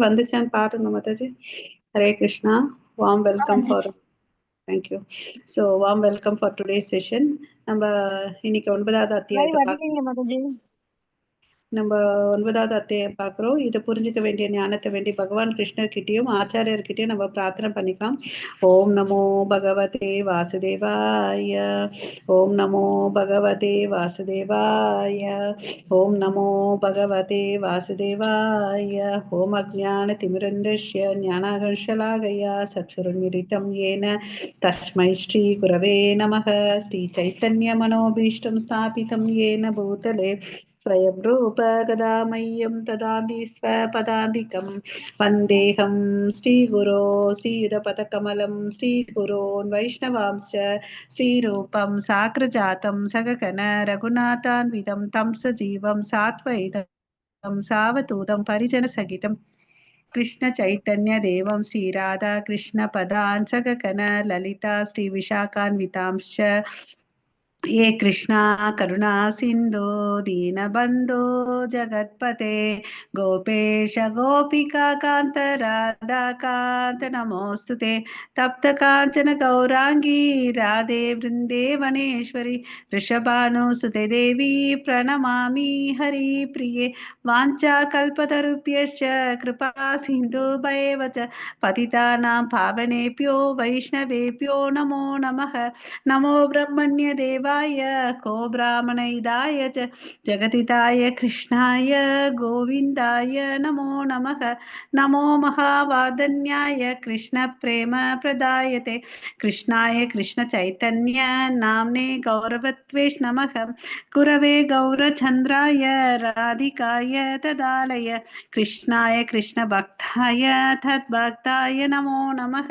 வந்துச்சான்னு பாருங்க Mataji. Hare Krishna. Warm welcome for thank you. So warm welcome for today's session. நம்ம இன்னைக்கு 9வது அத்தியாயத்தை நம்ம 9வது அத்தியாயம் பார்க்குறோம். இதை புரிஞ்சுக்க வேண்டிய ஞானத்தை வேண்டி பகவான் கிருஷ்ணர்கிட்டையும் ஆச்சாரியர்கிட்டையும் நம்ம பிரார்த்தனை பண்ணிக்கலாம். ஓம் நமோ பகவதே வாசுதேவாய. ஓம் நமோ பகவதே வாசுதேவாய. ஓம் நமோ பகவதே வாசுதேவாய. ஓம் அஜ்ஞான திமிரந்தஸ்ய ஞானாகர்ஷலாகயா சக்ஷுருன்மிலிதம் ஏன தஸ்மை ஸ்ரீ குரவே நமः. ஸ்ரீ சைத்தன்ய மனோபீஷ்டம் ஸ்தாபிதம் ஏன பூதலே स्वयं रूप गदामह्यं ददाति स्वपदान्तिकं वन्देऽहं श्रीगुरो श्रीयुतपदकमलं श्रीगुरोन् वैष्णवांश्च श्रीरूपं साग्रजातं सगगण रघुनाथान्वितं तं सजीवं सात्वैतं सावधूतं परिजनसहितं कृष्ण चैतन्य देवं श्रीराधा कृष्ण पदान् सगगण ललिता श्रीविशाखान्वितांश्च ये कृष्णा करुणा सिंधु दीनबंधो जगत्पते गोपेश गोपिका कांत राधा कांत नमोस्तुते तप्त कांचन गौरांगी राधे वृंदेवनेश्वरी वृषभानुसुते देवी प्रणमामि हरि प्रिये वाञ्छा कल्पतरुभ्यश्च कृपा सिन्धुभैव च पतितानां पावनेभ्यो वैष्णवेभ्यो नमो नमः. नमो ब्रह्मण्य देवाय को ब्राह्मणहिताय च जगदिताय कृष्णाय गोविन्दाय नमो नमः. नमो महावादन्याय कृष्ण प्रेम प्रदायते कृष्णाय कृष्ण चैतन्य नाम्ने गौरवत्वेश नमः. गुरवे गौरचन्द्राय राधिकाय तदालय कृष्णाय कृष्ण भक्ताय तद्भक्ताय नमो नमः.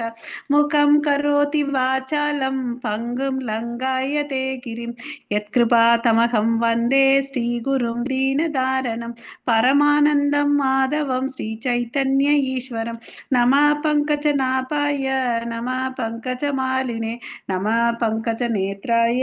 मुखं करोति वाचालं पंगुं लंघायते गिरिं यत्कृपातमहं वन्दे श्रीगुरुं दीनदारणं परमानन्दं माधवं श्रीचैतन्य ईश्वरं. नमः पङ्कजनाभाय नमः पङ्कजमालिने नमः पङ्कजनेत्राय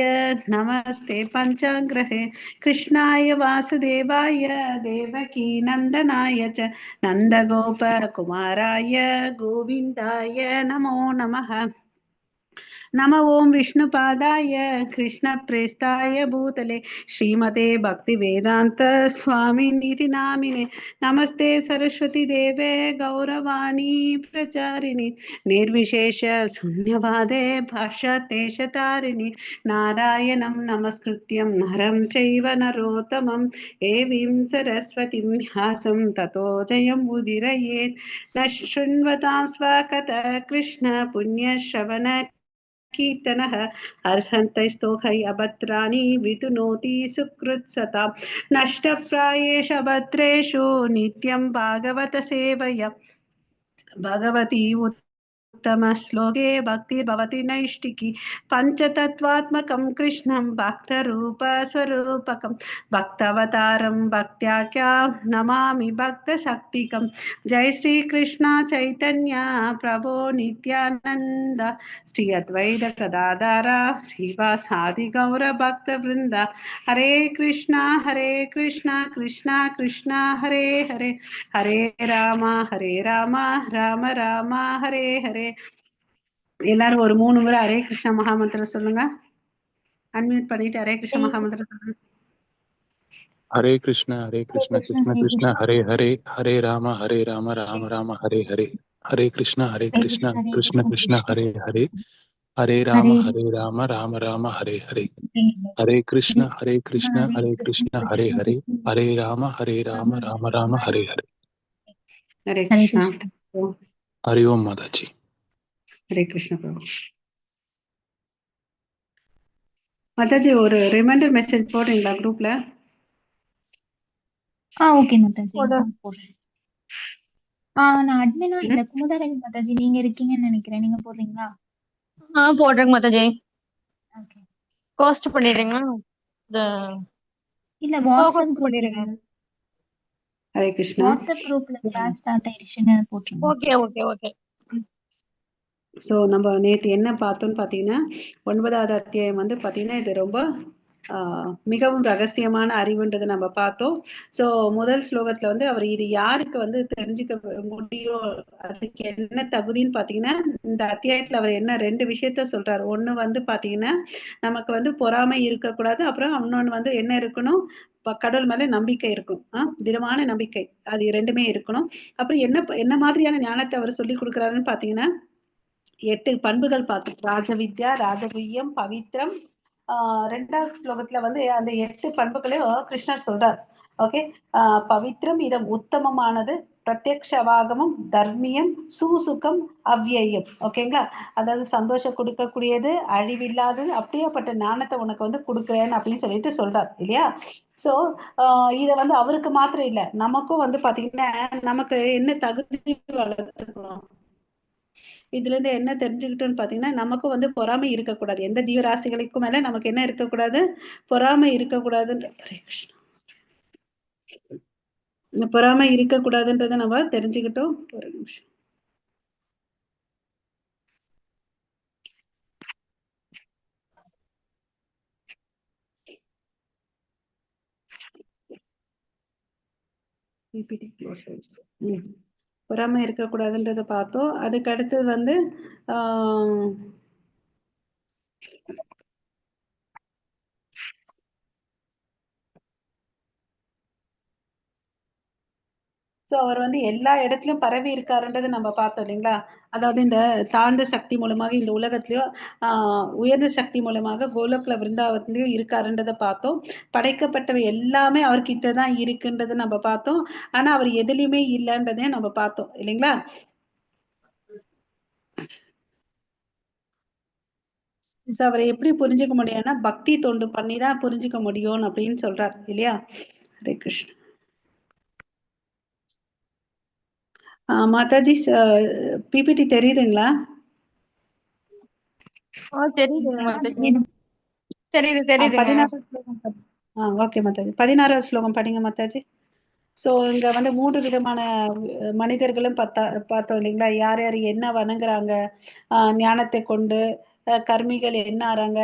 नमस्ते पञ्चाङ्ग्रहे कृष्णाय वासुदेवाय देवकी नन्दनाय च नन्दगोपकुमाराय गोविन्दाय नमो नमः. नमो ओं विष्णुपादाय कृष्णप्रेष्ठाय भूतले श्रीमते भक्तिवेदांत स्वामिनिति नामिने नमस्ते सरस्वती देवे गौरवाणी प्रचारिणि निर्विशेष शून्यवादे भाष्यतेशतारिणि नारायणं नमस्कृत्यं नरं चैव नरोत्तमं देवीं सरस्वतीं व्यासं ततो जयं उदीरयेत्. न शृण्वतां स्वकथः कृष्ण पुण्यश्रवण कीर्तनः अर्हन्तैस्तोहै अभद्राणि विदुनोति सुकृत्सतां नष्टप्रायेषु अभद्रेषु नित्यं भागवत सेवया भगवती उत्तमश्लोके भक्तिर्भवति नैष्टिकी पञ्चतत्त्वात्मकं कृष्णं भक्तरूपस्वरूपकं भक्तावतारं भक्त्याख्यां नमामि भक्तशक्तिकं. जय श्री कृष्ण चैतन्य प्रभो नित्यानंद श्री अद्वैत गदाधर श्रीवासादि गौर भक्त वृंद. हरे कृष्णा कृष्णा कृष्णा हरे हरे हरे राम राम राम हरे हरे. எல்லாரும் ஒரு 3 முறை ஹரே கிருஷ்ண மகாமந்திரம் சொல்லுங்க. அன்மியூட் பண்ணிட்டு ஹரே கிருஷ்ண மகாமந்திரம் சொல்லுங்க. हरे कृष्ण कृष्ण कृष्ण हरे हरे हरे राम राम राम हरे हरे हरे कृष्ण कृष्ण कृष्ण हरे हरे हरे राम राम राम हरे हरे हरे कृष्ण कृष्ण हरे हरे हरे राम राम राम हरे हरे. हरे कृष्णा. हरि ओम माताजी. हरे कृष्ण प्रभु. மாதாஜி ஒரு ரிமைண்டர் மெசேஜ் போடுறீங்களா குரூப்ல? ஓகே மாதாஜி போடுறேன். நான் அட்மினா இல்ல குமுதாரவி மாதாஜி நீங்க இருக்கீங்கன்னு நினைக்கிறேன். நீங்க போடுறீங்களா? போடுறேங்க மாதாஜி. ஓகே கோஸ்ட் பண்ணிடுறீங்களா? இல்ல வாட்ஸ்அப் பண்ணிடுங்க. ஹரே கிருஷ்ணா. வாட்ஸ்அப் குரூப்ல கிளாஸ் ஸ்டார்ட் ஆயிடுச்சுன்னு போட்டுருங்க. Okay okay okay. ஸோ நம்ம நேற்று என்ன பார்த்தோம்னு பார்த்தீங்கன்னா 9வது அத்தியாயம் வந்து பார்த்தீங்கன்னா இது ரொம்ப மிகவும் ரகசியமான அறிவுன்றதை நம்ம பார்த்தோம். சோ முதல் ஸ்லோகத்துல வந்து அவர் இது யாருக்கு வந்து தெரிஞ்சுக்க முடியும், அதுக்கு என்ன தகுதின்னு பாத்தீங்கன்னா, இந்த அத்தியாயத்துல அவர் என்ன 2 விஷயத்த சொல்றாரு. ஒண்ணு வந்து பாத்தீங்கன்னா, நமக்கு வந்து பொறாமை இருக்கக்கூடாது, அப்புறம் இன்னொன்னு வந்து என்ன இருக்கணும், கடவுள் மேல நம்பிக்கை இருக்கும், திடமான நம்பிக்கை, அது 2மே இருக்கணும். அப்புறம் என்ன மாதிரியான ஞானத்தை அவர் சொல்லி கொடுக்குறாருன்னு பாத்தீங்கன்னா, 8 பண்புகள் பார்த்தோம். ராஜவித்யா, ராஜகுய்யம், பவித்ரம். 2வது ஸ்லோகத்துல வந்து அந்த 8 பண்புகளையும் கிருஷ்ணர் சொல்றார். ஓகே. பவித்ரம் இதம் உத்தமமானது, பிரத்யக்ஷவாகமும், தர்மியம், சூசுகம், அவ்வியம். ஓகேங்களா? அதாவது சந்தோஷம் கொடுக்கக்கூடியது, அழிவில்லாதது, அப்படியேப்பட்ட ஞானத்தை உனக்கு வந்து கொடுக்குறேன் அப்படின்னு சொல்லிட்டு சொல்றார் இல்லையா? சோ இத வந்து அவருக்கு மாத்திரம் இல்ல, நமக்கும் வந்து பாத்தீங்கன்னா நமக்கு என்ன தகுதி வளர்த்துக்கணும், இதுல இருந்து என்ன தெரிஞ்சுக்கிட்டோம்னு பாத்தீங்கன்னா, நமக்கும் வந்து பொறாமை இருக்கக்கூடாது. எந்த ஜீவராசிகளுக்கும் மேல நமக்கு என்ன இருக்கக்கூடாது, பொறாமை இருக்கக்கூடாதுன்ற பொறாமை இருக்கக்கூடாதுன்றதை நம்ம தெரிஞ்சுக்கிட்டோம். ஒரு நிமிஷம். பொறாமை இருக்கக்கூடாதுன்றதை பார்த்தோம். அதுக்கு அடுத்து வந்து சோ அவர் வந்து எல்லா இடத்துலயும் பரவி இருக்காருன்றதை நம்ம பார்த்தோம் இல்லைங்களா? அதாவது இந்த தாழ்ந்த சக்தி மூலமாக இந்த உலகத்திலயும் உயர்ந்த சக்தி மூலமாக கோலோக்ல விருந்தாவத்திலயும் இருக்காருன்றதை பார்த்தோம். படைக்கப்பட்டவை எல்லாமே அவர்கிட்ட தான் இருக்குன்றதை நம்ம பார்த்தோம். ஆனா அவர் எதுலையுமே இல்லைன்றதையும் நம்ம பார்த்தோம் இல்லைங்களா? அவரை எப்படி புரிஞ்சுக்க முடியும்னா, பக்தி தொண்டு பண்ணிதான் புரிஞ்சுக்க முடியும் அப்படின்னு சொல்றார் இல்லையா? ஹரே கிருஷ்ணா. மாதாஜி பிபிடி தெரியுதுங்களா? தெரியுதுங்க மாதாஜி. தெரியுது 16 ஸ்லோகம். ஓகே மாதாஜி, 16வது ஸ்லோகம் படிங்க மாதாஜி. சோ இங்க வந்து 3 விதமான மனிதர்களும் பார்த்தோம் இல்லைங்களா? யார் யார் என்ன வணங்குறாங்க, ஞானத்தை கொண்டு, கர்மிகள் என்ன ஆறாங்க,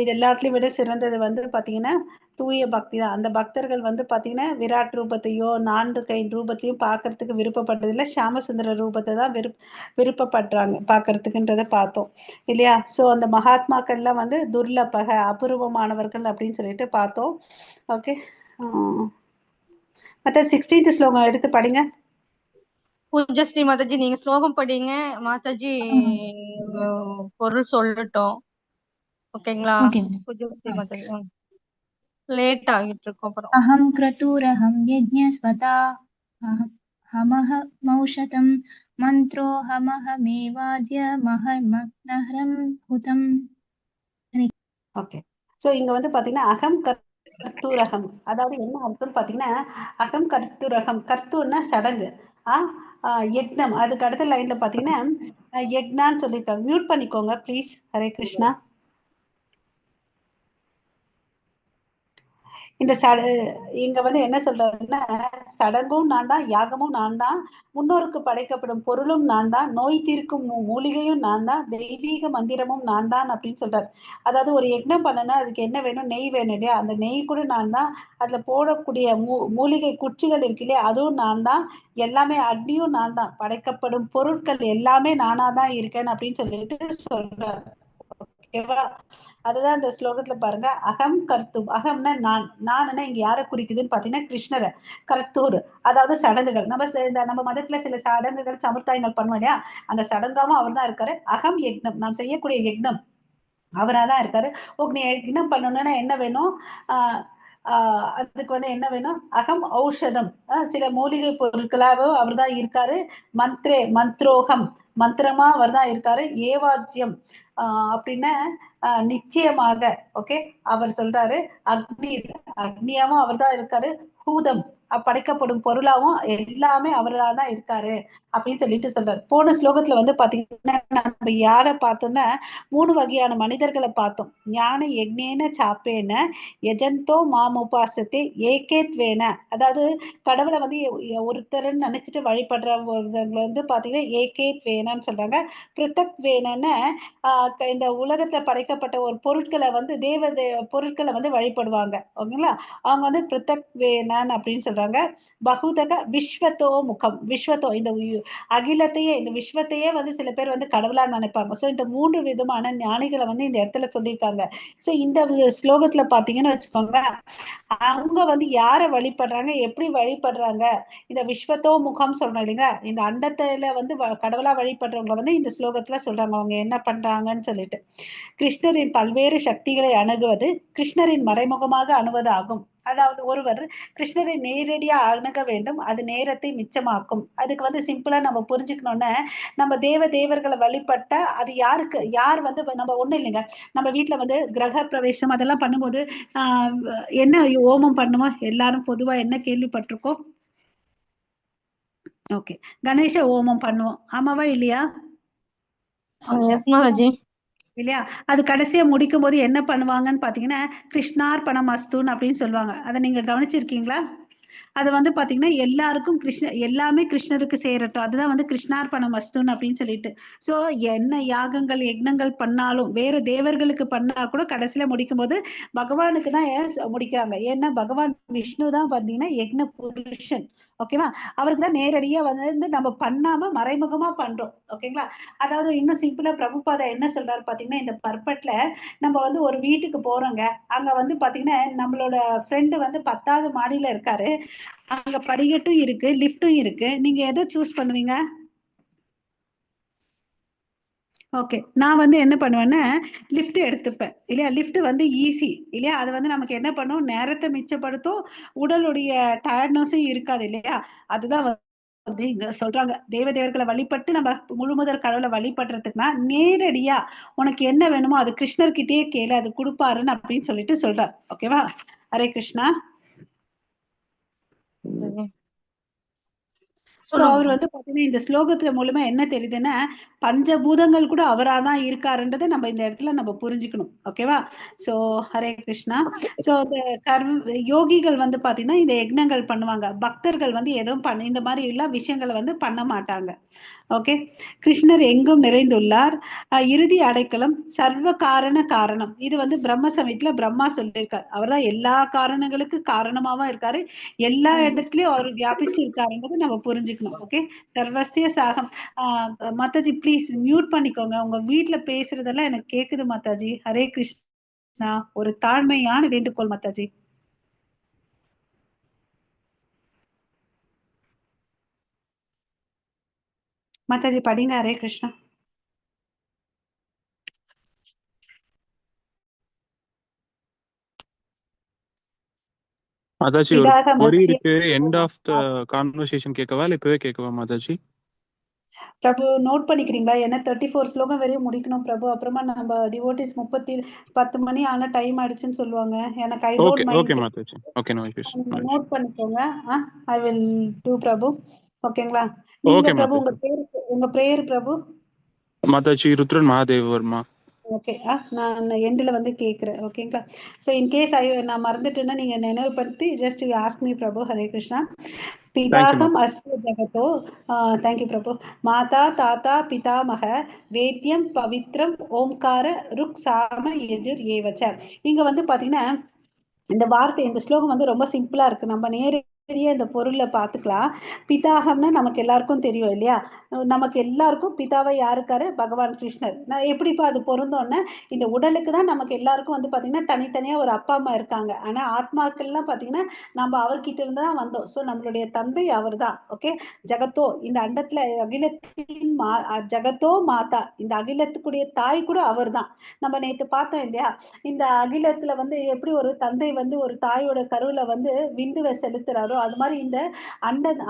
இது எல்லாத்துலயும் விட சிறந்தது வந்து பாத்தீங்கன்னா தூய பக்தி தான். அந்த பக்தர்கள் வந்து பாத்தீங்கன்னா விராட் ரூபத்தையோ 4 கை ரூபத்தையும் பாக்குறதுக்கு விருப்பப்பட்டதில்லை, ஷியாமசுந்தர ரூபத்தை தான் விருப்பப்படுறாங்க பாக்குறதுக்குன்றதை பார்த்தோம் இல்லையா? சோ அந்த மகாத்மாக்கள் எல்லாம் வந்து துர்லபக அபூர்வமானவர்கள் அப்படின்னு சொல்லிட்டு பார்த்தோம். ஓகே. மத்த 16th ஸ்லோகம் எடுத்து படிங்க. பூஜஸ்ரீ மாதாஜி நீங்க ஸ்லோகம் படிங்க, மாதாஜி பொருள் சொல்லட்டும். ஓகேங்களா? பூஜஸ்ரீ மாதாஜி லேட் ஆகிட்டு இருக்கும். அப்புறம் அஹம் க்ரதுரஹம் யஜ்ஞஸ்வதா ஹமஹமௌஷதம் மந்த்ரோஹமஹமேவாத்யமஹமக்னஹரம் ஹுதம். ஓகே. சோ இங்க வந்து பாத்தீங்கன்னா அகம் கர்த்தூரகம், அதாவது என்ன அர்த்தம் பாத்தீங்கன்னா, அகம் கர்த்தூரகம், கர்த்தூர்னா சடங்கு, யக்னம். அதுக்கு அடுத்த லைன்ல பாத்தீங்கன்னா யக்னான்னு சொல்லிருக்காங்க. மியூட் பண்ணிக்கோங்க ப்ளீஸ். ஹரே கிருஷ்ணா. இந்த இங்க வந்து என்ன சொல்றாருன்னா, சடங்கும் நான் தான், யாகமும் நான் தான், முன்னோருக்கு படைக்கப்படும் பொருளும் நான் தான், நோய் தீர்க்கும் மூலிகையும் நான் தான், தெய்வீக மந்திரமும் நான் தான் அப்படின்னு சொல்றாரு. அதாவது ஒரு யக்னம் பண்ணனா அதுக்கு என்ன வேணும், நெய் வேணும் இல்லையா? அந்த நெய் கூட நான் தான், அதுல போடக்கூடிய மூலிகை குச்சிகள் இருக்கு இல்லையா, அதுவும் நான் தான், எல்லாமே அக்னியும் நான் தான், படைக்கப்படும் பொருட்கள் எல்லாமே நானா தான் இருக்கேன் அப்படின்னு சொல்லிட்டு சொல்றாரு. ஓகேவா? அதுதான் இந்த ஸ்லோகத்துல பாருங்க, அகம் கர்த்தூம். அகம்னா நான், நான்னா இங்க யாரை குறிக்குதுன்னு பாத்தீங்கன்னா கிருஷ்ணரை. கர்த்தூர் அதாவது சடங்குகள். நம்ம மதத்துல சில சடங்குகள் சமுதாயங்கள் பண்ணுவோம் இல்லையா? அந்த சடங்காவும் அவர் தான் இருக்காரு. அகம் யக்னம், நாம் செய்யக்கூடிய யக்னம் அவராதான் இருக்காரு. நீ யக்னம் பண்ணணும்னா என்ன வேணும், அதுக்கு வந்து என்ன வேணும், அகம் ஔஷதம், சில மூலிகை பொருட்களாகவும் அவர் தான் இருக்காரு. மந்த்ரோகம், மந்திரமா அவர் தான் இருக்காரு. ஏவாத்தியம் அப்படின்னா நிச்சயமாக, ஓகே, அவர் சொல்றாரு. அக்னியாவும் அவர் தான் இருக்காரு. ஹூதம் படைக்கப்படும் பொருளாவும் எல்லாமே அவரால் தான் இருக்காரு அப்படின்னு சொல்லிட்டு சொல்றாரு. போன ஸ்லோகத்துல வந்து பாத்தீங்கன்னா நம்ம யாரை பார்த்தோம்னா 3 வகையான மனிதர்களை பார்த்தோம். ஞான யக்ஞேன சாப்பேன யஜந்தோ மாமுபாசத்தே ஏகேத்வேன, அதாவது கடவுளை வந்து ஒருத்தர்ன்னு நினைச்சிட்டு வழிபடுறவங்க வந்து பாத்தீங்கன்னா ஏகேத்வேனன்னு சொல்றாங்க. பிருத்தக் வேனன்னு இந்த உலகத்துல படைக்கப்பட்ட ஒரு பொருட்களை வந்து பொருட்களை வந்து வழிபடுவாங்க. ஓகேங்களா? அவங்க வந்து பிருத்தக் வேனன் அப்படின்னு சொல்றாங்க. பகுதக விஸ்வத்தோ முகம், விஸ்வத்தோ இந்த அகிலத்தையே இந்த விஸ்வத்தையே வந்து சில பேர் வந்து கடவுளா நினைப்பாங்க. ஸோ இந்த 3 விதமான ஞானிகளை வந்து இந்த இடத்துல சொல்லியிருக்காங்க. ஸோ இந்த ஸ்லோகத்துல பாத்தீங்கன்னு வச்சுக்கோங்க, அவங்க வந்து யாரை வழிபடுறாங்க, எப்படி வழிபடுறாங்க, இந்த விஸ்வத்தோ முகம் சொல்றோம் இல்லைங்க, இந்த அண்டத்துல வந்து கடவுளா வழிபடுறவங்க வந்து இந்த ஸ்லோகத்துல சொல்றாங்க அவங்க என்ன பண்றாங்கன்னு சொல்லிட்டு. கிருஷ்ணரின் பல்வேறு சக்திகளை அணுகுவது கிருஷ்ணரின் மறைமுகமாக அணுவது ஆகும். அதாவது ஒருவர் கிருஷ்ணரை நேரடியா அணுக வேண்டும், அது நேரத்தை மிச்சமாக்கும். அதுக்கு வந்து சிம்பிளா நம்ம புரிஞ்சுக்கணும்னா, நம்ம தேவர்களை வழிபட்ட அது யார் வந்து நம்ம ஒண்ணும் இல்லைங்க, நம்ம வீட்டுல வந்து கிரக பிரவேசம் அதெல்லாம் பண்ணும்போது என்ன ஹோமம் பண்ணுவோம் எல்லாரும் பொதுவா என்ன கேள்விப்பட்டிருக்கோம்? ஓகே, கணேச ஹோமம் பண்ணுவோம், ஆமாவா இல்லையா? இல்லையா? அது கடைசியா முடிக்கும் போது என்ன பண்ணுவாங்கன்னு பாத்தீங்கன்னா கிருஷ்ணார்பணம் அஸ்துன்னு அப்படின்னு சொல்லுவாங்க. அதை நீங்க கவனிச்சிருக்கீங்களா? அது வந்து பாத்தீங்கன்னா எல்லாருக்கும் எல்லாமே கிருஷ்ணருக்கு சேரட்டும், அதுதான் வந்து கிருஷ்ணார்பணம் அஸ்துன்னு அப்படின்னு சொல்லிட்டு. சோ என்ன யாகங்கள் யக்னங்கள் பண்ணாலும் வேற தேவர்களுக்கு பண்ணா கூட கடைசியில முடிக்கும் போது பகவானுக்கு தான் முடிக்கிறாங்க. ஏன்னா பகவான் விஷ்ணு தான் பாத்தீங்கன்னா யக்ன புருஷன். ஓகேவா? அவருக்கு தான் நேரடியா வந்து நம்ம பண்ணாம மறைமுகமா பண்றோம். ஓகேங்களா? அதாவது இன்னும் சிம்பிளா பிரபுபாதா என்ன சொல்றாரு பாத்தீங்கன்னா, இந்த பர்பட்ல நம்ம வந்து ஒரு வீட்டுக்கு போறோங்க, அங்க வந்து பாத்தீங்கன்னா நம்மளோட ஃப்ரெண்டு வந்து 10வது மாடியில இருக்காரு, அங்க படிக்கட்டும் இருக்கு, லிஃப்டும் இருக்கு, நீங்க எதை சூஸ் பண்ணுவீங்க? ஓகே, நான் வந்து என்ன பண்ணுவேன்னா லிஃப்ட் எடுத்துப்பேன் இல்லையா? லிஃப்ட் வந்து ஈஸி இல்லையா? அது வந்து நமக்கு என்ன பண்ணும், நேரத்தை மிச்சப்படுத்தும், உடலுடைய டயர்ட்னஸும் இருக்காது இல்லையா? அதுதான் வந்து இங்க சொல்றாங்க, தேவர்களை வழிபட்டு நம்ம முழுமுதற் கடவுளை வழிபடுறதுக்குன்னா நேரடியா உனக்கு என்ன வேணுமோ அது கிருஷ்ணர்கிட்டயே கேளு, அது கொடுப்பாருன்னு அப்படின்னு சொல்லிட்டு சொல்றார். ஓகேவா? ஹரே கிருஷ்ணா. சோ அவர் வந்து பாத்தீங்கன்னா இந்த ஸ்லோகத்துல மூலமா என்ன தெரியுதுன்னா பஞ்சபூதங்கள் கூட அவராதான் இருக்காருன்றதை நம்ம இந்த இடத்துல நம்ம புரிஞ்சுக்கணும். ஓகேவா? சோ ஹரே கிருஷ்ணா. சோ இந்த யோகிகள் வந்து பாத்தீங்கன்னா இந்த யக்னங்கள் பண்ணுவாங்க, பக்தர்கள் வந்து எதுவும் இந்த மாதிரி எல்லாம் விஷயங்களை வந்து பண்ண மாட்டாங்க. ஓகே, கிருஷ்ணர் எங்கும் நிறைந்துள்ளார், இறுதி அடைக்கலம், சர்வ காரணம். இது வந்து பிரம்ம சமயத்துல பிரம்மா சொல்லியிருக்காரு. அவர் தான் எல்லா காரணங்களுக்கு காரணமாவும் இருக்காரு, எல்லா இடத்துலயும் அவர் வியாபிச்சு இருக்காருன்றதை நம்ம புரிஞ்சுக்கணும். ஓகே, சர்வஸ்திய சாகம். மாதாஜி ப்ளீஸ் மியூட் பண்ணிக்கோங்க, உங்க வீட்டுல பேசுறதெல்லாம் எனக்கு கேக்குது மாதாஜி. ஹரே கிருஷ்ணா. ஒரு தாழ்மையான வேண்டுகோள் மாதாஜி. மாதாஜி படிங்க. ஹரே கிருஷ்ணா. மாதாஜி ஒரு query இருக்கு, எண்ட் ஆஃப் தி கான்வர்சேஷன் கேட்கவா இல்ல இப்பவே கேட்கவா மாதாஜி? பிரபு நோட் பண்ணிக்கிறீங்களா? ஏன்னா 34 ஸ்லோகம் வரையும் முடிக்கணும் பிரபு, அப்புறமா நம்ம டிவோட்டிஸ் 10 மணி ஆன டைம் ஆயிடுச்சுன்னு சொல்லுவாங்க. எனக்கு I don't mind. Okay Mataji, okay, no issues. Note பண்ணிக்கோங்க. I will do Prabhu. ஓகேங்களா? நீங்க பிரபு உங்க பேர் பிரபு? மாதாஜி ருத்ரன் மகாதேவ் வர்மா. ஓகே, நான் எண்டில் வந்து கேட்குறேன். ஓகேங்களா? ஸோ இன்கேஸ் நான் மறந்துட்டேன்னா நீங்க நினைவுபடுத்தி ஜஸ்ட் ஆஸ்க் மீ பிரபு. ஹரே கிருஷ்ணா. பிதாகம் அஸ்ய ஜகதோ. தேங்க்யூ பிரபு. மாதா தாத்தா பிதாமக வேத்யம் பவித்ரம் ஓம்கார ருக் சாம யஜுர் ஏவச்ச. இங்க வந்து பாத்தீங்கன்னா இந்த வார்த்தை, இந்த ஸ்லோகம் வந்து ரொம்ப சிம்பிளா இருக்கு, நம்ம நேரடியா இந்த பொருளை பார்த்துக்கலாம். பிதாகம்னா நமக்கு எல்லாருக்கும் தெரியும் இல்லையா? நமக்கு எல்லாருக்கும் பிதாவை யாருக்காரு? பகவான் கிருஷ்ணர். நான் எப்படிப்பா அது பொருந்தோன்னா, இந்த உடலுக்கு தான் நமக்கு எல்லாருக்கும் வந்து பாத்தீங்கன்னா தனித்தனியா ஒரு அப்பா அம்மா இருக்காங்க, ஆனா ஆத்மாக்கள்லாம் பாத்தீங்கன்னா நம்ம அவர்கிட்ட இருந்து தான் வந்தோம். ஸோ நம்மளுடைய தந்தை அவர் தான். ஓகே, ஜகத்தோ இந்த அண்டத்துல அகிலத்தின் ஜகத்தோ மாதா, இந்த அகிலத்துக்குடைய தாய் கூட அவர் தான். நம்ம நேற்று பார்த்தோம் இல்லையா, இந்த அகிலத்துல வந்து எப்படி ஒரு தந்தை வந்து ஒரு தாயோட கருவுல வந்து விந்துவை செலுத்துறாரோ, அது மாதிரி இந்த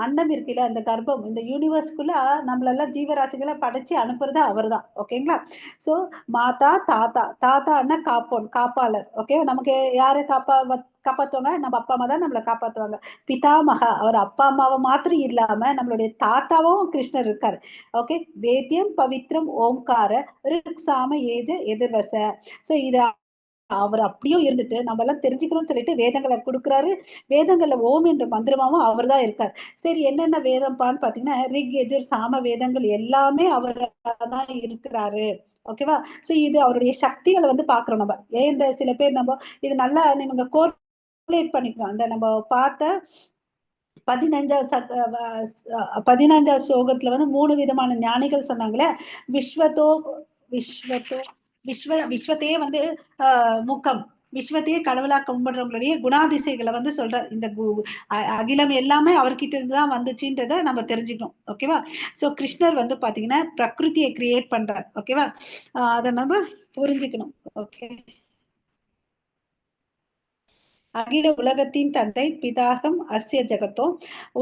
அண்டம் இருக்குல்ல, அந்த கர்ப்பம், இந்த யூனிவர்ஸ்குள்ள நம்மளெல்லாம் ஜீவராசிகளை படைச்சு அனுப்புறது அவர் தான். ஓகேங்களா? ஸோ மாதா தாத்தா, தாத்தான்னா காப்போன், காப்பாளர். ஓகே, நமக்கு யாரு காப்பாத்துவாங்க? நம்ம அப்பா அம்மா தான் நம்மளை காப்பாத்துவாங்க. பிதாமகா அவர் அப்பா அம்மாவை மாத்திரம் இல்லாம நம்மளுடைய தாத்தாவும் கிருஷ்ணர் இருக்காரு. ஓகே, வேத்தியம் பவித்ரம் ஓம்கார ரிக் சாம ஏஜ எதிர்வச. சோ இத அவர் அப்படியும் இருந்துட்டு நம்ம எல்லாம் தெரிஞ்சுக்கணும்னு சொல்லிட்டு வேதங்களை கொடுக்குறாரு. வேதங்கள்ல ஓம் என்ற மந்திரமாவும் அவர் தான் இருக்காரு. சரி, என்னென்ன வேதம்பான்னு பாத்தீங்கன்னா ரிக் எஜுர் சாம வேதங்கள் எல்லாமே அவர் தான் இருக்கிறாரு. ஓகேவா? சோ இது அவருடைய சக்திகளை வந்து பாக்குறோம் நம்ம. ஏன் இந்த சில பேர் நம்ம இது நல்லா நீங்க கோரிலேட் பண்ணிக்கலாம். அந்த நம்ம பார்த்த 15வது ஸ்லோகத்துல வந்து 3 விதமான ஞானிகள் சொன்னாங்களே. விஸ்வத்தோ விஸ்வத்தோ விஸ்வத்தையே வந்து முகம், விஸ்வத்தையே கடவுளா கும்பிடுறவங்களுடைய குணாதிசைகளை வந்து சொல்றார். இந்த அகிலம் எல்லாமே அவர்கிட்ட இருந்துதான் வந்துச்சுன்றத நம்ம தெரிஞ்சுக்கணும். ஓகேவா? சோ கிருஷ்ணர் வந்து பாத்தீங்கன்னா பிரகிருதியை கிரியேட் பண்றார். ஓகேவா? அதை நம்ம புரிஞ்சுக்கணும். ஓகே, அகில உலகத்தின் தந்தை பிதாகம் அஸ்ய ஜெகத்தோ,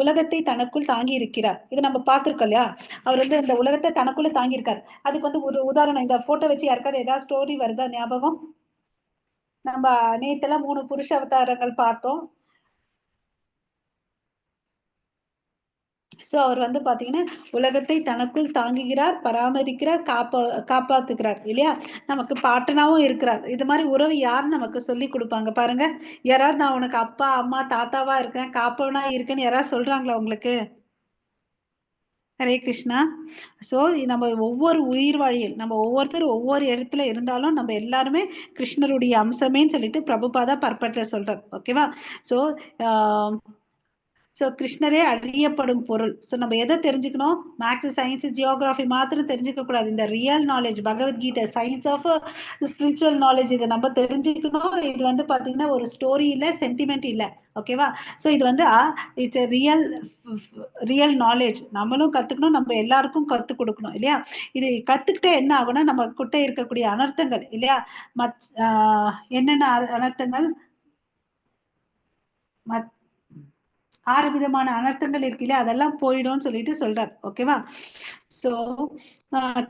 உலகத்தை தனக்குள் தாங்கி இருக்கிறார். இது நம்ம பார்த்திருக்கோம் இல்லையா? அவர் வந்து இந்த உலகத்தை தனக்குள்ள தாங்கி இருக்காரு. அதுக்கு வந்து ஒரு உதாரணம், இந்த போட்டோ வச்சு யாருக்காவது ஏதாவது ஸ்டோரி வருதா ஞாபகம்? நம்ம நேத்தெல்லாம் 3 புருஷ அவதாரங்கள் பார்த்தோம். சோ அவர் வந்து பாத்தீங்கன்னா உலகத்தை தனக்குள் தாங்குகிறார், பராமரிக்கிறார், காப்பாத்துக்கிறார் இல்லையா? நமக்கு பாட்டனாவும் இருக்கிறார். இது மாதிரி உறவு யாரு நமக்கு சொல்லி கொடுப்பாங்க பாருங்க. யாராவது நான் உனக்கு அப்பா அம்மா தாத்தாவா இருக்கேன், காப்பவனா இருக்கேன்னு யாராவது சொல்றாங்களா உங்களுக்கு? ஹரே கிருஷ்ணா. சோ நம்ம ஒவ்வொரு உயிர் வாழியில் நம்ம ஒவ்வொருத்தரும் ஒவ்வொரு இடத்துல இருந்தாலும் நம்ம எல்லாருமே கிருஷ்ணருடைய அம்சமேன்னு சொல்லிட்டு பிரபுபாதா பர்பட்ல சொல்றார். ஓகேவா? சோ ஸோ கிருஷ்ணரே அறியப்படும் பொருள். ஸோ நம்ம எதை தெரிஞ்சுக்கணும்? மேக்ஸ், சயின்ஸ், ஜியோகிராஃபி மாத்திரம் தெரிஞ்சுக்க கூடாது. இந்த real knowledge, Bhagavadgita, science of spiritual knowledge இதை நம்ம தெரிஞ்சுக்கணும். இது வந்து பாத்தீங்கன்னா ஒரு ஸ்டோரி இல்லை, சென்டிமெண்ட் இல்லை. ஓகேவா? ஸோ இது வந்து இட்ஸ் ரியல் நாலேஜ். நம்மளும் கத்துக்கணும், நம்ம எல்லாருக்கும் கத்து கொடுக்கணும் இல்லையா? இது கத்துக்கிட்டே என்ன ஆகும்னா நம்ம கிட்ட இருக்கக்கூடிய அனர்த்தங்கள் இல்லையா, என்னென்ன அனர்த்தங்கள், 6 விதமான அனர்த்தங்கள் இருக்கு இல்லையா, அதெல்லாம் போயிடும்னு சொல்லிட்டு சொல்றார். ஓகேவா? சோ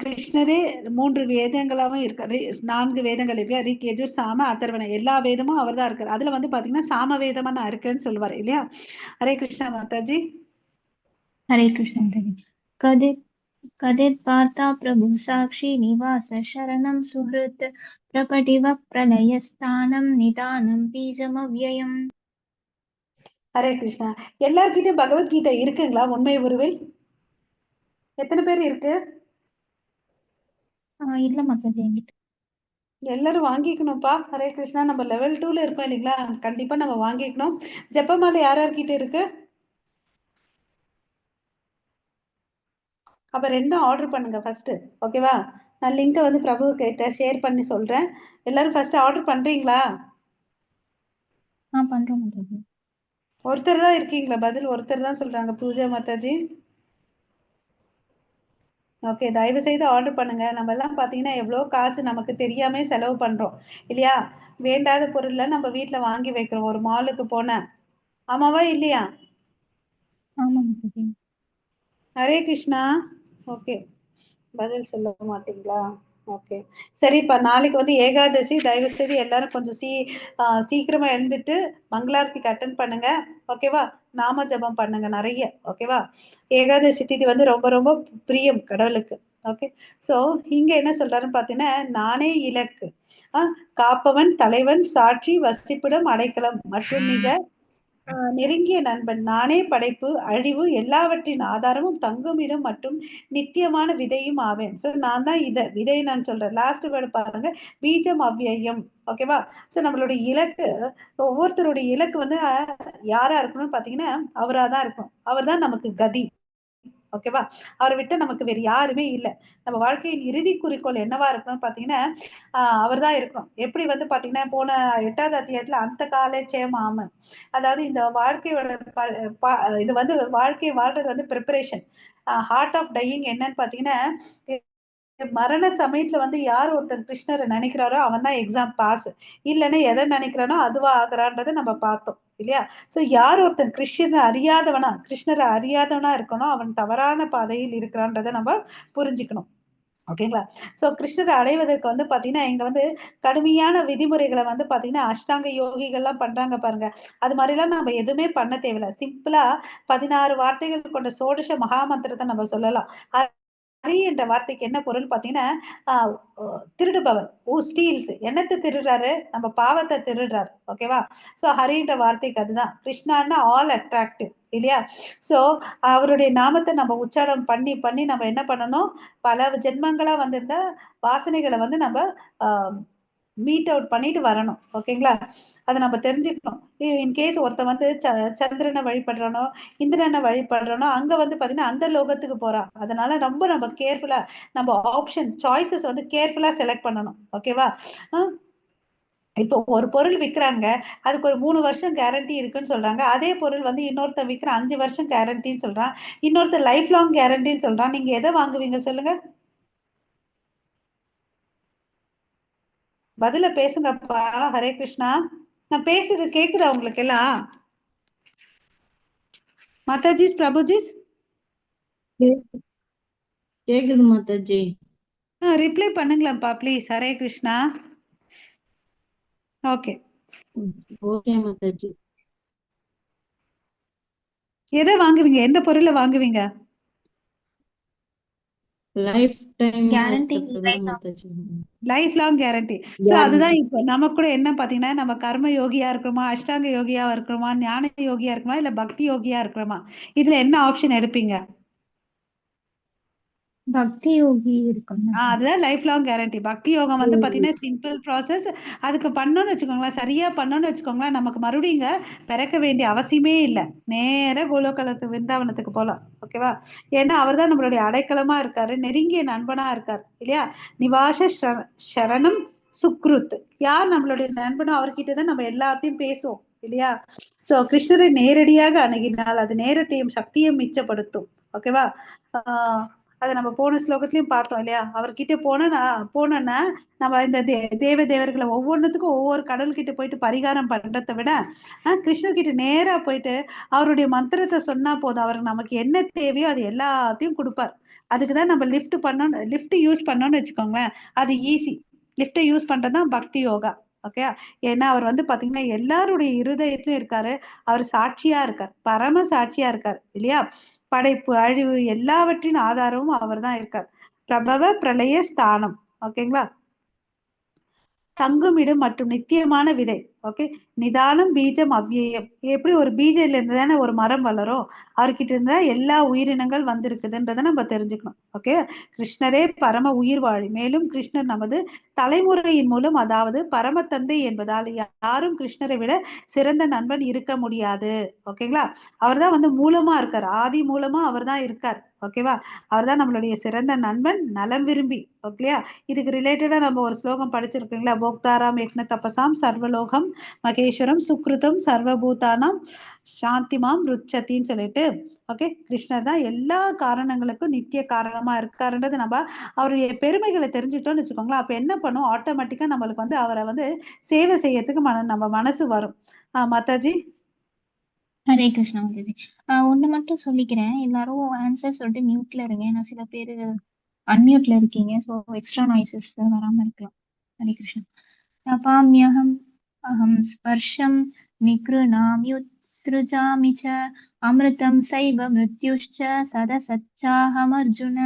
கிருஷ்ணரே 3 வேதங்களாவும் இருக்காரு. 4 வேதங்கள் இருக்கு. ரிக் யஜுர் சாம அதர்வன, எல்லா வேதமும் அவர் தான் இருக்காரு. அதுல வந்து பாத்தீங்கன்னா சாம வேதமா நான் இருக்கேன்னு சொல்லுவார் இல்லையா? ஹரே கிருஷ்ணா மாதாஜி. ஹரே கிருஷ்ணா மாதாஜி. கதிர் பார்த்தா பிரபு சாட்சி நிவாச சரணம் சுஹிருத் பிரபடிவ பிரளயஸ்தானம் நிதானம் பீஜம் அவ்யயம். ஹரே கிருஷ்ணா. எல்லார்கிட்டயும் பகவத்கீதை இருக்குங்களா உண்மை உருவில்? எத்தனை பேர் இருக்கு? இல்ல மாதாஜி, என்கிட்ட. எல்லாரும் வாங்கிக்கணும்ப்பா. ஹரே கிருஷ்ணா. நம்ம லெவல் 2ல இருக்கோம் இல்லைங்களா? கண்டிப்பா நம்ம வாங்கிக்கணும். ஜெபமாலை யார்கிட்ட இருக்கு? அப்ப 2 ஆர்டர் பண்ணுங்க ஃபர்ஸ்ட். ஓகேவா? நான் லிங்கை வந்து பிரபு கிட்ட ஷேர் பண்ணி சொல்றேன். எல்லாரும் ஃபர்ஸ்ட் ஆர்டர் பண்றீங்களா? பண்றோம் மாதாஜி. ஒருத்தர் தான் இருக்கீங்களா? பதில் ஒருத்தர் தான் சொல்றாங்க. பூஜா மாதாஜி. ஓகே, தயவு செய்து ஆர்டர் பண்ணுங்க. நம்ம எல்லாம் பாத்தீங்கன்னா எவ்வளவு காசு நமக்கு தெரியாம செலவு பண்றோம் இல்லையா? வேண்டாத பொருள்ல நம்ம வீட்டுல வாங்கி வைக்கிறோம். ஒரு மாலுக்கு போன, ஆமாவா இல்லையா? ஆமா மாதாஜி. ஹரே கிருஷ்ணா. ஓகே, பதில் சொல்ல மாட்டீங்களா? ஓகே, சரிப்பா. நாளைக்கு வந்து ஏகாதசி. தயவு செய்து எல்லாரும் கொஞ்சம் சீக்கிரமா எழுந்துட்டு மங்களாரத்திக்கு அட்டன் பண்ணுங்க. ஓகேவா? நாம ஜபம் பண்ணுங்க நிறைய. ஓகேவா? ஏகாதசி திதி வந்து ரொம்ப ரொம்ப பிரியம் கடவுளுக்கு. ஓகே, சோ இங்க என்ன சொல்றாருன்னு பாத்தீங்கன்னா, நானே இலக்கு, காப்பவன், தலைவன், சாட்சி, வசிப்பிடம், அடைக்கலம் மற்றும் மிக நெருங்கிய நண்பன், நானே படைப்பு, அழிவு எல்லாவற்றின் ஆதாரமும், தங்குமிடம் மற்றும் நித்தியமான விதையும் ஆவேன். சோ நான் தான் விதை நான் சொல்றேன். லாஸ்ட் வேர்டு பாருங்க, பீஜம் அவ்யயம். ஓகேவா? சோ நம்மளுடைய இலக்கு, ஒவ்வொருத்தருடைய இலக்கு வந்து யாரா இருக்கணும்னு பாத்தீங்கன்னா அவராதான் இருக்கணும். அவர் தான் நமக்கு கதி. ஓகேவா? அவரை விட்டு நமக்கு வேற யாருமே இல்லை. நம்ம வாழ்க்கையின் இறுதி குறிக்கோள் என்னவா இருக்கணும்னு பாத்தீங்கன்னா அவர் தான் இருக்கணும். எப்படி வந்து பாத்தீங்கன்னா போன 8வது அத்தியாயத்துல அந்த கால சேமாம, அதாவது இந்த வாழ்க்கையோட இது வந்து வாழ்க்கை வாழ்றது வந்து ப்ரிப்பரேஷன். ஹார்ட் ஆஃப் டையிங் என்னன்னு பாத்தீங்கன்னா, மரண சமயத்துல வந்து யார் ஒருத்தர் கிருஷ்ணரை நினைக்கிறாரோ அவன் தான் எக்ஸாம் பாஸ். இல்லைன்னா எதை நினைக்கிறானோ அதுவா ஆகுறான்றதை நம்ம பார்த்தோம் இல்லையா? சோ யார் ஒருத்தன் கிருஷ்ணரை அறியாதவனா இருக்கணும், அவன் தவறான பாதையில் இருக்கிறான்றதை நம்ம புரிஞ்சுக்கணும். ஓகேங்களா. சோ கிருஷ்ணரை அடைவதற்கு வந்து பாத்தீங்கன்னா இங்க வந்து கடுமையான விதிமுறைகளை வந்து பாத்தீங்கன்னா அஷ்டாங்க யோகிகள்லாம் பண்றாங்க பாருங்க. அது மாதிரிலாம் நம்ம எதுவுமே பண்ண தேவையில்ல. சிம்பிளா 16 வார்த்தைகள் கொண்ட சோடச மகாமந்திரத்தை நம்ம சொல்லலாம். ஹரி என்ற வார்த்தைக்கு என்ன பொருள் பாத்தீங்கன்னா திருடுபவர், ஸ்டீல்ஸ், என்னத்தை திருடுறாரு, நம்ம பாவத்தை திருடுறாரு. ஓகேவா. சோ ஹரின்ற வார்த்தைக்கு அதுதான். கிருஷ்ணான்னா ஆல் அட்ராக்டிவ் இல்லையா. சோ அவருடைய நாமத்தை நம்ம உச்சாரம் பண்ணி பண்ணி நம்ம என்ன பண்ணணும், பல ஜென்மங்களா வந்திருந்த வாசனைகளை வந்து நம்ம மீட் அவுட் பண்ணிட்டு வரணும். ஓகேங்களா. அதை நம்ம தெரிஞ்சுக்கணும். இன்கேஸ் ஒருத்த வந்து சந்திரனை வழிபடுறானோ இந்திரனை வழிபடுறோனோ அங்க வந்து பாத்தீங்கன்னா அந்த லோகத்துக்கு போறா. அதனால ரொம்ப நம்ம கேர்ஃபுல்லா நம்ம ஆப்ஷன் சாய்ஸஸ் வந்து கேர்ஃபுல்லா செலக்ட் பண்ணணும். ஓகேவா. இப்போ ஒரு பொருள் விற்கிறாங்க, அதுக்கு ஒரு 3 வருஷம் கேரண்டி இருக்குன்னு சொல்றாங்க. அதே பொருள் வந்து இன்னொருத்த விற்கிற 5 வருஷம் கேரண்டின்னு சொல்றான், இன்னொருத்த லைஃப் லாங் கேரண்டின்னு சொல்றான். நீங்க எதை வாங்குவீங்க சொல்லுங்க? பதில பேசுங்கப்பா. ஹரே கிருஷ்ணா. நான் பேசுறது கேக்குதா உங்களுக்கு எல்லாம்? மாதாஜிஸ், பிரபுஜிஸ் கேக்குது மாதாஜி. ரிப்ளை பண்ணுங்களேன்ப்பா please. Hare Krishna. Okay okay மாதாஜி. எதை வாங்குவீங்க, எந்த பொருளை வாங்குவீங்க? லைஃப் டைம் கேரண்டி மாதாஜி. Lifelong guarantee. சோ அதுதான் இப்போ நமக்கு கூட என்ன பாத்தீங்கன்னா நம்ம கர்ம யோகியா இருக்கிறோமா, அஷ்டாங்க யோகியா இருக்கிறோமா, ஞான யோகியா இருக்கிறோமா, இல்ல பக்தி யோகியா இருக்கிறோமா, இதுல என்ன ஆப்ஷன் எடுப்பீங்க? பக்தி யோகி இருக்கணும். அதுதான் லைஃப் லாங் கேரண்டி. பக்தி யோகம் வந்து பாத்தீங்கன்னா சிம்பிள் ப்ராசஸ். அதுக்கு பண்ணோம்னு வச்சுக்கோங்களேன், சரியா பண்ணோம்னு வச்சுக்கோங்களேன், நமக்கு மறுபடியும் பிறக்க வேண்டிய அவசியமே இல்லை. நேர கோலோகலத்து விருந்தாவனத்துக்கு போலாம். ஓகேவா. ஏன்னா அவர் தான் நம்மளுடைய அடைக்கலமா இருக்காரு, நெருங்கிய நண்பனா இருக்காரு இல்லையா. நிவாச சரணம் சுக்ருத். யார் நம்மளுடைய நண்பனோ அவர்கிட்ட தான் நம்ம எல்லாத்தையும் பேசுவோம் இல்லையா. சோ கிருஷ்ணரை நேரடியாக அணுகினால் அது நேரத்தையும் சக்தியும் மிச்சப்படுத்தும். ஓகேவா. அதை நம்ம போன ஸ்லோகத்திலயும் பார்த்தோம் இல்லையா. அவர்கிட்ட போனோம்னா நம்ம இந்த தேவர்களை ஒவ்வொன்றுத்துக்கும் ஒவ்வொரு கடல் கிட்ட போயிட்டு பரிகாரம் பண்றதை விட கிருஷ்ணர் கிட்ட நேரா போயிட்டு அவருடைய மந்திரத்தை சொன்னா போதும். அவருக்கு நமக்கு என்ன தேவையோ அது எல்லாத்தையும் கொடுப்பார். அதுக்குதான் நம்ம லிஃப்ட் யூஸ் பண்ணோம்னு வச்சுக்கோங்களேன், அது ஈஸி. லிஃப்டை யூஸ் பண்றதுதான் பக்தி யோகா. ஓகே. ஏன்னா அவர் வந்து பாத்தீங்கன்னா எல்லாருடைய இருதயத்திலும் இருக்காரு. அவர் சாட்சியா இருக்கார், பரம சாட்சியா இருக்கார் இல்லையா. படைப்பு அழிவு எல்லாவற்றின் ஆதாரமும் அவர் தான் இருக்கார். பிரபவ பிரளய ஸ்தானம். ஓகேங்களா. தங்குமிடம் மற்றும் நித்தியமான விதை. ஓகே. நிதானம் பீஜம் அவ்வியம். எப்படி ஒரு பீஜையில இருந்து தானே ஒரு மரம் வளரும், அவர்கிட்ட இருந்தா எல்லா உயிரினங்கள் வந்திருக்குதுன்றதை நம்ம தெரிஞ்சுக்கணும். ஓகே. கிருஷ்ணரே பரம உயிர் வாழி. மேலும் கிருஷ்ணர் நமது தலைமுறையின் மூலம், அதாவது பரம தந்தை என்பதால் யாரும் கிருஷ்ணரை விட சிறந்த நண்பன் இருக்க முடியாது. ஓகேங்களா. அவர் தான் வந்து மூலமா இருக்கார், ஆதி மூலமா அவர் தான் இருக்கார். ஓகேவா. அவர் தான் நம்மளுடைய சிறந்த நண்பன், நலம் விரும்பி. ஓகேயா. இதுக்கு ரிலேட்டடா நம்ம ஒரு ஸ்லோகம் படிச்சிருக்கீங்களா. போக்தாராம் யக்ன தபசாம் சர்வலோகம் மகேஸ்வரம் சுக்ருதம் சர்வபூதானாம் சாந்திமாம் ருச்சத்தின்னு சொல்லிட்டு. ஓகே. கிருஷ்ணர் தான் எல்லா காரணங்களுக்கும் நித்திய காரணமா இருக்காருன்றது நம்ம அவருடைய பெருமைகளை தெரிஞ்சுட்டோம்னு வச்சுக்கோங்களேன். அப்ப என்ன பண்ணும், ஆட்டோமேட்டிக்கா நம்மளுக்கு வந்து அவரை வந்து சேவை செய்யறதுக்கு நம்ம மனசு வரும். மாதாஜி. ஹரே கிருஷ்ணா மாதாஜி. ஒண்ணு மட்டும் சொல்லிக்கிறேன், எல்லாரும் ஆன்சர் சொல்லிட்டு மியூட்ல இருங்க. ஏன்னா சில பேரு அன்மியூட்ல இருக்கீங்க, ஸோ எக்ஸ்ட்ரா நாய்ஸஸ் வராம இருக்கலாம். ஹரே கிருஷ்ணா. தபாம்யஹம் அஹம் ஸ்பர்ஷம் நிக்ருணாம்யுத்ஸ்ருஜாமி ச அமிர்தம் சைவ மிருத்யுஷ்ச சதசச்சாஹம் அர்ஜுன.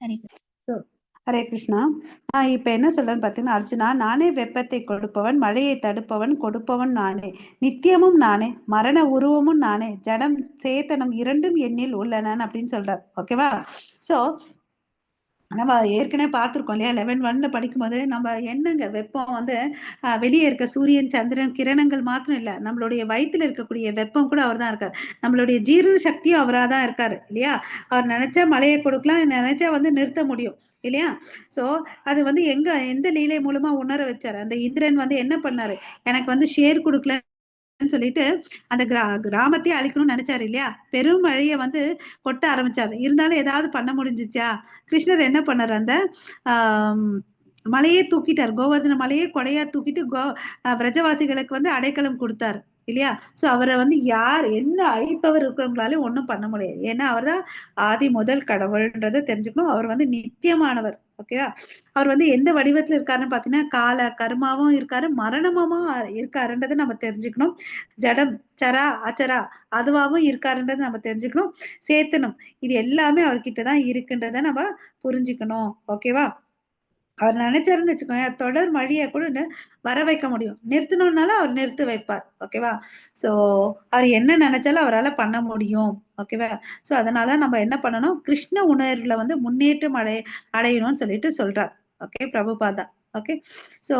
ஹரே கிருஷ்ணா. ஹரே கிருஷ்ணா. இப்ப என்ன சொல்றேன்னு பாத்தீங்கன்னா, அர்ஜுனா, நானே வெப்பத்தை கொடுப்பவன், மழையை தடுப்பவன், கொடுப்பவன் நானே, நித்தியமும் நானே, மரண உருவமும் நானே, ஜடம் சேத்தனம் இரண்டும் என்னில் உள்ளன அப்படின்னு சொல்றார். ஓகேவா. சோ நம்ம ஏற்கனவே பார்த்திருக்கோம் இல்லையா. 11:1 படிக்கும்போது நம்ம என்னங்க வெப்பம் வந்து வெளியே இருக்க சூரியன் சந்திரன் கிரணங்கள் மாத்திரம் இல்ல, நம்மளுடைய வயிற்றுல இருக்கக்கூடிய வெப்பம் கூட அவர் தான் இருக்காரு. நம்மளுடைய ஜீரண சக்தியும் அவராக தான் இருக்காரு இல்லையா. அவர் நினைச்சா மழையை கொடுக்கலாம், நினைச்சா வந்து நிறுத்த முடியும் இல்லையா. சோ அது வந்து எந்த லீலை மூலமா உணர வச்சாரு. அந்த இந்திரன் வந்து என்ன பண்ணாரு, எனக்கு வந்து ஷேர் கொடுக்கல சொல்லிட்டு அந்த கிராமத்தையே அழிக்கணும்னு நினைச்சாரு இல்லையா. பெரும் மழையை வந்து கொட்ட ஆரம்பிச்சாரு. இருந்தாலும் ஏதாவது பண்ண முடிஞ்சிச்சா. கிருஷ்ணர் என்ன பண்ணாரு, அந்த மலையே தூக்கிட்டார். கோவர்தன மலையே கொடையா தூக்கிட்டு விரஜவாசிகளுக்கு வந்து அடைக்கலம் கொடுத்தாரு. இல்லையா? சோ அவரை வந்து யார் என்ன ஐப்பவர் இருக்கிறவங்களாலும் ஒண்ணும் பண்ண முடியாது. ஏன்னா அவர் தான் ஆதி முதல் கடவுள்ன்றதை தெரிஞ்சுக்கணும். அவர் வந்து நித்தியமானவர். ஓகேவா? அவர் வந்து எந்த வடிவத்துல இருக்காருன்னு பாத்தீங்கன்னா கால கர்மாவும் இருக்காரு, மரணமாவும் இருக்காருன்றதை நம்ம தெரிஞ்சுக்கணும். ஜடம் சரா அச்சரா அதுவாவும் இருக்காருன்றதை நம்ம தெரிஞ்சுக்கணும். சேத்தனம் இது எல்லாமே அவர்கிட்டதான் இருக்குன்றதை நம்ம புரிஞ்சுக்கணும். ஓகேவா? அவர் நினைச்சாருன்னு வச்சுக்கோங்க தொடர் மழையை கூட வர வைக்க முடியும். நிறுத்தணும்னாலும் அவர் நிறுத்தி வைப்பார். ஓகேவா? சோ அவர் என்ன நினைச்சாலும் அவரால் பண்ண முடியும். ஓகேவா? சோ அதனால நம்ம என்ன பண்ணணும், கிருஷ்ண உணர்வுல வந்து முன்னேற்றம் அடையணும்னு சொல்லிட்டு சொல்றார். ஓகே பிரபுபாதா. ஓகே சோ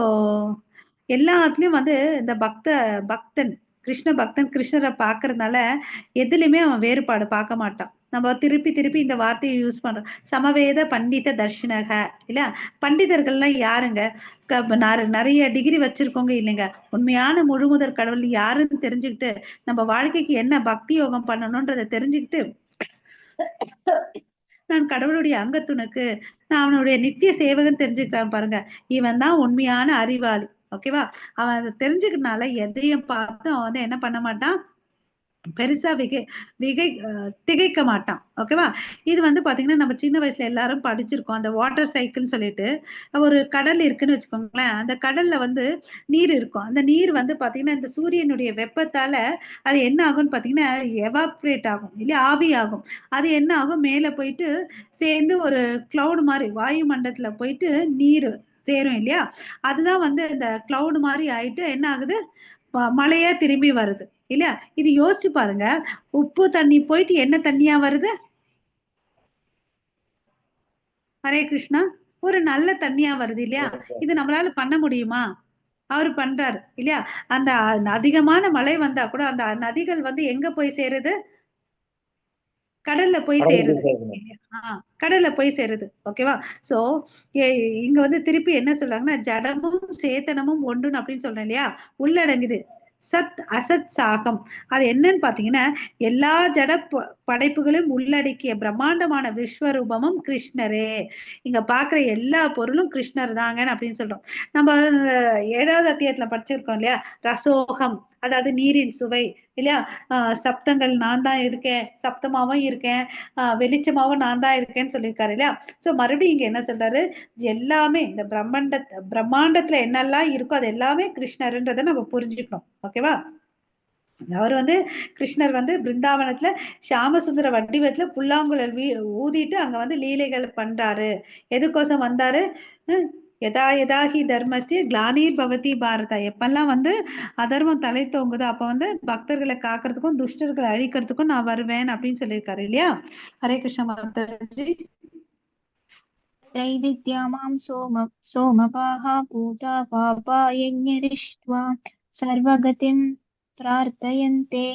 எல்லாத்துலயும் வந்து இந்த பக்தன் கிருஷ்ண பக்தன் கிருஷ்ணரை பாக்குறதுனால எதுலையுமே அவன் வேறுபாடு பார்க்க மாட்டான். நம்ம திருப்பி திருப்பி இந்த வார்த்தையை யூஸ் பண்றோம். சமவேத பண்டித தர்ஷனக இல்ல, பண்டிதர்கள்லாம் யாருங்க? நிறைய டிகிரி வச்சிருக்கோங்க இல்லைங்க. உண்மையான முழுமுதற் கடவுள் யாருன்னு தெரிஞ்சுக்கிட்டு நம்ம வாழ்க்கைக்கு என்ன பக்தி யோகம் பண்ணணும்ன்றதை தெரிஞ்சுக்கிட்டு நான் கடவுளுடைய அங்கத்துணுக்கு நான் அவனுடைய நித்திய சேவகன் தெரிஞ்சுக்கிறான் பாருங்க, இவன் தான் உண்மையான அறிவாளி. ஓகேவா? அவன் அதை தெரிஞ்சுக்கிறதுனால எதையும் பார்த்து அவன் வந்து என்ன பண்ண மாட்டான், பெருசா திகைக்க மாட்டான். ஓகேவா? இது வந்து பாத்தீங்கன்னா நம்ம சின்ன வயசுல எல்லாரும் படிச்சிருக்கோம். அந்த வாட்டர் சைக்கிள்னு சொல்லிட்டு ஒரு கடல் இருக்குன்னு வச்சுக்கோங்களேன். அந்த கடல்ல வந்து நீர் இருக்கும். அந்த நீர் வந்து பாத்தீங்கன்னா இந்த சூரியனுடைய வெப்பத்தால அது என்ன ஆகும்னு பாத்தீங்கன்னா எவாப்ரேட் ஆகும் இல்லையா, ஆவி ஆகும். அது என்ன ஆகும், மேல போயிட்டு சேர்ந்து ஒரு கிளவுட் மாதிரி வாயு மண்டலத்துல போயிட்டு நீர் சேரும் இல்லையா. அதுதான் வந்து இந்த கிளவுட் மாதிரி ஆயிட்டு என்ன ஆகுது, மழையா திரும்பி வருது இல்லையா. இது யோசிச்சு பாருங்க, உப்பு தண்ணி போயிட்டு என்ன தண்ணியா வருது? ஹரே கிருஷ்ணா, ஒரு நல்ல தண்ணியா வருது இல்லையா. இது நம்மளால பண்ண முடியுமா? அவரு பண்றாரு இல்லையா. அந்த அதிகமான மழை வந்தா கூட அந்த நதிகள் வந்து எங்க போய் சேருது, கடல்ல போய் சேருது. கடல்ல போய் சேருது. ஓகேவா? சோ இங்க வந்து திருப்பி என்ன சொல்றாங்கன்னா ஜடமும் சேத்தனமும் ஒன்றுன்னு அப்படின்னு சொல்றேன் இல்லையா, உள்ளடங்குது சத் அசத் சாகம். அது என்னன்னு பாத்தீங்கன்னா எல்லா ஜட படைப்புகளும் உள்ளடக்கிய பிரம்மாண்டமான விஸ்வரூபமும் கிருஷ்ணரே. இங்க பாக்குற எல்லா பொருளும் கிருஷ்ணர் தாங்கன்னு அப்படின்னு சொல்றோம். நம்ம 7வது அத்தியாயத்துல படிச்சிருக்கோம் இல்லையா, ரசோகம் அதாவது நீரின் சுவை இல்லையா. சப்தங்கள் நான் தான் இருக்கேன், சப்தமாவும் இருக்கேன், வெளிச்சமாவும் நான் தான் இருக்கேன்னு சொல்லியிருக்காரு இல்லையா. சோ மறுபடியும் இங்க என்ன சொல்றாரு, எல்லாமே இந்த பிரம்மாண்டத்துல என்னெல்லாம் இருக்கோ அது எல்லாமே கிருஷ்ணர்ன்றதை நம்ம புரிஞ்சுக்கணும். ஓகேவா? அவர் வந்து கிருஷ்ணர் வந்து பிருந்தாவனத்துல ஷாமசுந்தர வடிவத்துல புல்லாங்குழல் ஊதிட்டு அங்க வந்து லீலைகள் பண்றாரு. எதுக்கோசம் வந்தாரு, யதா யதாஹி தர்மஸ்ய கிளானிர் பவதி பாரதா, எப்பெல்லாம் வந்து அதர்மம் தலை தோங்குதோ அப்ப வந்து பக்தர்களை காக்கிறதுக்கும் துஷ்டர்களை அழிக்கிறதுக்கும் நான் வருவேன் அப்படின்னு சொல்லியிருக்காரு இல்லையா. ஹரே கிருஷ்ண மாதாஜி. त्रैविद्यामां सोमपाः पूता पापा यज्ञरिष्ट्वा सर्वगतिं प्रार्थयन्ते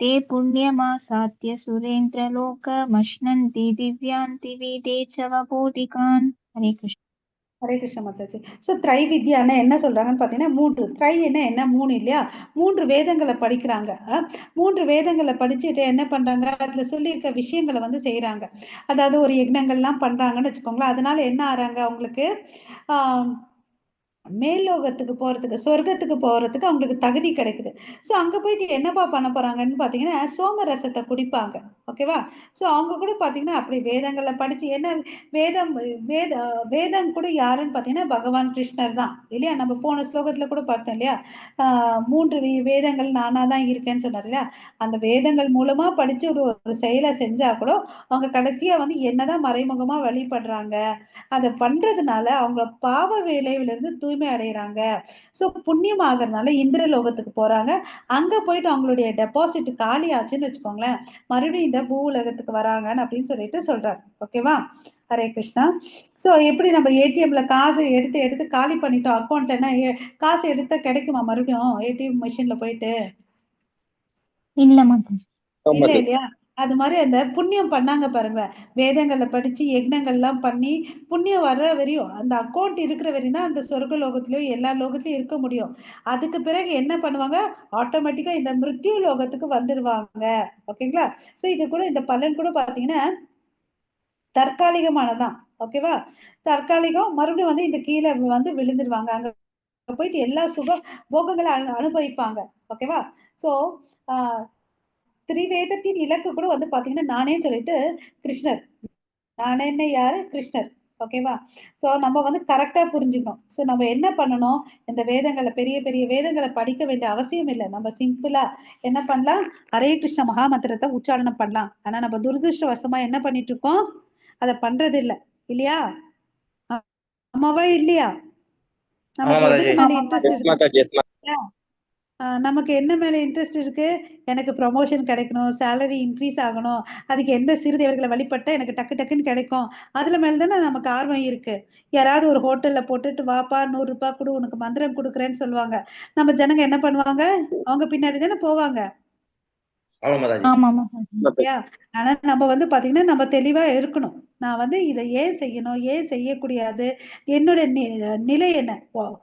ते पुण्यमासाद्य सुरेन्द्रलोकमश्नन्ति दिव्यान्ति विदे च वपोदिकान्. हरे कृष्ण. ஹரே கிருஷ்ண மாதாஜி. ஸோ திரைவித்யான்னா என்ன சொல்றாங்கன்னு பார்த்தீங்கன்னா 3 திரை என்ன 3 இல்லையா, 3 வேதங்களை படிக்கிறாங்க. 3 வேதங்களை படிச்சுட்டு என்ன பண்றாங்க, அதுல சொல்லியிருக்க விஷயங்களை வந்து செய்யறாங்க. அதாவது ஒரு யக்னங்கள்லாம் பண்றாங்கன்னு வச்சுக்கோங்களேன். அதனால என்ன ஆறாங்க, அவங்களுக்கு மேல்லோகத்துக்கு போறதுக்கு சொர்க்கத்துக்கு போறதுக்கு அவங்களுக்கு தகுதி கிடைக்குது. ஸோ அங்க போயிட்டு என்னப்பா பண்ண போறாங்கன்னு பாத்தீங்கன்னா சோமரசத்தை குடிப்பாங்க. ஓகேவா? ஸோ அவங்க கூட பாத்தீங்கன்னா அப்படி வேதங்களை படிச்சு என்ன வேதம் கூட யாருன்னு பாத்தீங்கன்னா பகவான் கிருஷ்ணர் தான் இல்லையா. நம்ம போன ஸ்லோகத்துல கூட பார்த்தோம் இல்லையா, 3 வேதங்கள் நானா தான் இருக்கேன்னு சொன்னார் இல்லையா. அந்த வேதங்கள் மூலமா படிச்சு ஒரு செயலை செஞ்சா கூட அவங்க கடைசியா வந்து என்னதான் மறைமுகமா வழிபடுறாங்க. அதை பண்றதுனால அவங்க பாவ விளைவுல இருந்து தூய்மை அடைகிறாங்க. சோ புண்ணியம் ஆகிறதுனால இந்திரலோகத்துக்கு போறாங்க. அங்க போயிட்டு அவங்களுடைய டெபாசிட் காலி ஆச்சுன்னு வச்சுக்கோங்களேன், மறுபடியும் இந்த பூ உலகத்துக்கு வராங்கன்னு அப்படின்னு சொல்லிட்டு சொல்றாரு. ஓகேவா? ஹரே கிருஷ்ணா. சோ எப்படி நம்ம ஏடிஎம்ல காசு எடுத்து காலி பண்ணிட்டோம் அக்கௌண்ட்ல, காசு எடுத்தா கிடைக்குமா மறுபடியும் ஏடிஎம் மிஷின்ல போயிட்டு? இல்ல இல்லையா. அது மாதிரி அந்த புண்ணியம் பண்ணாங்க பாருங்க, வேதங்களை படிச்சு யக்னங்கள்லாம் பண்ணி புண்ணியம் வர்ற வரையும் அந்த அக்கௌண்ட் இருக்கிற வரையும் தான் அந்த சொர்க்க லோகத்திலயும் எல்லா லோகத்திலயும் இருக்க முடியும். அதுக்கு பிறகு என்ன பண்ணுவாங்க, ஆட்டோமேட்டிக்கா இந்த மிருத்யு லோகத்துக்கு வந்துடுவாங்க. ஓகேங்களா? சோ இது கூட இந்த பலன் கூட பாத்தீங்கன்னா தற்காலிகமானதான். ஓகேவா? தற்காலிகம், மறுபடியும் வந்து இந்த கீழே வந்து விழுந்துடுவாங்க. அங்க போயிட்டு எல்லா சுக போகங்களை அனுபவிப்பாங்க. ஓகேவா? ஸோ திரிவேதத்தின் இலக்கு கூட வந்து பாத்தீங்கன்னா நானேன்னு சொல்லிட்டு கிருஷ்ணர். நானேன்னு யாரு? கிருஷ்ணர். ஓகேவா? ஸோ நம்ம வந்து கரெக்டா புரிஞ்சுக்கணும். ஸோ நம்ம என்ன பண்ணணும், இந்த வேதங்களை பெரிய பெரிய வேதங்களை படிக்க வேண்டிய அவசியம் இல்லை. நம்ம சிம்பிளா என்ன பண்ணலாம், ஹரே கிருஷ்ண மகாமந்திரத்தை உச்சாரணம் பண்ணலாம். ஆனா நம்ம துரதிருஷ்டவசமா என்ன பண்ணிட்டு இருக்கோம், அதை பண்றது இல்லை இல்லையா? ஆமாவா இல்லையா? நமக்கு எதுக்கு மேல இன்ட்ரெஸ்ட் இருக்கு? நமக்கு என்ன மேல இன்ட்ரெஸ்ட் இருக்கு, எனக்கு ப்ரமோஷன் கிடைக்கணும், சேலரி இன்க்ரீஸ் ஆகணும், அதுக்கு எந்த சிறுதேவர்களை வழிபட்டா எனக்கு டக்கு டக்குன்னு கிடைக்கும், அதுல மேலதானே நமக்கு ஆர்வம் இருக்கு. யாராவது ஒரு ஹோட்டல்ல போட்டுட்டு வாப்பா 100 ரூபாய் கொடு உனக்கு மந்திரம் கொடுக்குறேன்னு சொல்லுவாங்க. நம்ம ஜனங்க என்ன பண்ணுவாங்க, அவங்க பின்னாடி தானே போவாங்க. ஆனா நம்ம வந்து பாத்தீங்கன்னா நம்ம தெளிவா இருக்கணும். நான் வந்து இதை ஏன் செய்யணும், ஏன் செய்யக்கூடாது, என்னோட நிலை என்ன,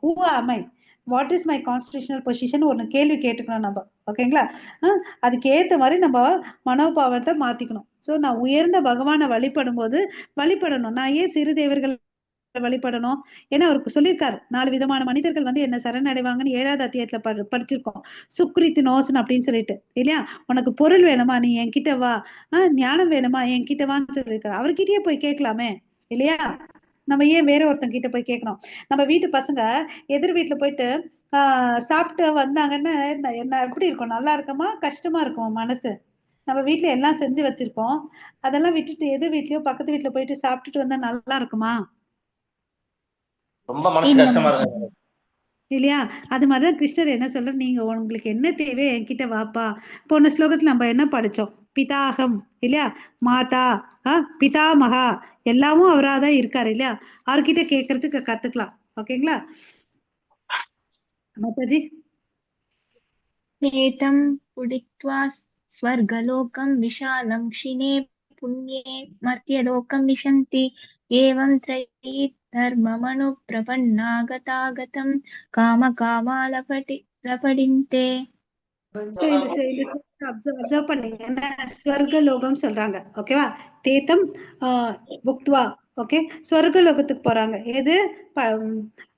who am I, what is my constitutional position ஒரு கேள்வி கேட்டுக்கணும் நம்ம. ஓகேங்களா? அதுக்கு ஏத்த மாதிரி நம்ம மனோபாவத்தை மாத்திக்கணும். ஸோ நான் உயர்ந்த பகவானை வழிபடும் போது வழிபடணும். நான் ஏன் சிறு தேவர்கள் வழிபடணும்? ஏன்னா அவருக்கு சொல்லியிருக்காரு 4 விதமான மனிதர்கள் வந்து என்ன சரணடைவாங்கன்னு 7வது அத்தியாயத்துல படிச்சிருக்கோம். சுக்ரித் நோசன் அப்படின்னு சொல்லிட்டு இல்லையா? உனக்கு பொருள் வேணுமா நீ என்கிட்ட வா, ஞானம் வேணுமா என்கிட்ட வான்னு சொல்லியிருக்காரு. அவர்கிட்டயே போய் கேட்கலாமே இல்லையா? நம்ம ஏன் வேற ஒருத்தங்க கிட்ட போய் கேட்கணும்? நம்ம வீட்டு பசங்க எதிர் வீட்டுல போயிட்டு சாப்பிட்டு வந்தாங்கன்னா என்ன எப்படி இருக்கும், நல்லா இருக்குமா கஷ்டமா இருக்குமா மனசு? நம்ம வீட்டுல எல்லாம் செஞ்சு வச்சிருக்கோம், அதெல்லாம் விட்டுட்டு எதிர் வீட்லயோ பக்கத்து வீட்டுல போயிட்டு சாப்பிட்டுட்டு வந்தா நல்லா இருக்குமா? ரொம்ப மனசு கஷ்டமா இருக்கு இல்லையா? அது மாதிரிதான் கிருஷ்ணர் என்ன சொல்ற, நீங்க உங்களுக்கு என்ன தேவை என்கிட்ட வாப்பா. போன ஸ்லோகத்துல நம்ம என்ன படிச்சோம், பிதாகம் இல்லையா, மாதா பிதாமகா எல்லாமும் அவராதான் இருக்காரு இல்லையா? அவர்கிட்ட கேட்கறதுக்கு கத்துக்கலாம். ஓகேங்களா மாதாஜி? ஏதம் புடித்வா ஸ்வர்கலோகம் விஷாலம் க்ஷிணே புண்ணியே மர்த்தியலோகம் விசந்தி ஏவம் த்ரையி தர்மமனு பிரபன்னாகதாகதம் காம காமா லபடிந்தே. அப்சர்வ் பண்ணீங்கன்னா ஸ்வர்கலோகம் சொல்றாங்க. ஓகேவா? தேத்தம் புக்துவா, ஓகே, ஸ்வர்கலோகத்துக்கு போறாங்க. எது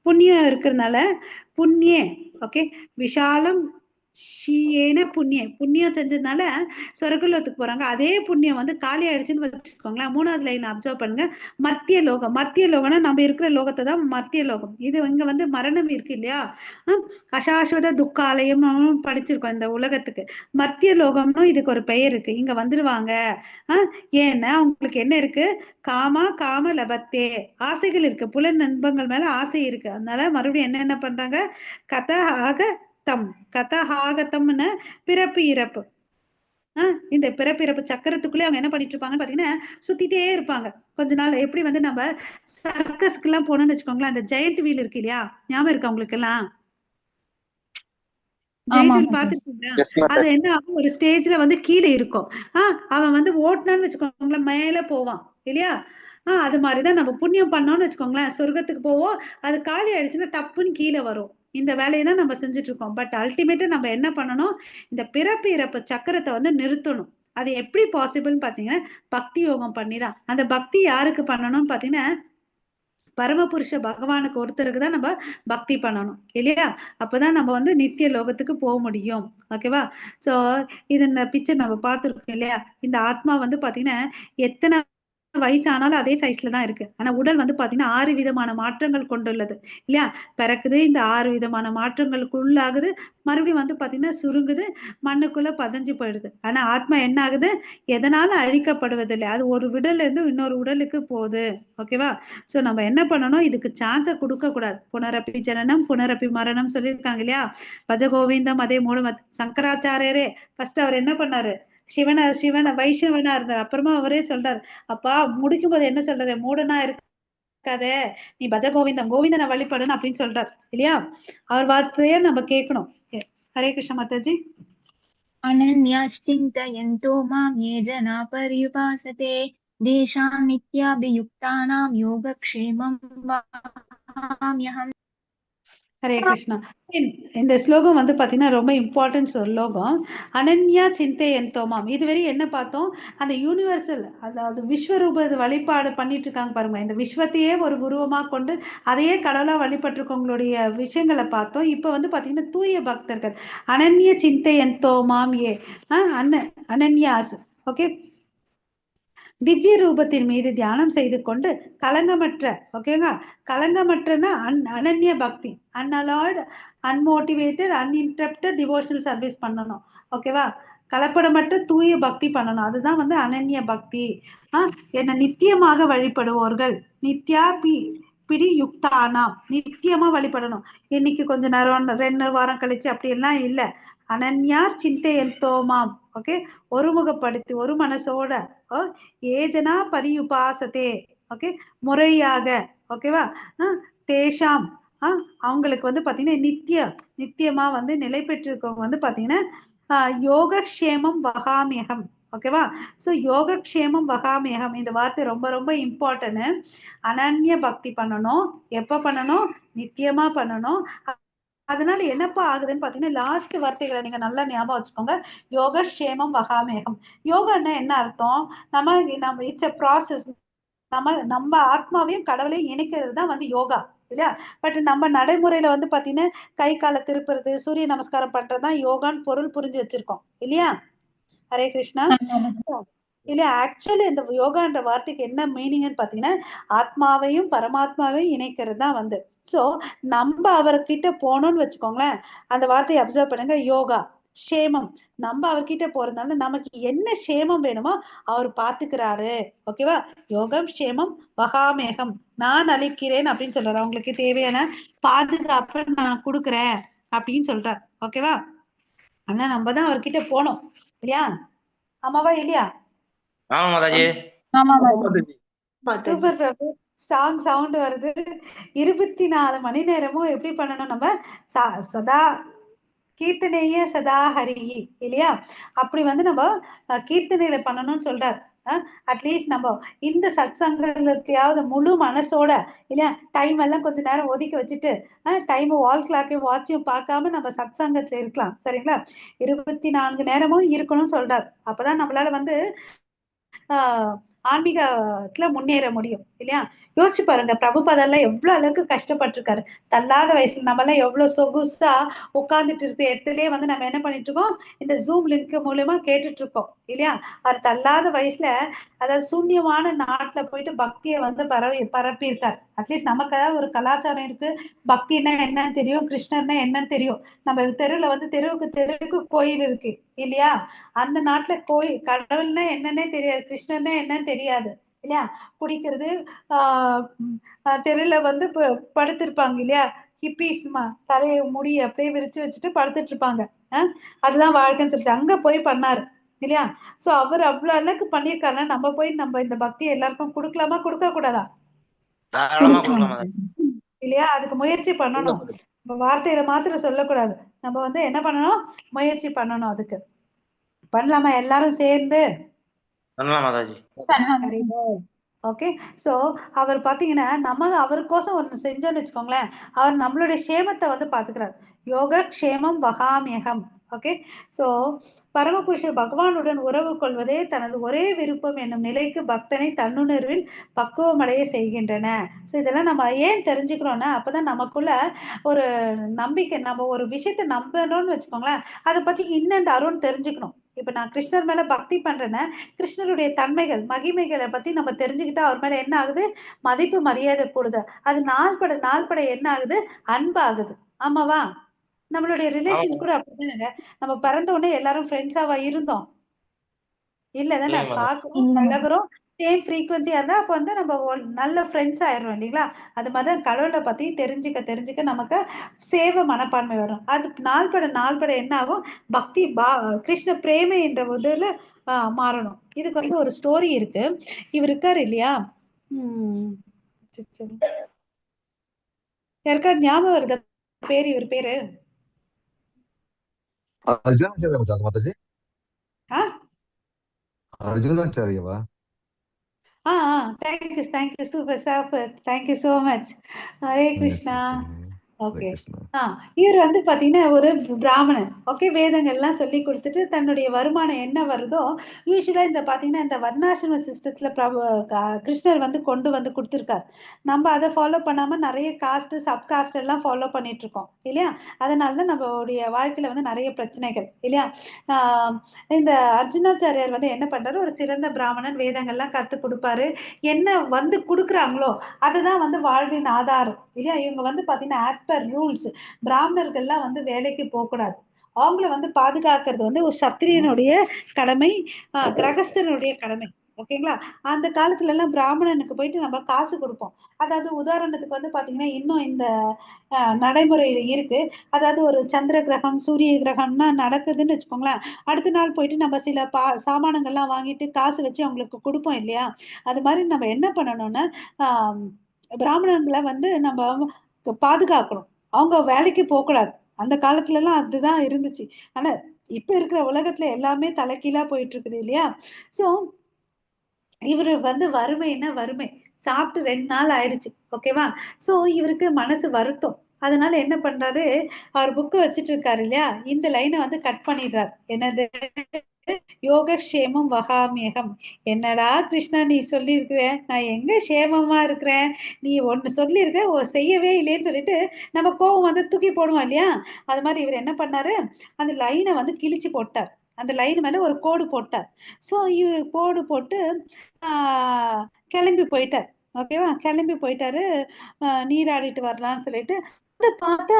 புண்ணியம் இருக்கிறதுனால, புண்ணியே ஓகே விஷாலம் ஷீயேன புண்ணியம் செஞ்சதுனால சொர்க்கலோகத்துக்கு போறாங்க. அதே புண்ணியம் வந்து காலி ஆயிடுச்சுன்னு வச்சுக்கோங்களேன். 3வது லைன் அப்சர்வ் பண்ணுங்க. மர்த்திய லோகம், மர்த்திய லோகம்னா நம்ம இருக்கிற லோகத்தை தான் மர்த்திய லோகம். இது இங்க வந்து மரணம் இருக்கு இல்லையா? அசாஸ்வத துக்காலயம் படிச்சிருக்கோம் இந்த உலகத்துக்கு. மர்த்திய லோகம்னு இதுக்கு ஒரு பெயர் இருக்கு. இங்க வந்துருவாங்க. ஏன்னா அவங்களுக்கு என்ன இருக்கு, காம லபத்தே, ஆசைகள் இருக்கு, புலன் நண்பங்கள் மேல ஆசை இருக்கு. அதனால மறுபடியும் என்ன பண்றாங்க, கதஹாகத்தம்னு பிறப்பு இறப்பு, இந்த பிறப்பிறப்பு சக்கரத்துக்குள்ளே அவங்க என்ன பண்ணிட்டு இருப்பாங்கன்னு பாத்தீங்கன்னா சுத்திட்டே இருப்பாங்க. கொஞ்ச நாள் எப்படி வந்து நம்ம சர்க்கஸ்க்கு எல்லாம் போனோம்னு வச்சுக்கோங்களேன், அந்த ஜெயண்ட் வீல் இருக்கு இல்லையா, ஞாபகம் இருக்கு உங்களுக்கு எல்லாம்? ஜெயண்ட் வீல் பாத்துருக்கீங்களா? அது என்ன ஆகும், ஒரு ஸ்டேஜ்ல வந்து கீழே இருக்கும். அவன் வந்து ஓட்டினான்னு வச்சுக்கோங்களேன் மேல போவான் இல்லையா? அது மாதிரிதான் நம்ம புண்ணியம் பண்ணோம்னு வச்சுக்கோங்களேன் சொர்க்கத்துக்கு போவோம். அது காலி ஆயிடுச்சுன்னா டப்புன்னு கீழே வரும். இந்த வேலையை தான் நம்ம செஞ்சுட்டு இருக்கோம். பட் அல்டிமேட்டா நம்ம என்ன பண்ணணும், இந்த பிறப்பு இறப்பு சக்கரத்தை வந்து நிறுத்தணும். அது எப்படி பாசிபிள்னு பாத்தீங்கன்னா பக்தி யோகம் பண்ணிதான். அந்த பக்தி யாருக்கு பண்ணணும்னு பாத்தீங்கன்னா பரமபுருஷ பகவானுக்கு ஒருத்தருக்கு தான் நம்ம பக்தி பண்ணணும் இல்லையா? அப்பதான் நம்ம வந்து நித்திய லோகத்துக்கு போக முடியும். ஓகேவா? சோ இது இந்த பிக்சர் நம்ம பார்த்திருக்கோம் இல்லையா? இந்த ஆத்மா வந்து பாத்தீங்கன்னா எத்தனை வயசானாலும் அதே சைஸ்ல தான் இருக்கு. ஆனா உடல் வந்து பாத்தீங்கன்னா 6 விதமான மாற்றங்கள் கொண்டுள்ளது இல்லையா? பிறக்குது, இந்த 6 விதமான மாற்றங்களுக்கு உள்ளாகுது, மறுபடியும் வந்து பாத்தீங்கன்னா சுருங்குது, மண்ணுக்குள்ள பதஞ்சு போயிடுது. ஆனா ஆத்மா என்ன ஆகுது, எதனால அழிக்கப்படுவதில்லை, அது ஒரு உடல்ல இருந்து இன்னொரு உடலுக்கு போகுது. ஓகேவா? சோ நம்ம என்ன பண்ணணும், இதுக்கு சான்ஸ கொடுக்க கூடாது. புனரப்பி ஜனனம் புனரப்பி மரணம் சொல்லியிருக்காங்க இல்லையா? பஜகோவிந்தம் அதே மூலமத். சங்கராச்சாரியரே ஃபர்ஸ்ட் அவர் என்ன பண்ணாரு, சிவன வைஷ்ணவனா இருந்தார். அப்புறமா அவரே சொல்றாரு, அப்பா முடிக்கும் போது என்ன சொல்றாரு, மூடனா இருக்காதே, நீ பஜ கோவிந்தம், கோவிந்தனை வழிபடுன்னு அப்படின்னு சொல்றாரு இல்லையா? அவர் வார்த்தையே நம்ம கேட்கணும். ஹரே கிருஷ்ண மாதாஜி. அனன்யாஸ்சிந்தயந்தோ மாம் யே ஜனா பர்யுபாசதே தேஷாம் நித்யாபியுக்தானாம் யோகக்ஷேமம் வஹாம்யஹம். ஹரே கிருஷ்ணா. இந்த ஸ்லோகம் வந்து பாத்தீங்கன்னா ரொம்ப இம்பார்ட்டன்ட் ஸ்லோகம். அனன்யா சிந்தை என் தோமாம். இதுவரை என்ன பார்த்தோம்? அந்த யூனிவர்சல், அதாவது விஸ்வரூப வழிபாடு பண்ணிட்டு இருக்காங்க பாருங்க. இந்த விஸ்வத்தையே ஒரு உருவமா கொண்டு அதையே கடவுளா வழிபட்டிருக்கவங்களுடைய விஷயங்களை பார்த்தோம். இப்ப வந்து பாத்தீங்கன்னா தூய பக்தர்கள் அனன்ய சிந்தை என் தோமாம் ஏ அனன்யாஸ். ஓகே, திவ்ய ரூபத்தின் மீது தியானம் செய்து கொண்டு கலங்கமற்ற, ஓகேங்களா, கலங்கமற்றனா அனன்ய பக்தி, அன்அலாய்டு, அன்மோட்டிவேட்டட், அன்இன்டரப்டட் டிவோஷனல் சர்வீஸ் பண்ணணும். ஓகேவா, கலப்படமற்ற தூய பக்தி பண்ணணும். அதுதான் வந்து அனன்ய பக்தி. என்ன நித்தியமாக வழிபடுவோர்கள், நித்யா பிடி யுக்தானா, நித்தியமா வழிபடணும். இன்னைக்கு கொஞ்ச நேரம் 2 வாரம் கழிச்சு அப்படி எல்லாம் இல்ல. அனன்யா சிந்தை எந்தோமாம். ஓகே, ஒருமுகப்படுத்தி ஒரு மனசோட ஏஜனா பரியுபாசத்தே. ஓகே, முறையாக. ஓகேவா, தேஷாம் அவங்களுக்கு வந்து பாத்தீங்கன்னா நித்தியமா வந்து நிலை பெற்றிருக்கவங்க வந்து பாத்தீங்கன்னா யோகக்ஷேமம் வகாமியகம். ஓகேவா, சோ யோகக்ஷேமம் வகாமியகம் இந்த வார்த்தை ரொம்ப ரொம்ப இம்பார்ட்டன்ட். அனன்ய பக்தி பண்ணணும். எப்ப பண்ணணும்? நித்தியமா பண்ணணும். அதனால என்னப்பா ஆகுதுன்னு பாத்தீங்கன்னா லாஸ்ட் வார்த்தைகளை நீங்க நல்லா ஞாபகம் வச்சுக்கோங்க. யோகக்ஷேமம் வகாமேகம். யோகான்னா என்ன அர்த்தம்? நம்ம இட்ஸ் எ ப்ராசஸ். நம்ம ஆத்மாவையும் கடவுளையும் இணைக்கிறது தான் வந்து யோகா இல்லையா? பட் நம்ம நடைமுறையில வந்து பாத்தீங்கன்னா கை காலை திருப்புறது, சூரிய நமஸ்காரம் பண்றதுதான் யோகான்னு பொருள் புரிஞ்சு வச்சிருக்கோம் இல்லையா? ஹரே கிருஷ்ணா. இல்லையா, ஆக்சுவலி இந்த யோகான்ற வார்த்தைக்கு என்ன மீனிங்னு பாத்தீங்கன்னா ஆத்மாவையும் பரமாத்மாவையும் இணைக்கிறது தான் வந்து. சோ நம்ம அவர்கிட்ட போனோம்னு வச்சுக்கோங்களேன், அந்த வார்த்தையை அப்சர்வ் பண்ணுங்க. யோகா க்ஷேமம், நம்ம அவர்கிட்ட போறதுனால நமக்கு என்ன க்ஷேமம் வேணுமோ அவர் பாத்துக்கிறாரு. ஓகேவா, யோகம் க்ஷேமம் வகாமேகம், நான் அளிக்கிறேன் அப்படின்னு சொல்றாரு. அவங்களுக்கு தேவையான பாதுகாப்பை நான் கொடுக்குறேன் அப்படின்னு சொல்றாரு. ஓகேவா, ஆனா நம்ம தான் அவர்கிட்ட போனோம் இல்லையா? ஆமாவா இல்லையா? ஆமா மாதாஜி. சூப்பர் பிரபு, ஸ்ட்ராங் சவுண்ட் வருது. 24 மணி நேரமும் எப்படி பண்ணணும்? நம்ம சதா கீர்த்தனைய சதா ஹரிஹி இல்லையா? அப்படி வந்து நம்ம கீர்த்தனையில பண்ணணும்னு சொல்றாரு. அட்லீஸ்ட் நம்ம இந்த சத்சங்கத்தையாவது முழு மனசோட இல்லையா, டைம் எல்லாம் கொஞ்ச நேரம் ஒதுக்கி வச்சுட்டு டைம் வால் கிளாக்கையும் வாட்சையும் பார்க்காம நம்ம சத்சங்கத்துல இருக்கலாம். சரிங்களா? 24 நேரமும் இருக்கணும்னு சொல்றாரு. அப்பதான் நம்மளால வந்து ஆன்மீகத்துல முன்னேற முடியும் இல்லையா? யோசிச்சு பாருங்க, பிரபுபாதெல்லாம் எவ்வளவு அளவுக்கு கஷ்டப்பட்டிருக்காரு. தள்ளாத வயசுல நம்ம எல்லாம் எவ்வளவு சொகுசா உட்கார்ந்துட்டு இருக்க இடத்துலயே வந்து நம்ம என்ன பண்ணிட்டு இருக்கோம்? இந்த ஜூம் லிங்க் மூலமா கேட்டுட்டு இருக்கோம் இல்லையா? அவர் தள்ளாத வயசுல, அதாவது சூன்யமான நாட்டுல போயிட்டு பக்தியை வந்து பரப்பி இருக்காரு. அட்லீஸ்ட் நமக்கு ஏதாவது ஒரு கலாச்சாரம் இருக்கு, பக்தினா என்னன்னு தெரியும், கிருஷ்ணர்னா என்னன்னு தெரியும். நம்ம தெருவுல வந்து தெருவுக்கு கோயில் இருக்கு இல்லையா? அந்த நாட்டுல கடவுள்னா என்னன்னே தெரியாது, கிருஷ்ணர்னா என்னன்னு தெரியாது இல்லையா? குடிக்கிறது, தெருல வந்து படுத்திருப்பாங்க இல்லையா? ஹிப்பீஸ் தலையை முடி அப்படியே விரிச்சு வச்சுட்டு படுத்துட்டு இருப்பாங்க. அதுதான் வாழ்க்கைன்னு சொல்லிட்டு அங்க போய் பண்ணாரு இல்லையா? சோ அவர் அவ்வளவு அளவுக்கு பண்ணிருக்காருன்னா நம்ம போய் நம்ம இந்த பக்தியை எல்லாருக்கும் கொடுக்கலாமா, கொடுக்க கூடாதா இல்லையா? அதுக்கு முயற்சி பண்ணணும். வார்த்தையில மாத்திரம் சொல்லக்கூடாது. நம்ம வந்து என்ன பண்ணணும்? முயற்சி பண்ணணும். அதுக்கு பண்ணலாமா எல்லாரும் சேர்ந்து? ஓகே, சோ அவர் பாத்தீங்கன்னா நம்ம அவருக்கோசம் ஒண்ணு செஞ்சோம்னு வச்சுக்கோங்களேன், அவர் நம்மளுடைய சேமத்தை வந்து பாத்துக்கிறார். யோக க்ஷேமம் வகாமியகம். ஓகே, சோ பரமபுருஷர் பகவானுடன் உறவு கொள்வதே தனது ஒரே விருப்பம் என்னும் நிலைக்கு பக்தனை தன்னுணர்வில் பக்குவமடைய செய்கின்றன. சோ இதெல்லாம் நம்ம ஏன் தெரிஞ்சுக்கிறோம்னா, அப்பதான் நமக்குள்ள ஒரு நம்பிக்கை, நம்ம ஒரு விஷயத்த நம்பணும்னு வச்சுக்கோங்களேன், அதை பத்தி இன்னண்ட் அருண் தெரிஞ்சுக்கணும். இப்ப நான் கிருஷ்ணர் மேல பக்தி பண்றேன்னா கிருஷ்ணருடைய தன்மைகள் மகிமைகளை பத்தி நம்ம தெரிஞ்சுக்கிட்டா அவர் மேல என்ன ஆகுது? மதிப்பு மரியாதை கூடுது. அது நாள்பட என்ன ஆகுது? அன்பாகுது. ஆமாவா? நம்மளுடைய ரிலேஷன் கூட அப்படிதானுங்க. நம்ம பிறந்த உடனே எல்லாரும் ஃப்ரெண்ட்ஸாவா இருந்தோம்? இல்லதானே? பாக்குறோம், பழகுறோம், சேம் ஃப்ரீக்வன்சியா இருந்தா அப்ப வந்து நம்ம நல்ல ஃப்ரெண்ட்ஸ் ஆயிடுறோம் இல்லைங்களா? அது மாதிரிதான் கடவுளை பத்தி தெரிஞ்சுக்க நமக்கு சேவ மனப்பான்மை வரும். அது நாள்பட என்ன ஆகும்? பக்தி கிருஷ்ண பிரேமை என்ற இதுல மாறணும். இதுக்கு வந்து ஒரு ஸ்டோரி இருக்கு. இவர் இருக்காரு இல்லையா? யாருக்காவது ஞாபகம் வருதா பேரு? இவர் பேரு மாதாஜி. அர்ஜுனாச்சாரியவா? Thank you super. Thank you so much. Hare Krishna. Okay. Krishna. இவர் வந்து பாத்தீங்கன்னா ஒரு பிராமணன். ஓகே. வேதங்கள்லாம் சொல்லி கொடுத்துட்டு தன்னுடைய வருமானம் என்ன வருதோ யூசுவலா இந்த பாத்தீங்கன்னா இந்த வர்ணாசிரம சிஸ்டத்துல கிருஷ்ணர் வந்து கொண்டு வந்து கொடுத்துருக்காரு. நம்ம அதை ஃபாலோ பண்ணாம நிறைய காஸ்ட் சப் காஸ்ட் எல்லாம் ஃபாலோ பண்ணிட்டு இருக்கோம் இல்லையா? அதனாலதான் நம்மளுடைய வாழ்க்கையில வந்து நிறைய பிரச்சனைகள் இல்லையா? ஆஹ் இந்த அர்ஜுனாச்சாரியார் வந்து என்ன பண்றாரு, ஒரு சிறந்த பிராமணன், வேதங்கள்லாம் கத்து கொடுப்பாரு. என்ன வந்து கொடுக்குறாங்களோ அதுதான் வந்து வாழ்வின் ஆதாரம் இல்லையா? இவங்க வந்து பாத்தீங்கன்னா ஆஸ் பர் ரூல்ஸ் பிராமணர்கள்லாம் வந்து வேலைக்கு போகக்கூடாது. அவங்கள வந்து பாதுகாக்கிறது வந்து ஒரு சத்திரியனுடைய கடமை, கிரகஸ்தனுடைய கடமை. ஓகேங்களா? அந்த காலத்துல எல்லாம் பிராமணனுக்கு போயிட்டு நம்ம காசு கொடுப்போம். அதாவது உதாரணத்துக்கு வந்து பாத்தீங்கன்னா இன்னும் இந்த நடைமுறையில இருக்கு. அதாவது ஒரு சந்திர கிரகம் சூரிய கிரகம்னா நடக்குதுன்னு வச்சுக்கோங்களேன், அடுத்த நாள் போயிட்டு நம்ம சில சாமானங்கள்லாம் வாங்கிட்டு காசு வச்சு அவங்களுக்கு கொடுப்போம் இல்லையா? அது மாதிரி நம்ம என்ன பண்ணணும்னா ஆஹ் பிராமணங்களை வந்து நம்ம பாதுகாக்கணும். அவங்க வேலைக்கு போகக்கூடாது. அந்த காலத்துல எல்லாம் அதுதான் இருந்துச்சு. ஆனா இப்ப இருக்கிற உலகத்துல எல்லாமே தலைகீழா போயிட்டு இருக்குது இல்லையா? சோ இவரு வந்து வறுமைன்னா வறுமை. சாப்பிட்டு 2 நாள் ஆயிடுச்சு. ஓகேவா? சோ இவருக்கு மனசு வருத்தம். அதனால என்ன பண்றாரு, அவர் புக் வச்சிட்டு இருக்காரு இல்லையா? இந்த லைனை வந்து கட் பண்ணிடுறாரு. என்னது? யோகக்ஷேமம் வகாமியகம். என்னடா கிருஷ்ணா நீ சொல்லியிருக்கிற, நான் எங்க சேமமா இருக்கிறேன், நீ ஒன்னு சொல்லியிருக்க செய்யவே இல்லையேன்னு சொல்லிட்டு நம்ம கோவம் வந்து தூக்கி போடுவோம் இல்லையா? அது மாதிரி இவர் என்ன பண்ணாரு, அந்த லைனை வந்து கிழிச்சு போட்டார். அந்த லைன் மேல ஒரு கோடு போட்டார். சோ இவர் கோடு போட்டு கிளம்பி போயிட்டார். ஓகேவா? கிளம்பி போயிட்டாரு. நீராடிட்டு வரலாம்னு சொல்லிட்டு பார்த்தா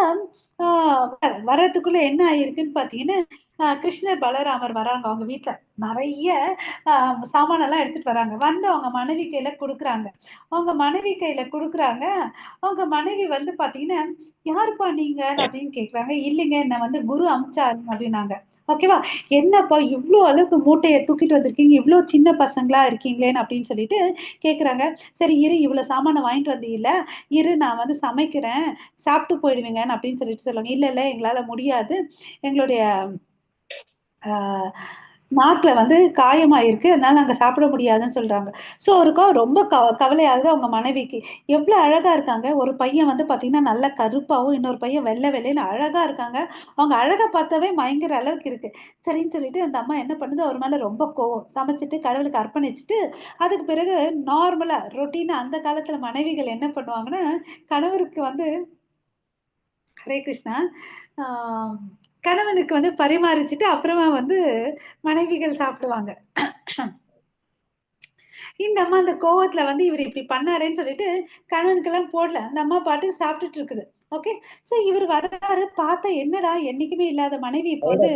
வர்றதுக்குள்ள என்ன ஆயிருக்குன்னு பாத்தீங்கன்னா கிருஷ்ணர் பலராமர் வராங்க அவங்க வீட்டுல. நிறைய சாமான எல்லாம் எடுத்துட்டு வராங்க. வந்து அவங்க மனைவி கையில கொடுக்குறாங்க. அவங்க மனைவி கையில கொடுக்குறாங்க. அவங்க மனைவி வந்து பாத்தீங்கன்னா யாருப்பா நீங்க அப்படின்னு கேக்குறாங்க. இல்லைங்க என்ன வந்து குரு அமிச்சாரு அப்படின்னாங்க. ஓகேவா? என்னப்பா இவ்வளவு அளவுக்கு மூட்டையை தூக்கிட்டு வந்திருக்கீங்க, இவ்வளவு சின்ன பசங்களா இருக்கீங்களேன்னு அப்படின்னு சொல்லிட்டு கேக்குறாங்க. சரி இரு, இவ்வளவு சாமான வாங்கிட்டு வந்தீங்கல்ல, இரு நான் வந்து சமைக்கிறேன், சாப்பிட்டு போயிடுவீங்கன்னு அப்படின்னு சொல்லிட்டு சொல்லுவாங்க. இல்ல இல்ல எங்களால முடியாது, எங்களுடைய நாக்குல வந்து காயமாயிருக்கு, அதனால நாங்க சாப்பிட முடியாதுன்னு சொல்றாங்க. சோ அவருக்கா ரொம்ப கவலையாகுது அவங்க மனைவிக்கு. எவ்வளவு அழகா இருக்காங்க. ஒரு பையன் வந்து பாத்தீங்கன்னா நல்ல கருப்பாவும், இன்னொரு பையன் வெள்ளை வெள்ளைன்னு அழகா இருக்காங்க. அவங்க அழகை பார்த்தாவே மயங்குற அளவுக்கு இருக்கு. சரின்னு சொல்லிட்டு அந்த அம்மா என்ன பண்ணுது, அவர் மேல ரொம்ப கோவம். சமைச்சிட்டு கடவுளுக்கு அர்ப்பணிச்சுட்டு அதுக்கு பிறகு நார்மலா ரொட்டீனா அந்த காலத்துல மனைவிகள் என்ன பண்ணுவாங்கன்னா கணவருக்கு வந்து ஹரே கிருஷ்ணா கணவனுக்கு வந்து பரிமாறிச்சுட்டு அப்புறமா வந்து மனைவிகள் சாப்பிடுவாங்க. இந்த அம்மா அந்த கோவத்துல வந்து இவர் இப்படி பண்ணாரேன்னு சொல்லிட்டு கணவனுக்கெல்லாம் போடல. அந்த அம்மா பாட்டுக்கு சாப்பிட்டுட்டு இருக்குது. ஓகே. சோ இவர் வர்றாரு, பார்த்தா என்னடா என்னைக்குமே இல்லாத மனைவி இப்ப வந்து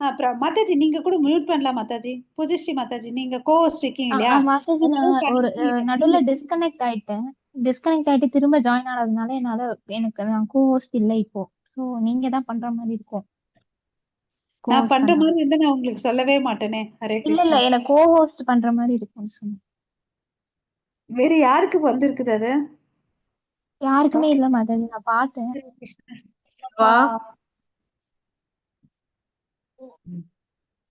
அப்புறம் மாதாஜி நீங்க கூட மியூட் பண்ணலாம். மாதாஜி பூஜஸ்ரீ மாதாஜி நீங்க கோவஸ்ட் இருக்கீங்க இல்லையா? மாதாஜி நான் ஒரு நடுவுல டிஸ்கனெக்ட் ஆயிட்டு திரும்ப ஜாயின் ஆனதுனால எனக்கு நான் கோஹோஸ்ட் இல்லை இப்போ. ஸோ நீங்க தான் பண்ற மாதிரி இருக்கும். நான் பண்ற மாதிரி இருந்தா நான் உங்களுக்கு சொல்லவே மாட்டேனே. ஹரே இல்ல கிருஷ்ணா. எனக்கு கோஹோஸ்ட் பண்ற மாதிரி இருக்கும்னு சொன்னேன். வேற யாருக்கு வந்திருக்குது அது? யாருக்குமே இல்ல மாதாஜி, நான் பார்த்தேன்.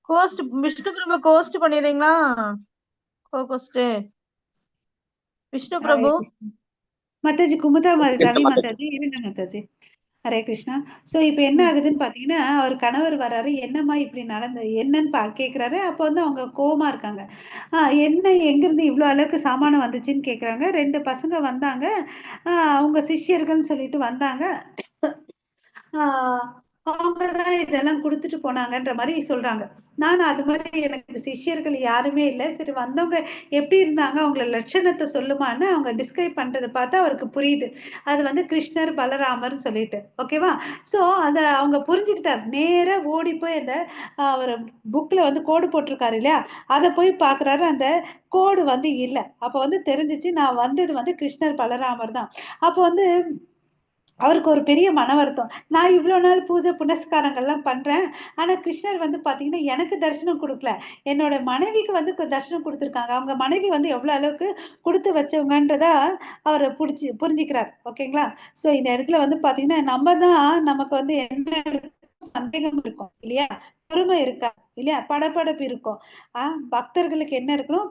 கோஸ்ட் விஷ்ணு பிரபு கோஸ்ட் பண்ணிடுறீங்களா? கோஸ்ட் விஷ்ணு பிரபு. மாதாஜி குமுதா ரவி மாதாஜி இருங்க மாதாஜி. ஹரே கிருஷ்ணா. சோ இப்ப என்ன ஆகுதுன்னு பாத்தீங்கன்னா அவர் கணவர் வர்றாரு. என்னம்மா இப்படி நடந்தது என்னன்னு கேக்குறாரு. அப்ப வந்து அவங்க கோவமா இருக்காங்க. என்ன எங்க இருந்து இவ்வளவு அளவுக்கு சாமானம் வந்துச்சுன்னு கேக்குறாங்க. 2 பசங்க வந்தாங்க, அவங்க சிஷ்யர்கள்னு சொல்லிட்டு வந்தாங்க. அவங்கதான் இதெல்லாம் கொடுத்துட்டு போனாங்கன்ற மாதிரி சொல்றாங்க. நான் அது மாதிரி எனக்கு சிஷ்யர்கள் யாருமே இல்லை. சரி வந்தவங்க எப்படி இருந்தாங்க, அவங்கள லட்சணத்தை சொல்லுமான்னு அவங்க டிஸ்கிரைப் பண்றதை பார்த்தா அவருக்கு புரியுது. அது வந்து கிருஷ்ணர் பலராமர்னு சொல்லிட்டு. ஓகேவா? சோ அத அவங்க புரிஞ்சுக்கிட்டார். நேரா ஓடி போய் அந்த அவர் புக்ல வந்து கோடு போட்டிருக்காரு இல்லையா, அதை போய் பாக்குறாரு. அந்த கோடு வந்து இல்ல. அப்ப வந்து தெரிஞ்சிச்சு நான் வந்தது வந்து கிருஷ்ணர் பலராமர் தான். அப்ப வந்து அவருக்கு ஒரு பெரிய மன வருத்தம். நான் இவ்வளவு நாள் பூஜை புனஸ்காரங்கள்லாம் பண்றேன். ஆனா கிருஷ்ணர் வந்து பாத்தீங்கன்னா எனக்கு தரிசனம் கொடுக்கல, என்னோட மனைவிக்கு வந்து தரிசனம் கொடுத்திருக்காங்க. அவங்க மனைவி வந்து எவ்வளவு அளவுக்கு கொடுத்து வச்சவங்கன்றத அவர் புரிஞ்சுக்கிறார். ஓகேங்களா? சோ இந்த இடத்துல வந்து பாத்தீங்கன்னா நம்ம தான் நமக்கு வந்து என்ன சந்தேகம் இருக்கும் இல்லையா, பொறுமை இருக்கா இல்லையா, படபடப்பு இருக்கும். பக்தர்களுக்கு என்ன இருக்கணும்,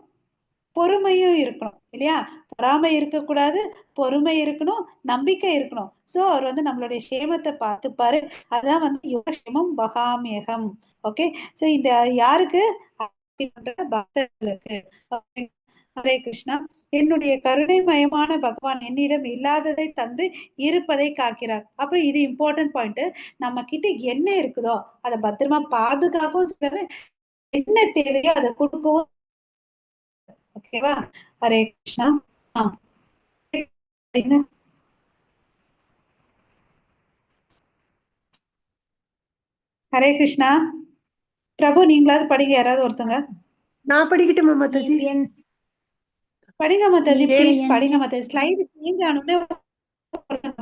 பொறுமையும் இருக்கணும் இல்லையா? பொறாமை இருக்கக்கூடாது, பொறுமை இருக்கணும், நம்பிக்கை இருக்கணும். சோ அவர் வந்து நம்மளுடைய சேமத்தை பார்த்துப்பாரு. அதான் வந்து யோகக்ஷேமம் வகாமியகம். ஓகே, சோ இந்த யாருக்கு? பக்தர்களுக்கு. ஹரே கிருஷ்ணா. என்னுடைய கருணைமயமான பகவான் என்னிடம் இல்லாததை தந்து இருப்பதை காக்கிறார். அப்புறம் இது இம்பார்ட்டன்ட் பாயிண்ட், நம்ம கிட்ட என்ன இருக்குதோ அதை பத்திரமா பாதுகாக்கவும் செய்யறது, என்ன தேவையோ அதை கொடுக்கவும். ஓகேவா? ஹரே கிருஷ்ணா. ஹரே கிருஷ்ணா. பிரபு நீங்களாவது படிங்க, யாராவது ஒருத்தங்க நான் படிக்கட்டுமா மாதாஜி? படிங்க மாதாஜி, ப்ளீஸ் படிங்க மாதாஜி. ஸ்லைடு சேஞ்ச் ஆனோடனே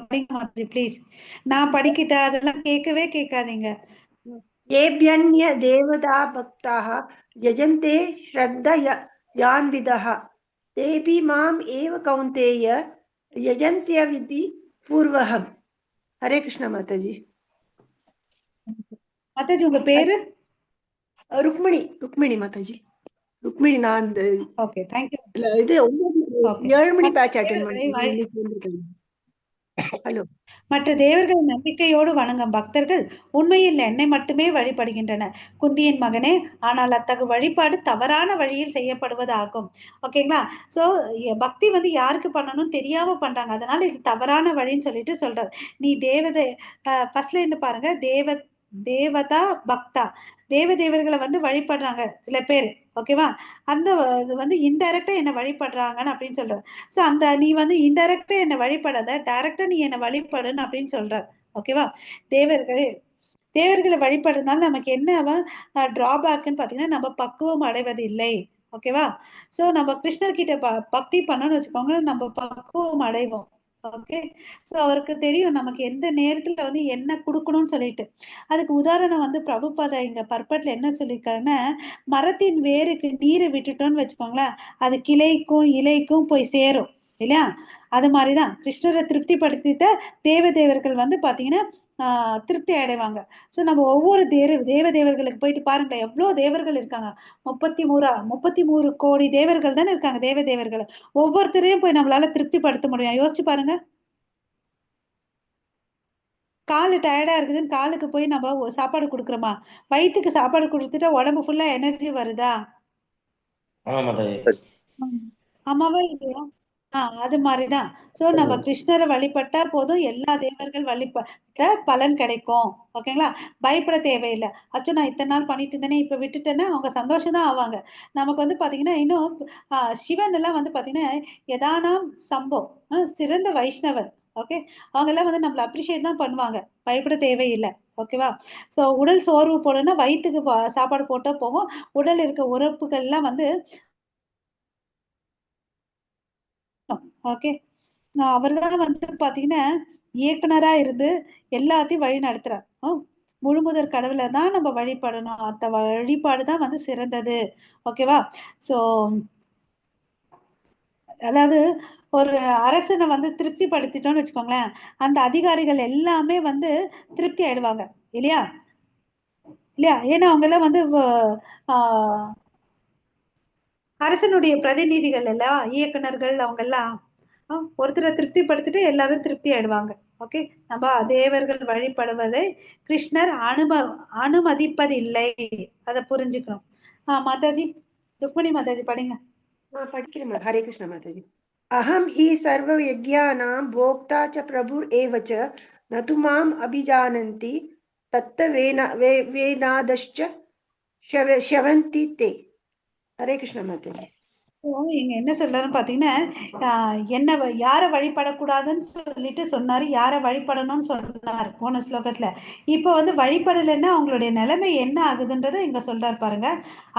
படிங்க மாதாஜி ப்ளீஸ். நான் படிக்கிட்ட அதெல்லாம் கேட்கவே கேட்காதீங்க. ஏப்யன்ய தேவதா பக்தாः யஜந்தே ஸ்ரத்தயான்விதः தேபி மாம் ஏவ கௌந்தேய யஜந்த்யவிதி பூர்வகம். ஹரே கிருஷ்ணா மாதாஜி. மாதாஜி உங்க பேரு? ருக்மிணி மாதாஜி. ருக்மிணி. நான் இந்த ஓகே, தேங்க் யூ. இது 7 மணி பேட்ச் அட்டெண்ட் பண்ணேன். ஹலோ. மற்ற தேவர்கள் நம்பிக்கையோடு வணங்கும் பக்தர்கள் உண்மையில் என்னை மட்டுமே வழிபடுகின்றனர். குந்தியின் மகனே, ஆனால் அத்தகு வழிபாடு தவறான வழியில் செய்யப்படுவது ஆகும். ஓகேங்களா? சோ பக்தி வந்து யாருக்கு பண்ணணும்னு தெரியாம பண்றாங்க, அதனால இது தவறான வழின்னு சொல்லிட்டு சொல்றாரு. நீ ஃபர்ஸ்ட்ல இருந்து பாருங்க, தேவதா பக்தா, தேவர்களை வந்து வழிபடுறாங்க சில பேர். ஓகேவா? அந்த இது வந்து இன்டைரக்டா என்ன வழிபடுறாங்கன்னு அப்படின்னு சொல்றாரு. சோ அந்த நீ வந்து இன்டைரக்டா என்ன வழிபடாத, டைரக்டா நீ என்ன வழிபடுன்னு அப்படின்னு சொல்றாரு. ஓகேவா? தேவர்களை வழிபடுறதுனால நமக்கு என்ன டிராபேக்னு பாத்தீங்கன்னா, நம்ம பக்குவம் அடைவது இல்லை. ஓகேவா? சோ நம்ம கிருஷ்ணர் கிட்ட பக்தி பண்ணணும்னு வச்சுக்கோங்க, நம்ம பக்குவம் அடைவோம். ஓகே, சோ அவருக்கு தெரியும் நமக்கு எந்த நேரத்துல வந்து என்ன கொடுக்கணும்னு சொல்லிட்டு. அதுக்கு உதாரணம் வந்து பிரபுபாதா இங்க பர்பட்ல என்ன சொல்லியிருக்காருன்னா, மரத்தின் வேருக்கு நீரை விட்டுட்டோம்னு வச்சுக்கோங்களேன், அது கிளைக்கும் இலைக்கும் போய் சேரும் இல்லையா? அது மாதிரிதான் கிருஷ்ணரை திருப்திப்படுத்திட்ட தேவர்கள் வந்து பாத்தீங்கன்னா திருப்தி அடைவாங்க. சோ நம்ம ஒவ்வொரு தேவர்களுக்கு போயிட்டு பாருங்க, எவ்வளவு தேவர்கள் இருக்காங்க. 33 கோடி தேவர்கள் தானே இருக்காங்க. தேவர்கள் ஒவ்வொருத்தரையும் போய் நம்மளால திருப்திப்படுத்த முடியும்? யோசிச்சு பாருங்க. காலு டயர்டா இருக்குதுன்னு காலுக்கு போய் நம்ம சாப்பாடு கொடுக்குறோமா? வயிற்றுக்கு சாப்பாடு கொடுத்துட்டா உடம்பு ஃபுல்லா எனர்ஜி வருதா? ஆமாவா இல்லையா? அது மாதிரிதான். சோ நம்ம கிருஷ்ணரை வழிபட்டா போதும், எல்லா தேவர்கள் வழிபட்ட பலன் கிடைக்கும். ஓகேங்களா? பயப்பட தேவையில்லை. அச்சோ நான் இத்தனை நாள் பண்ணிட்டு இருந்தேனே, இப்ப விட்டுட்டேன்னா அவங்க சந்தோஷம் தான் ஆவாங்க. நமக்கு வந்து பாத்தீங்கன்னா இன்னும் சிவன் எல்லாம் வந்து பாத்தீங்கன்னா யதானாம் சம்போ, சிறந்த வைஷ்ணவர். ஓகே, அவங்க எல்லாம் வந்து நம்மள அப்ரிஷியேட் தான் பண்ணுவாங்க, பயப்பட தேவையில்லை. ஓகேவா? சோ உடல் சோர்வு போடுன்னா வயிற்றுக்கு சாப்பாடு போட்டா போகும், உடல் இருக்க உறுப்புகள் எல்லாம் வந்து ஓகே. அவர்தான் வந்து பாத்தீங்கன்னா இயக்குனரா இருந்து எல்லாத்தையும் வழி நடத்துறார். முழுமுதற் கடவுளை தான் நம்ம வழிபடணும், அந்த வழிபாடுதான் வந்து சிறந்தது. ஓகேவா? சோ அதாவது ஒரு அரசனை வந்து திருப்தி படுத்திட்டோம்னு வச்சுக்கோங்களேன், அந்த அதிகாரிகள் எல்லாமே வந்து திருப்தி ஆயிடுவாங்க இல்லையா? ஏன்னா அவங்க எல்லாம் வந்து அரசனுடைய பிரதிநிதிகள் எல்லாம், இயக்குனர்கள் அவங்க எல்லாம் ஒருத்தரை திருப்திப்படுத்திட்டு எல்லாரும் திருப்தி ஆயிடுவாங்க. ஓகே, நம்ம தேவர்கள் வழிபடுவதை கிருஷ்ணர் அனுமதிப்பதில்லை. அதை புரிஞ்சுக்கணும். மாதாஜி, ருக்மிணி மாதாஜி படிங்க. படிக்கிறேன். ஹரே கிருஷ்ணா மாதாஜி. அஹம் ஹி சர்வ யஜ்ஞானாம் போக்தா ச பிரபு ஏவ ச நது மாம் அபிஜானந்தி தத்த வேனாதஷ்ச ஷவந்தி தே. ஹரே கிருஷ்ணா மாதாஜி. இங்க என்ன சொல்றாருன்னு பாத்தீங்கன்னா, என்ன யார வழிபடக்கூடாதுன்னு சொல்லிட்டு சொன்னாரு, யார வழிபடணும்னு சொன்னாரு போன ஸ்லோகத்துல. இப்ப வந்து வழிபடலைன்னா அவங்களுடைய நிலைமை என்ன ஆகுதுன்றத இங்க சொல்றாரு பாருங்க.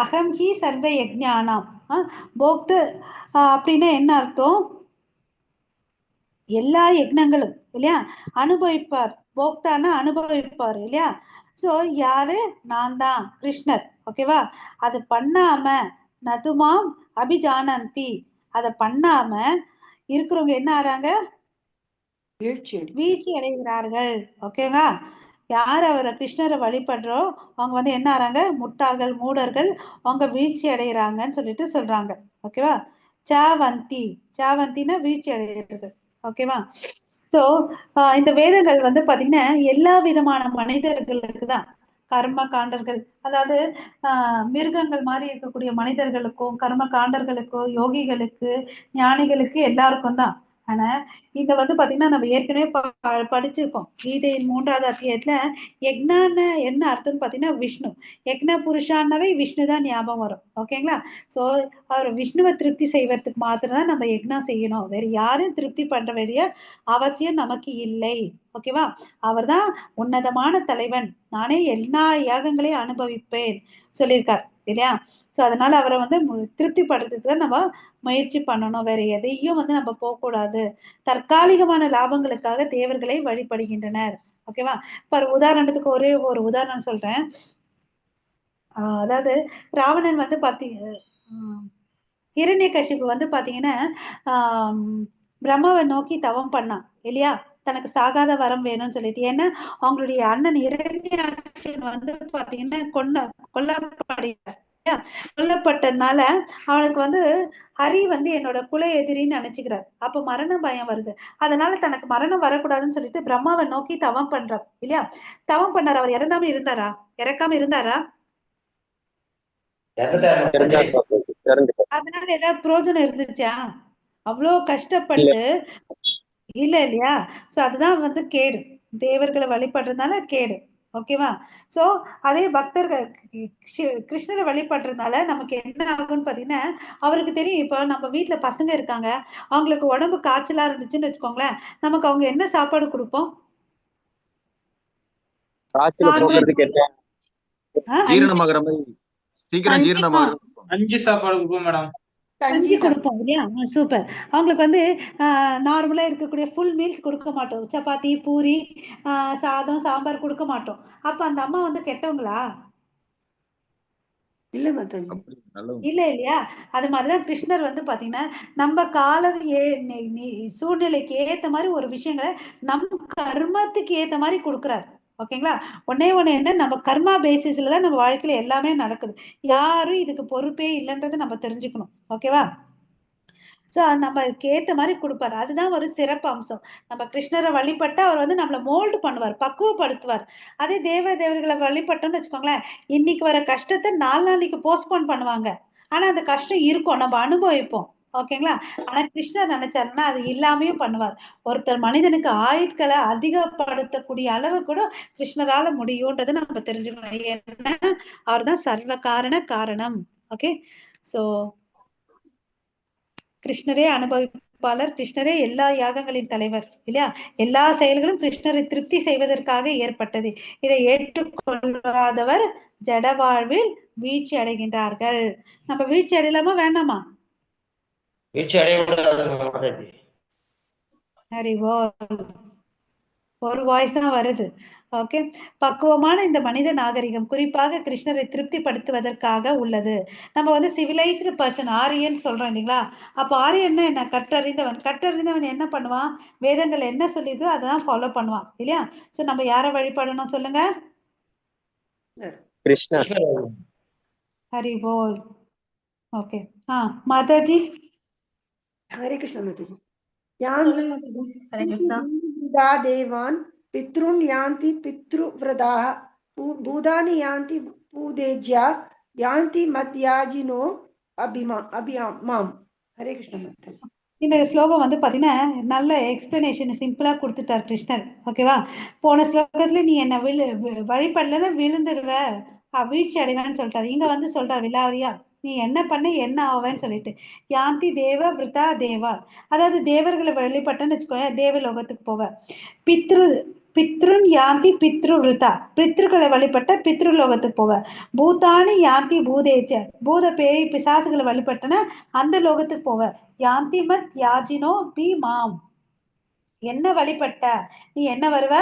அகம் ஹி சர்வ யஜ்ஞானாம் போக்து அப்படின்னா என்ன அர்த்தம்? எல்லா யஜ்னங்களும் இல்லையா அனுபவிப்பார். போக்தானா அனுபவிப்பார் இல்லையா? சோ யாரு? நான் தான் கிருஷ்ணர். ஓகேவா? அது பண்ணாம நதுமாம் அபிஜானந்தி, அத பண்ணாம இருக்கிறவங்க என்ன ஆறாங்க? வீழ்ச்சி அடைகிறார்கள். ஓகேவா? யார் அவரை கிருஷ்ணரை வழிபடுறோம் அவங்க வந்து என்ன ஆறாங்க? முட்டாள்கள், மூடர்கள், அவங்க வீழ்ச்சி அடைகிறாங்கன்னு சொல்லிட்டு சொல்றாங்க. ஓகேவா? சாவந்தி, சாவந்தினா வீழ்ச்சி அடைகிறது. ஓகேவா? சோ இந்த வேதங்கள் வந்து பாத்தீங்கன்னா எல்லா விதமான மனிதர்களுக்கு தான், கர்ம காண்டர்கள், அதாவது மிருகங்கள் மாதிரி இருக்கக்கூடிய மனிதர்களுக்கும், கர்ம காண்டர்களுக்கும், யோகிகளுக்கு, ஞானிகளுக்கு எல்லாருக்கும் தான். ஆனா இங்க வந்து பாத்தீங்கன்னா நம்ம ஏற்கனவே படிச்சிருக்கோம். கீதையின் 3வது அத்தியாயத்துல யக்ஞான்னு என்ன அர்த்தம்னு பாத்தீங்கன்னா விஷ்ணு. யக்ஞ புருஷான்னாவே விஷ்ணு தான் ஞாபகம் வரும். ஓகேங்களா? சோ அவர் விஷ்ணுவை திருப்தி செய்வதற்கு மாத்திரம் தான் நம்ம யக்ஞம் செய்யணும். வேற யாரும் திருப்தி பண்ற வேண்டிய அவசியம் நமக்கு இல்லை. ஓகேவா? அவர்தான் உன்னதமான தலைவன், நானே எல்லா யாகங்களையும் அனுபவிப்பேன் சொல்லியிருக்கார் இல்லையா? சோ அதனால அவரை வந்து திருப்தி படுறதுக்கு நம்ம முயற்சி பண்ணணும். வேற எதையும் வந்து நம்ம போகக்கூடாது. தற்காலிகமான லாபங்களுக்காக தேவர்களை வழிபடுகின்றனர். ஓகேவா? இப்ப உதாரணத்துக்கு ஒரே ஒரு உதாரணம் சொல்றேன். அதாவது ராவணன் வந்து ஹிரண்யகசிபு வந்து பாத்தீங்கன்னா பிரம்மாவை நோக்கி தவம் பண்ணான் இல்லையா? தனக்கு சாகாத வரம் வேணும்னு சொல்லிட்டு. ஏன்னா அவங்களுடைய அண்ணன் ஹிரண்யாக்ஷன் வந்து பாத்தீங்கன்னா கொல்லப்பட்டதுனால அவனுக்கு வந்து ஹரி வந்து என்னோட குல எதிரின்னு நினைச்சுக்கிறார். அப்ப மரண பயம் வருது. அதனால தனக்கு மரணம் வரக்கூடாதுன்னு சொல்லிட்டு பிரம்மாவை நோக்கி தவம் பண்றார் இல்லையா? தவம் பண்ணார். அவர் இறந்தாம இருந்தாரா? இறக்காம இருந்தாரா? அதனால ஏதாவது பிரயோஜனம் இருந்துச்சா? அவ்வளோ கஷ்டப்பட்டு இல்ல இல்லையா? சோ அதுதான் வந்து கேடு. தேவர்களை வழிபடுறதுனால கேடு. ஓகேவா? சோ அதே பக்தர்கள் கிருஷ்ணரை வழிபடுறதுனால நமக்கு என்ன ஆகும்னு பாத்தீங்கன்னா, அவருக்கு தெரியும். இப்ப நம்ம வீட்டுல பசங்க இருக்காங்க, அவங்களுக்கு உடம்பு காய்ச்சலா இருந்துச்சுன்னு வச்சுக்கோங்களேன், நமக்கு அவங்க என்ன சாப்பாடு கொடுப்போம்? கஞ்சி சாப்பாடு கொடுப்போம் மேடம். கஞ்சி கொடுப்போம் இல்லையா? சூப்பர். அவங்களுக்கு வந்து நார்மலா இருக்கக்கூடிய ஃபுல் மீல்ஸ் கொடுக்க மாட்டோம். சப்பாத்தி, பூரி, சாதம், சாம்பார் கொடுக்க மாட்டோம். அப்ப அந்த அம்மா வந்து கெட்டவங்களா? இல்ல மாதாஜி. இல்ல இல்லையா? அது மாதிரிதான் கிருஷ்ணர் வந்து பாத்தீங்கன்னா நம்ம கால சூழ்நிலைக்கு ஏத்த மாதிரி ஒரு விஷயங்களை நம்ம கர்மத்துக்கு ஏத்த மாதிரி கொடுக்குறாரு. ஓகேங்களா? ஒன்னே ஒண்ணு என்ன, நம்ம கர்மா பேசிஸ்ல தான் நம்ம வாழ்க்கையில எல்லாமே நடக்குது. யாரும் இதுக்கு பொறுப்பே இல்லைன்றதை நம்ம தெரிஞ்சுக்கணும். ஓகேவா? சோ நமக்கு ஏத்த மாதிரி கொடுப்பாரு. அதுதான் ஒரு சிறப்பு அம்சம். நம்ம கிருஷ்ணரை வழிபட்டா அவர் வந்து நம்மளை மோல்டு பண்ணுவார், பக்குவப்படுத்துவார். அதே தேவர்களை வழிபட்டோம்னு வச்சுக்கோங்களேன், இன்னைக்கு வர கஷ்டத்தை 4 நாளைக்கு போஸ்ட்போன் பண்ணுவாங்க. ஆனா அந்த கஷ்டம் இருக்கும், நம்ம அனுபவிப்போம். ஓகேங்களா? ஆனா கிருஷ்ணர் நினைச்சாருன்னா அது இல்லாமையும் பண்ணுவார். ஒருத்தர் மனிதனுக்கு ஆயுட்களை அதிகப்படுத்தக்கூடிய அளவு கூட கிருஷ்ணரால முடியும்ன்றதை நம்ம தெரிஞ்சுக்கணும். ஏன்னா அவர் தான் சர்வ காரணம். ஓகே? சோ கிருஷ்ணரே அனுபவிப்பாளர், கிருஷ்ணரே எல்லா யாகங்களின் தலைவர் இல்லையா? எல்லா செயல்களும் கிருஷ்ணரை திருப்தி செய்வதற்காக ஏற்பட்டது. இதை ஏற்றுக்கொள்ளாதவர் ஜட வாழ்வில் வீழ்ச்சி அடைகின்றார்கள். நம்ம வீழ்ச்சி அடையலாமா வேண்டாமா? வீழ்ச்சி அடைய ஒரு வாய்ஸ் தான் வருது. ஓகே. பக்குவமான இந்த மனித நாகரிகம் குறிப்பாக கிருஷ்ணரை திருப்திப்படுத்துவதற்காக உள்ளது. நம்ம வந்து சிவிலைஸ்டு பர்சன், ஆரியன் சொல்றோம் இல்லைங்களா? அப்ப ஆரியன்னா என்ன? கற்றறிந்தவன் என்ன பண்ணுவான்? வேதங்கள் என்ன சொல்லிருக்கு அதான் ஃபாலோ பண்ணுவான் இல்லையா? சோ நம்ம யாரை வழிபடணும் சொல்லுங்க? கிருஷ்ணர். ஹரி போல். ஓகே. மாதாஜி. ஹரே கிருஷ்ணா மாதாஜி. தேவான் பித்ருன் யாந்தி பித்ருவ்ரதாः பூதானி யாந்தி பூதேஜ்யா யாந்தி மத்யாஜினோ அபிமாம். ஹரே கிருஷ்ணா மாதாஜி. இந்த ஸ்லோகம் வந்து பாத்தீங்கன்னா நல்ல எக்ஸ்பிளனேஷன் சிம்பிளா கொடுத்துட்டார் கிருஷ்ணர். ஓகேவா? போன ஸ்லோகத்துல நீ என்ன வழிபடலன்னா விழுந்துடுவ, வீழ்ச்சி அடைவேன்னு சொல்லிட்டாரு. இங்க வந்து சொல்றாரு விலாவரியா, நீ என்ன பண்ண என்ன ஆவேன்னு சொல்லிட்டு. யாந்தி தேவ விரதா தேவா, அதாவது தேவர்களை வழிபட்டன்னு வச்சுக்கோ, தேவலோகத்துக்கு போவ. பித்ருன் யாந்தி பித்ரு விரதா, பித்ருக்களை வழிபட்ட பித்ருலோகத்துக்கு போவ. பூதானி யாந்தி பூதேச்ச, பூத பேய் பிசாசுகளை வழிபட்டன அந்த லோகத்துக்கு போவ. யாந்தி மத் யாஜினோ பி மாம், என்ன வழிபட்ட நீ என்ன வருவ?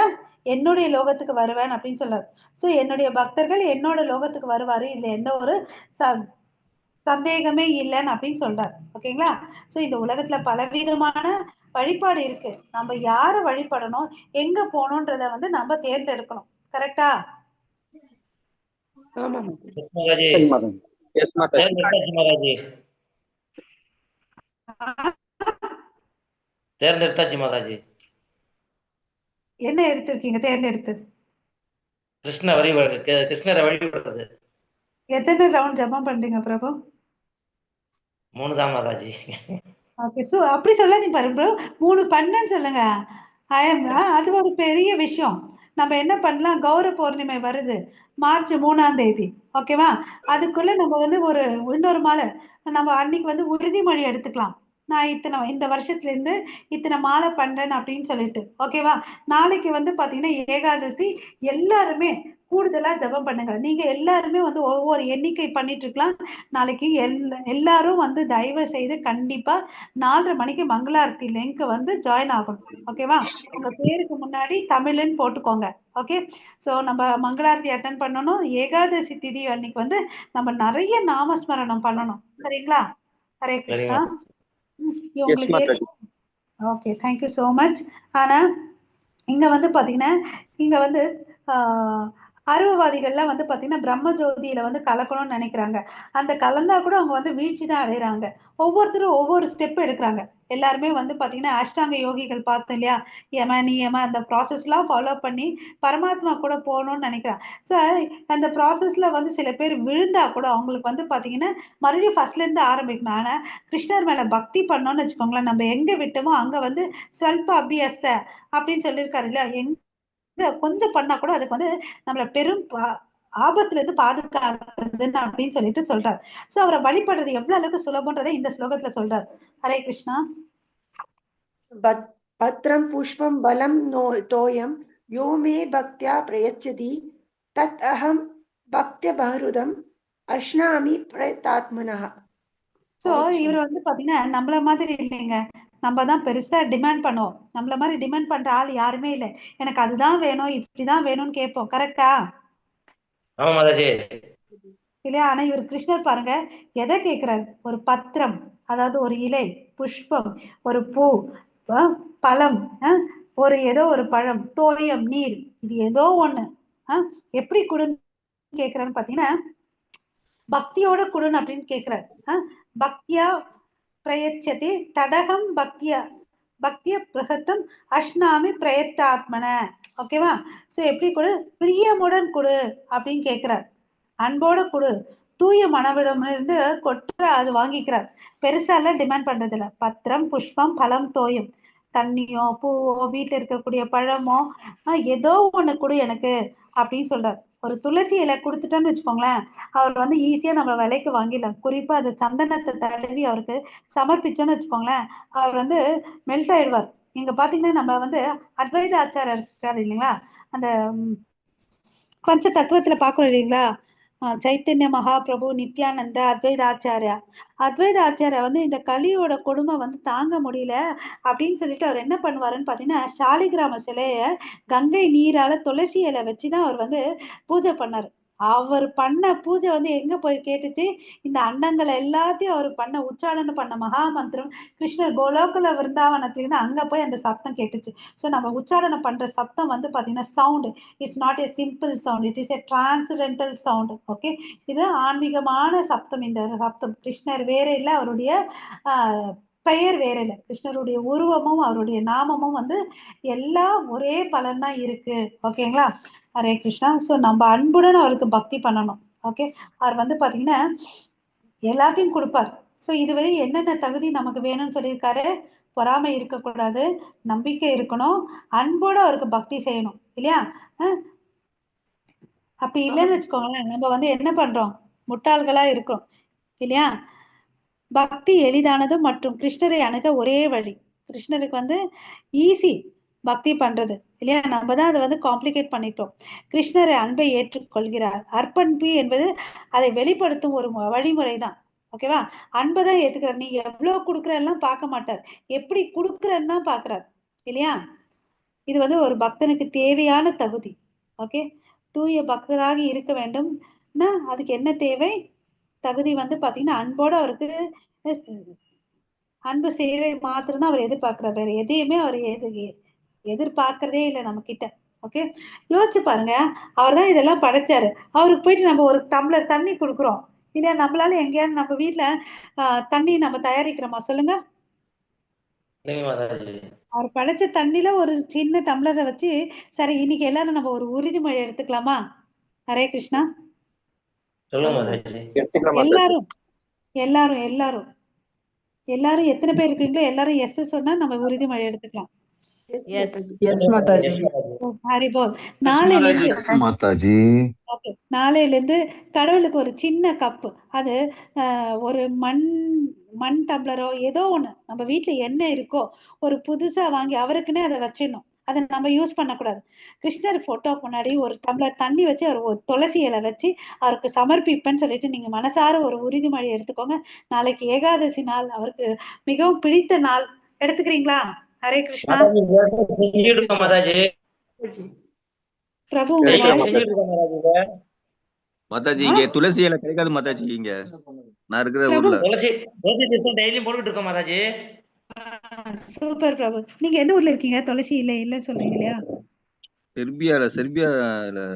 என்னுடைய லோகத்துக்கு வருவேன் அப்படின்னு சொல்றாரு. சோ என்னுடைய பக்தர்கள் என்னோட லோகத்துக்கு வருவாரு, இதுல எந்த ஒரு சந்தேகமே இல்லைன்னு அப்படின்னு சொல்றாரு. ஓகேங்களா? சோ இந்த உலகத்துல பலவிதமான வழிபாடு இருக்கு. நம்ம யார வழிபடணும், எங்க போகணும்ன்றத வந்து நம்ம தேர்ந்தெடுக்கணும். கரெக்டா? தேர்ந்தெடுத்தாச்சு மாதாஜி. என்ன எடுத்திருக்கீங்க தேர்ந்தெடுத்து? கிருஷ்ணரை வழிபடுறது. எத்தனை ரவுண்ட் ஜபம் பண்றீங்க பிரபு? 3 தான் மாதாஜி. ஓகே, ஸோ அப்படி சொல்லாதீங்க பாரு ப்ரோ, 3 பண்ணேன்னு சொல்லுங்க. அது ஒரு பெரிய விஷயம். நம்ம என்ன பண்ணலாம், கௌர பௌர்ணிமை வருது மார்ச் 3ஆம் தேதி, ஓகேவா? அதுக்குள்ள நம்ம வந்து ஒரு இன்னொரு மாலை நம்ம அன்னைக்கு வந்து உறுதிமொழி எடுத்துக்கலாம். நான் இந்த வருஷத்துல இருந்து இத்தனை மாலை பண்றேன் அப்படின்னு சொல்லிட்டு, ஓகேவா? நாளைக்கு வந்து பாத்தீங்கன்னா ஏகாதசி, எல்லாருமே கூடுதலா ஜபம் பண்ணுங்க. நீங்க எல்லாருமே வந்து ஒவ்வொரு எண்ணிக்கை பண்ணிட்டு இருக்கலாம். நாளைக்கு எல்லாரும் வந்து தயவு செய்து கண்டிப்பா 4:30 மணிக்கு மங்களாரத்தி லிங்க் வந்து ஜாயின் ஆகணும், ஓகேவா? உங்க பேருக்கு முன்னாடி தமிழ்னு போட்டுக்கோங்க. ஓகே, சோ நம்ம மங்களாரத்தி அட்டன் பண்ணணும். ஏகாதசி திதி அன்னைக்கு வந்து நம்ம நிறைய நாமஸ்மரணம் பண்ணணும், சரிங்களா? ஹரே கிருஷ்ணா. உங்களுக்கு ஓகே, தேங்க்யூ சோ மச். ஆனா இங்க வந்து பாத்தீங்கன்னா இங்க வந்து அருவவாதிகள்லாம் வந்து பாத்தீங்கன்னா பிரம்ம ஜோதியில வந்து கலக்கணும்னு நினைக்கிறாங்க. அந்த கலந்தா கூட அவங்க வந்து வீழ்ச்சி தான் அடைகிறாங்க. ஒவ்வொருத்தரும் ஒவ்வொரு ஸ்டெப் எடுக்கிறாங்க. எல்லாருமே வந்து பாத்தீங்கன்னா அஷ்டாங்க யோகிகள் பார்த்தோம் இல்லையா, யம நியம அந்த ப்ராசஸ் எல்லாம் ஃபாலோ பண்ணி பரமாத்மா கூட போகணும்னு நினைக்கிறாங்க. ஸோ அந்த ப்ராசஸ்ல வந்து சில பேர் விழுந்தா கூட அவங்களுக்கு வந்து பாத்தீங்கன்னா மறுபடியும் ஃபர்ஸ்ட்ல இருந்து ஆரம்பிக்கணும். ஆனா கிருஷ்ணர் மேல பக்தி பண்ணோம்னு வச்சுக்கோங்களேன், நம்ம எங்க விட்டோமோ அங்க வந்து ஸ்வல்ப அபியஸ்த அப்படின்னு சொல்லியிருக்காரு இல்லையா, எங்க கொஞ்சம் பண்ணா கூட அதுக்கு வந்து நம்மள பெரும் ஆபத்துல இருந்து பாதுகாக்குதுன்னு அப்படின்னு சொல்லிட்டு சொல்றாரு. சோ அவரை வழிபடுறது எவ்வளவு அளவுக்கு சுலபம்ன்றதை இந்த ஸ்லோகத்துல சொல்றாரு. ஹரே கிருஷ்ணா. பத்ரம் புஷ்பம் பலம் தோயம் யோ மே பக்தியா பிரயச்சதி தத் அகம் பக்திய பஹ்ருதம் அஷ்னாமி பிரயதாத்மனஹ. சோ இவர் வந்து பாத்தீங்கன்னா நம்மள மாதிரி இல்லைங்க. நம்ம தான் பெருசா டிமாண்ட் பண்ணுவோம். நம்மள மாதிரி டிமாண்ட் பண்ற ஆள் யாருமே இல்லை. எனக்கு அதுதான் வேணும் இப்படிதான் வேணும்னு கேட்போம், கரெக்டா? இல்லையா? ஆனா இவர் கிருஷ்ணர் பாருங்க எதை கேட்கிறாரு, ஒரு பத்திரம், அதாவது ஒரு இலை, புஷ்பம், ஒரு பூ, பழம், ஒரு ஏதோ ஒரு பழம், தோயம், நீர், இது ஏதோ ஒண்ணு எப்படி கொடுன்னு கேட்கிறான்னு பாத்தீங்கன்னா பக்தியோட கொடுன்னு அப்படின்னு கேட்கிறாரு. பக்தியா பிரயச்சதி தடகம் பக்திய பிரகத்தம் அஷ்னாமி பிரயத்தாத்மன, ஓகேவா? சோ எப்படி கொடு, பிரியமுடன் கொடு அப்படின்னு கேட்கிறார். அன்போட கொடு, தூய மனவிடம் இருந்து கொட்டு அது வாங்கிக்கிறார். பெருசா எல்லாம் டிமாண்ட் பண்றது இல்ல. பத்திரம் புஷ்பம் பழம் தோயம், தண்ணியோ பூவோ வீட்டுல இருக்கக்கூடிய பழமோ ஏதோ ஒண்ணு கொடு எனக்கு அப்படின்னு சொல்றாரு. ஒரு துளசி இலை கொடுத்துட்டோன்னு வச்சுக்கோங்களேன், அவர் வந்து ஈஸியா நம்ம விலைக்கு வாங்கிடலாம். குறிப்பா அது சந்தனத்தை தடவி அவருக்கு சமர்ப்பிச்சோன்னு வச்சுக்கோங்களேன், அவர் வந்து மெல்ட் ஆயிடுவார். இங்க பாத்தீங்கன்னா நம்ம வந்து அத்வைத ஆச்சாரர் இருக்காரு இல்லைங்களா, அந்த பஞ்ச தத்துவத்துல பாக்குறோம் இல்லைங்களா, சைத்தன்ய மகாபிரபு, நித்யானந்த, அத்வைத ஆச்சாரியா வந்து இந்த கலியோட கொடுமை வந்து தாங்க முடியல அப்படின்னு சொல்லிட்டு அவர் என்ன பண்ணுவாருன்னு பாத்தீங்கன்னா சாலிகிராம சிலைய கங்கை நீரால துளசி இலை வச்சுதான் அவர் வந்து பூஜை பண்ணாரு. அவர் பண்ண பூஜை வந்து எங்க போய் கேட்டுச்சு, இந்த அண்டங்களை எல்லாத்தையும் அவர் பண்ண உச்சாரணம் பண்ண மகா மந்திரம் கிருஷ்ணர் கோலோகல விருந்தாவனத்துல இருந்து அங்க போய் அந்த சத்தம் கேட்டுச்சு. சோ நம்ம உச்சாரணம் பண்ற சத்தம் வந்து பாத்தீங்கன்னா sound it's not a simple sound, it is a transcendental sound. Okay, இது ஆன்மீகமான சப்தம். இந்த சப்தம் கிருஷ்ணர் வேற இல்லை, அவருடைய பெயர் வேற இல்லை, கிருஷ்ணருடைய உருவமும் அவருடைய நாமமும் வந்து எல்லாம் ஒரே பலன் தான் இருக்கு, ஓகேங்களா? ஹரே கிருஷ்ணா. சோ நம்ம அன்புடன் அவருக்கு பக்தி பண்ணணும். ஓகே, அவர் வந்து பாத்தீங்கன்னா எல்லாத்தையும் கொடுப்பார். சோ இதுவரை என்னென்ன தகுதி நமக்கு வேணும்னு சொல்லியிருக்காரு, பொறாமை இருக்கக்கூடாது, நம்பிக்கை இருக்கணும், அன்போட அவருக்கு பக்தி செய்யணும் இல்லையா? அப்படி இல்லைன்னு வச்சுக்கோங்களேன், நம்ம வந்து என்ன பண்றோம், முட்டாள்களா இருக்கோம் இல்லையா? பக்தி எளிதானது மற்றும் கிருஷ்ணரை அணுக ஒரே வழி. கிருஷ்ணருக்கு வந்து ஈஸி பக்தி பண்றது இல்லையா, நம்ம தான் அதை வந்து காம்ப்ளிகேட் பண்ணிட்டோம். கிருஷ்ணரை அன்பை ஏற்றுக்கொள்கிறார். அர்ப்பணிப்பு என்பது அதை வெளிப்படுத்தும் ஒரு வழிமுறை தான், ஓகேவா? அன்பை தான் ஏத்துக்கிறார். நீ எவ்வளவு கொடுக்குறெல்லாம் பார்க்க மாட்டார், எப்படி கொடுக்குறன்னு தான் பாக்குறார் இல்லையா? இது வந்து ஒரு பக்தனுக்கு தேவையான தகுதி. ஓகே, தூய பக்தராக இருக்க வேண்டும்னா அதுக்கு என்ன தேவை, தகுதி வந்து பாத்தீங்கன்னா அன்போட அவருக்கு அன்பு சேவை மாத்திரம் தான் அவர் எதிர்பார்க்கிறார். வேற எதையுமே அவர் எதிர்பார்க்கறதே இல்லை நம்ம கிட்ட. ஓகே, யோசிச்சு பாருங்க, அவர் தான் இதெல்லாம் படைச்சாரு. அவருக்கு போயிட்டு நம்ம ஒரு டம்ளர் தண்ணி கொடுக்குறோம் இல்லையா? நம்மளால எங்கேயாவது நம்ம வீட்டுல தண்ணி நம்ம தயாரிக்கிறோமா சொல்லுங்க? இல்லைங்க மாதாஜி. அவர் படைச்ச தண்ணில ஒரு சின்ன டம்ளரை வச்சு, சரி இன்னைக்கு எல்லாரும் நம்ம ஒரு உறுதிமொழி எடுத்துக்கலாமா? ஹரே கிருஷ்ணா. சொல்லுங்க மாதாஜி. எல்லாரும் எல்லாரும் எல்லாரும் எல்லாரும் எத்தனை பேர் இருக்கீங்களோ எல்லாரும் எஸ் சொன்னா நம்ம உறுதிமொழி எடுத்துக்கலாம். எஸ் ஹரிபோல். நாளையிலிருந்து மாதாஜி ஓகே, நாளையிலேருந்து கடவுளுக்கு ஒரு சின்ன கப்பு, அது ஒரு மண் டம்ளரோ ஏதோ ஒன்று நம்ம வீட்டில் என்ன இருக்கோ ஒரு புதுசா வாங்கி அவருக்குன்னே அதை வச்சிடணும். அதை நம்ம யூஸ் பண்ணக்கூடாது. கிருஷ்ணர் போட்டோ முன்னாடி ஒரு டம்ளர் தண்ணி வச்சு அவர் ஒரு துளசி இலை வச்சு அவருக்கு சமர்ப்பிப்பேன்னு சொல்லிட்டு நீங்க மனசார ஒரு உறுதிமொழி எடுத்துக்கோங்க. நாளைக்கு ஏகாதசி நாள், அவருக்கு மிகவும் பிடித்த நாள். எடுத்துக்கிறீங்களா? ஹரே கிருஷ்ணா. செஞ்சுட்டு இருக்கோம் மாதாஜி. பிரபு உங்க வாய்ஸ் செஞ்சுட்டு இருக்கோம் மாதாஜி. மாதாஜி இங்க துளசி இலை கிடைக்காது மாதாஜி. இங்க நான் இருக்கிற பிரபு ஊர்ல துளசி டெய்லியும் போட்டுக்கிட்டு இருக்கோம் மாதாஜி. சூப்பர் பிரபு. நீங்க எந்த ஊர்ல இருக்கீங்க? துளசி இல்லைன்னு சொல்றீங்க இல்லையா? செர்பியால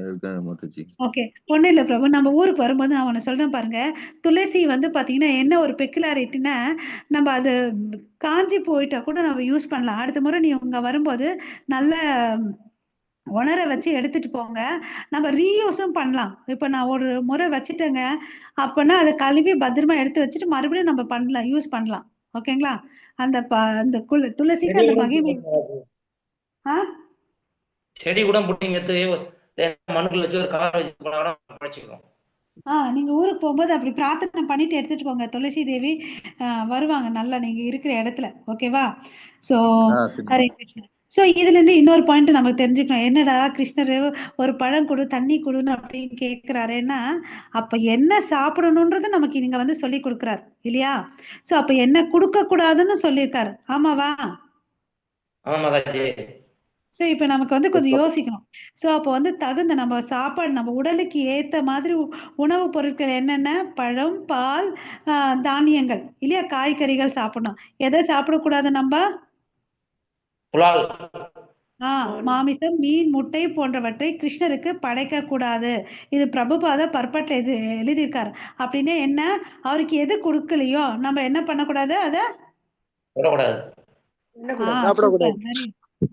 இருக்காங்க மாதாஜி. ஓகே, ஒண்ணும் இல்ல பிரபு. நம்ம ஊருக்கு வரும்போது நான் உன்னை சொல்றேன் பாருங்க. துளசி வந்து பாத்தீங்கன்னா என்ன ஒரு பெக்குலாரிட்டின்னா, நம்ம அது காஞ்சி போயிட்டா கூட நம்ம யூஸ் பண்ணலாம். அடுத்த முறை நீ உங்க வரும்போது நல்ல உணர வச்சு எடுத்துட்டு போங்க. நம்ம ரீயூஸும் பண்ணலாம். இப்ப நான் ஒரு முறை வச்சுட்டேங்க அப்படின்னா அதை கழுவி பத்திரமா எடுத்து வச்சுட்டு மறுபடியும் நம்ம பண்ணலாம், யூஸ் பண்ணலாம். ஓகேங்களா? அந்த அந்த துளசிக்கு அந்த மகிமை. செடி கூட புட்டிங்க மண்ணுக்குள்ள வச்சு ஒரு கார் வச்சு போனா கூட பழச்சிக்கிறோம். நீங்க ஊருக்கு போகும்போது அப்படி பிரார்த்தனை பண்ணிட்டு எடுத்துட்டு போங்க. துளசி தேவி வருவாங்க நல்லா நீங்க இருக்கிற இடத்துல. ஓகேவா? சோ ஹரே கிருஷ்ணா. சோ இதுல இருந்து இன்னொரு பாயிண்ட் நமக்கு தெரிஞ்சுக்கணும். என்னடா கிருஷ்ணர் ஒரு பழம் கொடு, தண்ணி கொடுன்னு அப்படின்னு கேட்கிறாருன்னா, அப்ப என்ன சாப்பிடணும்ன்றது நமக்கு நீங்க வந்து சொல்லி கொடுக்குறாரு இல்லையா? சோ அப்ப என்ன கொடுக்க கூடாதுன்னு சொல்லியிருக்காரு. ஆமாவா? ஆமா மாதாஜி. ஸோ இப்போ நமக்கு வந்து கொஞ்சம் யோசிக்கணும். ஸோ அப்போ வந்து தகுந்த நம்ம சாப்பாடு நம்ம உடலுக்கு ஏற்ற மாதிரி உணவுப் பொருட்கள் என்னென்ன? பழம், பால், தானியங்கள் இல்லையா? காய்கறிகள் சாப்பிடணும். எதை சாப்பிடக்கூடாது நம்ம? மாமிசம், மீன், முட்டை போன்றவற்றை கிருஷ்ணருக்கு படைக்க கூடாது. இது பிரபுபாத பர்பட்ல இது எழுதியிருக்காரு. அப்படின்னு என்ன? அவருக்கு எது கொடுக்கலையோ நம்ம என்ன பண்ணக்கூடாது? அதை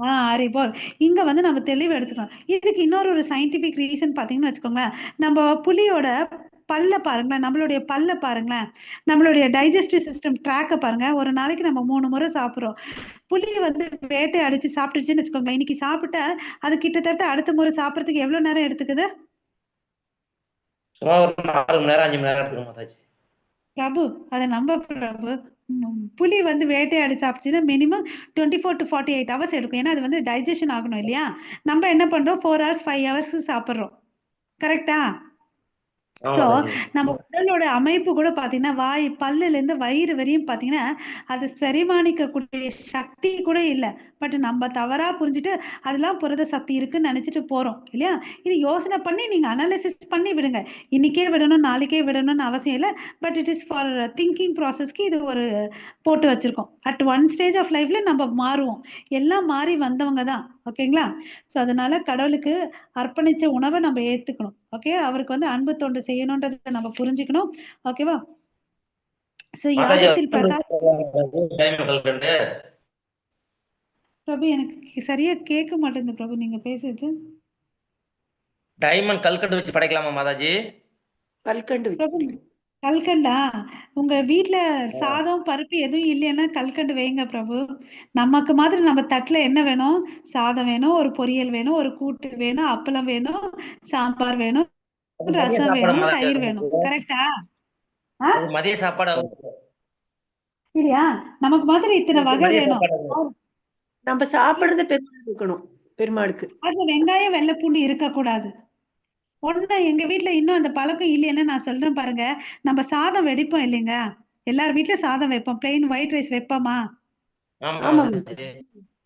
ஹரிபோல். இங்க வந்து நம்ம தெளிவு எடுத்துக்கணும். இதுக்கு இன்னொரு சயின்டிபிக் ரீசன் பாத்தீங்கன்னு வச்சுக்கோங்களேன். நம்ம புலியோட பல்ல பாருங்களேன், நம்மளுடைய பல்ல பாருங்களேன், நம்மளுடைய டைஜஸ்டிவ் சிஸ்டம் ட்ராக்க பாருங்க. ஒரு நாளைக்கு நம்ம 3 முறை சாப்பிடுறோம். புலி வந்து வேட்டை அடிச்சு சாப்பிட்டுச்சுன்னு வச்சுக்கோங்களேன். இன்னைக்கு சாப்பிட்டா அது கிட்டத்தட்ட அடுத்த முறை சாப்பிடறதுக்கு எவ்வளவு நேரம் எடுத்துக்குது? சுமார் 4 மணி நேரம் 5 மணி நேரம் எடுத்துக்கும் மாதாஜி. பிரபு அதை நம்ப பிரபு. புலி வந்து வேட்டையாடி சாப்பிடுச்சுன்னா மினிமம் 24 to 48 hours எடுக்கும். ஏன்னா அது வந்து டைஜஷன் ஆகணும் இல்லையா? நம்ம என்ன பண்றோம்? 4 hours 5 hours சாப்பிடுறோம். கரெக்டா? சோ நம்ம உடலோட அமைப்பு கூட பாத்தீங்கன்னா வாய் பல்லுல இருந்து வயிறு வரையும் பாத்தீங்கன்னா அது செரிமானிக்கக்கூடிய சக்தி கூட இல்ல. பட் நம்ம தவறா புரிஞ்சுட்டு அதெல்லாம் புரத சக்தி இருக்குன்னு நினைச்சிட்டு போறோம் இல்லையா? இது யோசனை பண்ணி நீங்க அனாலிசிஸ் பண்ணி விடுங்க. இன்னைக்கே விடணும் நாளைக்கே விடணும்னு அவசியம் இல்லை. But it is for thinking ப்ராசஸ்க்கு இது ஒரு போட்டு வச்சிருக்கோம். அட் ஒன் ஸ்டேஜ் ஆஃப் லைஃப்ல நம்ம மாறுவோம். எல்லாம் மாறி வந்தவங்க தான். ஓகேங்களா? ஸோ அதனால கடவுளுக்கு அர்ப்பணிச்ச உணவை நம்ம ஏத்துக்கணும். ஓகே, அவருக்கு வந்து அன்பு தொண்டு செய்யணும்ன்றதை நம்ம புரிஞ்சுக்கணும். ஓகேவா? சோ யாகத்தில் பிரசாத் பிரபு எனக்கு சரியா கேட்க மாட்டேங்குது பிரபு நீங்க பேசுறது. டைமண்ட் கல்கண்டு வச்சு படைக்கலாமா மாதாஜி? கல்கண்டா? உங்க வீட்டுல சாதம் பருப்பு எதுவும் இல்லைன்னா கல்கண்டு வைங்க பிரபு. நமக்கு மாதிரி நம்ம தட்டுல என்ன வேணும்? சாதம் வேணும், ஒரு பொரியல் வேணும், ஒரு கூட்டு வேணும், அப்பளம் வேணும், சாம்பார் வேணும், ரசம் வேணும், தயிர் வேணும். கரெக்டா? மதிய சாப்பாடு இல்லையா? நமக்கு மாதிரி இத்தனை வகை வேணும். நம்ம சாப்பிடுறது பெருமாள் இருக்கணும். பெருமாளுக்கு அதுல வெங்காயம் வெள்ளை பூண்டு இருக்க கூடாது. ஒண்ணு எங்க வீட்டுல இன்னும் அந்த பழக்கம் இல்லைன்னு நான் சொல்றேன் பாருங்க. நம்ம சாதம் வெடிப்போம் இல்லைங்க? எல்லார் வீட்டுல சாதம் வைப்போம். பிளெயின் ஒயிட் ரைஸ் வைப்போமா?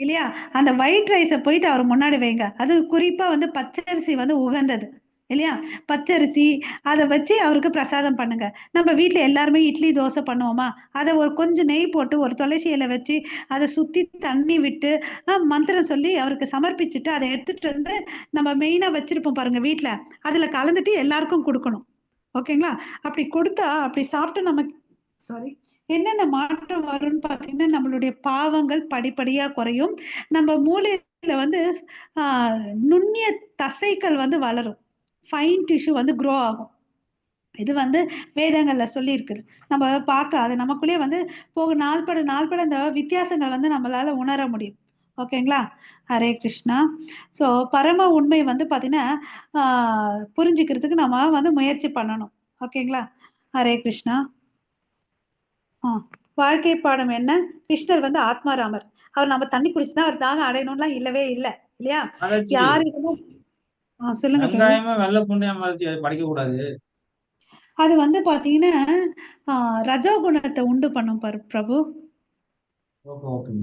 இல்லையா? அந்த ஒயிட் ரைஸை போயிட்டு அவர் முன்னாடி வைங்க. அது குறிப்பா வந்து பச்சரிசி வந்து உகந்தது இல்லையா? பச்சரிசி அதை வச்சு அவருக்கு பிரசாதம் பண்ணுங்க. நம்ம வீட்டுல எல்லாருமே இட்லி தோசை பண்ணுவோமா? அதை ஒரு கொஞ்சம் நெய் போட்டு ஒரு துளசி இலை வச்சு அதை சுத்தி தண்ணி விட்டு மந்திரம் சொல்லி அவருக்கு சமர்ப்பிச்சுட்டு அதை எடுத்துட்டு வந்து நம்ம மெயினா வச்சிருப்போம் பாருங்க வீட்டுல, அதுல கலந்துட்டு எல்லாருக்கும் கொடுக்கணும். ஓகேங்களா? அப்படி கொடுத்தா அப்படி சாப்பிட்டு என்னென்ன மாற்றம் வரும்னு பார்த்தீங்கன்னா, நம்மளுடைய பாவங்கள் படிப்படியா குறையும். நம்ம மூளையில வந்து நுண்ணிய தசைகள் வந்து வளரும். ஃபைன் டிஷ்யூ வந்து க்ரோ ஆகும். இது வந்து வேதங்கள்ல சொல்லியிருக்குது. நம்ம பார்க்கலாம். அது நமக்குள்ளேயே வந்து போக நாள்பட நாள்பட அந்த வித்தியாசங்கள் வந்து நம்மளால உணர முடியும். ஓகேங்களா? ஹரே கிருஷ்ணா. ஸோ பரம உண்மை வந்து பார்த்தீங்கன்னா, புரிஞ்சுக்கிறதுக்கு நம்ம வந்து முயற்சி பண்ணணும். ஓகேங்களா? ஹரே கிருஷ்ணா. வாழ்க்கை பாடம் என்ன? கிருஷ்ணர் வந்து ஆத்மாராமர். அவர் நம்ம தண்ணி குடிச்சுதான் அவர் தாகம் அடையணும்லாம் இல்லவே இல்லை இல்லையா? மாதாஜி யாருக்கும் சொல்லுங்க பிரபு. வெங்காயமா வெள்ளை பூண்டையா மாதாஜி அது படிக்க கூடாது. அது வந்து பாத்தீங்கன்னா ரஜோகுணத்தை உண்டு பண்ணும் பிரபு. Okay okay.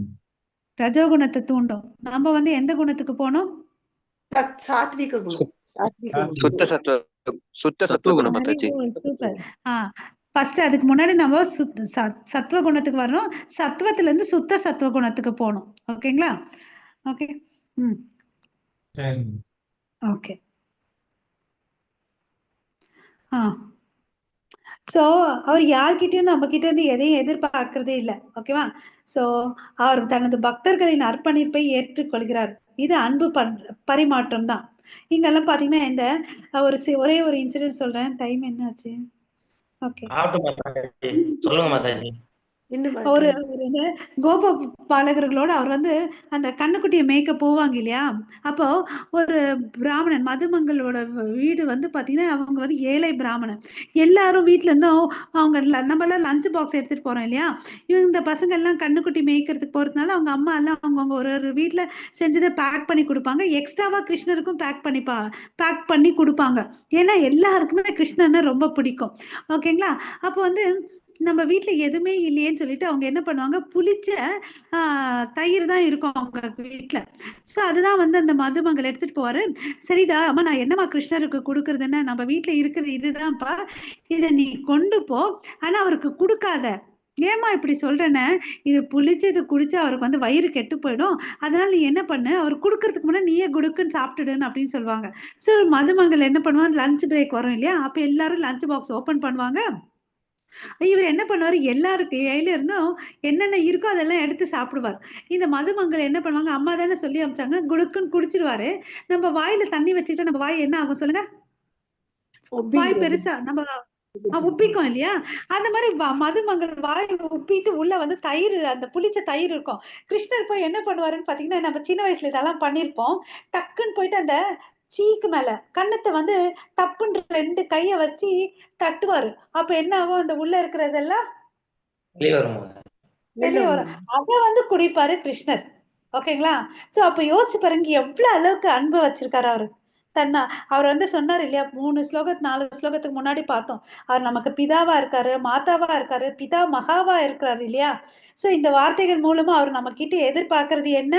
ரஜோகுணத்தை தூண்டும். நம்ம வந்து எந்த குணத்துக்கு போனோம்? சாத்விக குணம். சுத்த சத்துவ குணம் மாதாஜி. சூப்பர். ஃபர்ஸ்ட் அதுக்கு முன்னாடி நம்ம சத்துவ குணத்துக்கு வரணும். சத்துவத்துல இருந்து சுத்த சத்துவ குணத்துக்கு போகணும். ஓகேங்களா? ஓகே. சரி. ஓகே. சோ அவர் யார்கிட்டயும் நம்ம கிட்ட இருந்து எதையும் எதிர்பார்க்கறதே இல்லை. ஓகேவா? சோ அவர் தனது பக்தர்களின் அர்ப்பணிப்பை ஏற்றுக்கொள்கிறார். இது அன்பு பரிமாற்றம் தான். இங்கெல்லாம் பாத்தீங்கன்னா இந்த ஒரே ஒரு இன்சிடென்ட் சொல்றேன். டைம் என்ன ஆச்சு? ஓகே. சொல்லுங்க மாதாஜி. ஒரு கோப பாலகர்களோட அவர் வந்து அந்த கண்ணுக்குட்டியை மேய்க்க போவாங்க இல்லையா? அப்போ ஒரு பிராமணன் மதுமங்களோட வீடு வந்து பாத்தீங்கன்னா அவங்க வந்து ஏழை பிராமணன். எல்லாரும் வீட்டுல இருந்தும் அவங்க நம்ம எல்லாம் லஞ்ச் பாக்ஸ் எடுத்துட்டு போறோம் இல்லையா? இந்த பசங்க எல்லாம் கண்ணுக்குட்டி மேய்க்கிறதுக்கு போறதுனால அவங்க அம்மா எல்லாம் அவங்க ஒரு வீட்டுல செஞ்சதை பேக் பண்ணி கொடுப்பாங்க. எக்ஸ்ட்ராவா கிருஷ்ணருக்கும் பேக் பண்ணி கொடுப்பாங்க. ஏன்னா எல்லாருக்குமே கிருஷ்ணன்னா ரொம்ப பிடிக்கும். ஓகேங்களா? அப்போ வந்து நம்ம வீட்டுல எதுவுமே இல்லையேன்னு சொல்லிட்டு அவங்க என்ன பண்ணுவாங்க, புளிச்ச தயிர் தான் இருக்கும் அவங்க வீட்டுல. சோ அதுதான் வந்து அந்த மதுமங்கள் எடுத்துட்டு போவாரு. சரிடா அம்மா, நான் என்னம்மா கிருஷ்ணருக்கு கொடுக்கறதுன்னா, நம்ம வீட்டுல இருக்கிறது இதுதான்ப்பா, இதை நீ கொண்டு போ, ஆனா அவருக்கு கொடுக்காத. ஏமா இப்படி சொல்றேன்னு, இது புளிச்சது குடிச்சு அவருக்கு வந்து வயிறு கெட்டு போயிடும். அதனால நீ என்ன பண்ணு, அவர் கொடுக்கறதுக்கு முன்னாடி நீயே குடுக்குன்னு சாப்பிட்டுடுன்னு அப்படின்னு சொல்லுவாங்க. சோ மதுமங்கள் என்ன பண்ணுவாங்க, லஞ்ச் பிரேக் வரும் இல்லையா? அப்ப எல்லாரும் லஞ்ச் பாக்ஸ் ஓபன் பண்ணுவாங்க. இவர் என்ன பண்ணுவாரு, எல்லாருக்கு கையில இருந்தும் என்னென்ன இருக்கோ அதெல்லாம் எடுத்து சாப்பிடுவார். இந்த மதுமங்கள் என்ன பண்ணுவாங்க, அம்மா தானே சொல்லி அமிச்சாங்க, குடுக்குன்னு குடிச்சிடுவாரு. நம்ம வாயில தண்ணி வச்சுக்கிட்டா நம்ம வாய் என்ன ஆகும் சொல்லுங்க? வாய் பெருசா நம்ம உப்பிக்கும் இல்லையா? அந்த மாதிரி மதுமங்கள் வாய் உப்பிட்டு உள்ள வந்து தயிர், அந்த புளிச்ச தயிர் இருக்கும். கிருஷ்ணர் போய் என்ன பண்ணுவாருன்னு பாத்தீங்கன்னா, நம்ம சின்ன வயசுல இதெல்லாம் பண்ணிருப்போம். டக்குன்னு போயிட்டு அந்த சீக்கு மேல கண்ணத்தை வந்து டப்புன்னு 2 கைய வச்சு தட்டுவாரு. அப்ப என்ன ஆகும், அந்த உள்ள இருக்கிறதெல்லாம் வெளியே வரும். அத வந்து குடிப்பாரு கிருஷ்ணர். ஓகேங்களா? சோ அப்ப யோசிச்சு பாருங்க எவ்வளவு அளவுக்கு அன்பு வச்சிருக்காரு அவரு. அவர் வந்து சொன்னார் இல்லையா, 4 ஸ்லோகத்துக்கு முன்னாடி பார்த்தோம். அவர் நமக்கு பிதாவா இருக்காரு, மாதாவா இருக்காரு, பிதா மகாவா இருக்காரு இல்லையா? சோ இந்த வார்த்தைகள் மூலமா அவர் நம்ம கிட்ட எதிர்பார்க்கறது என்ன?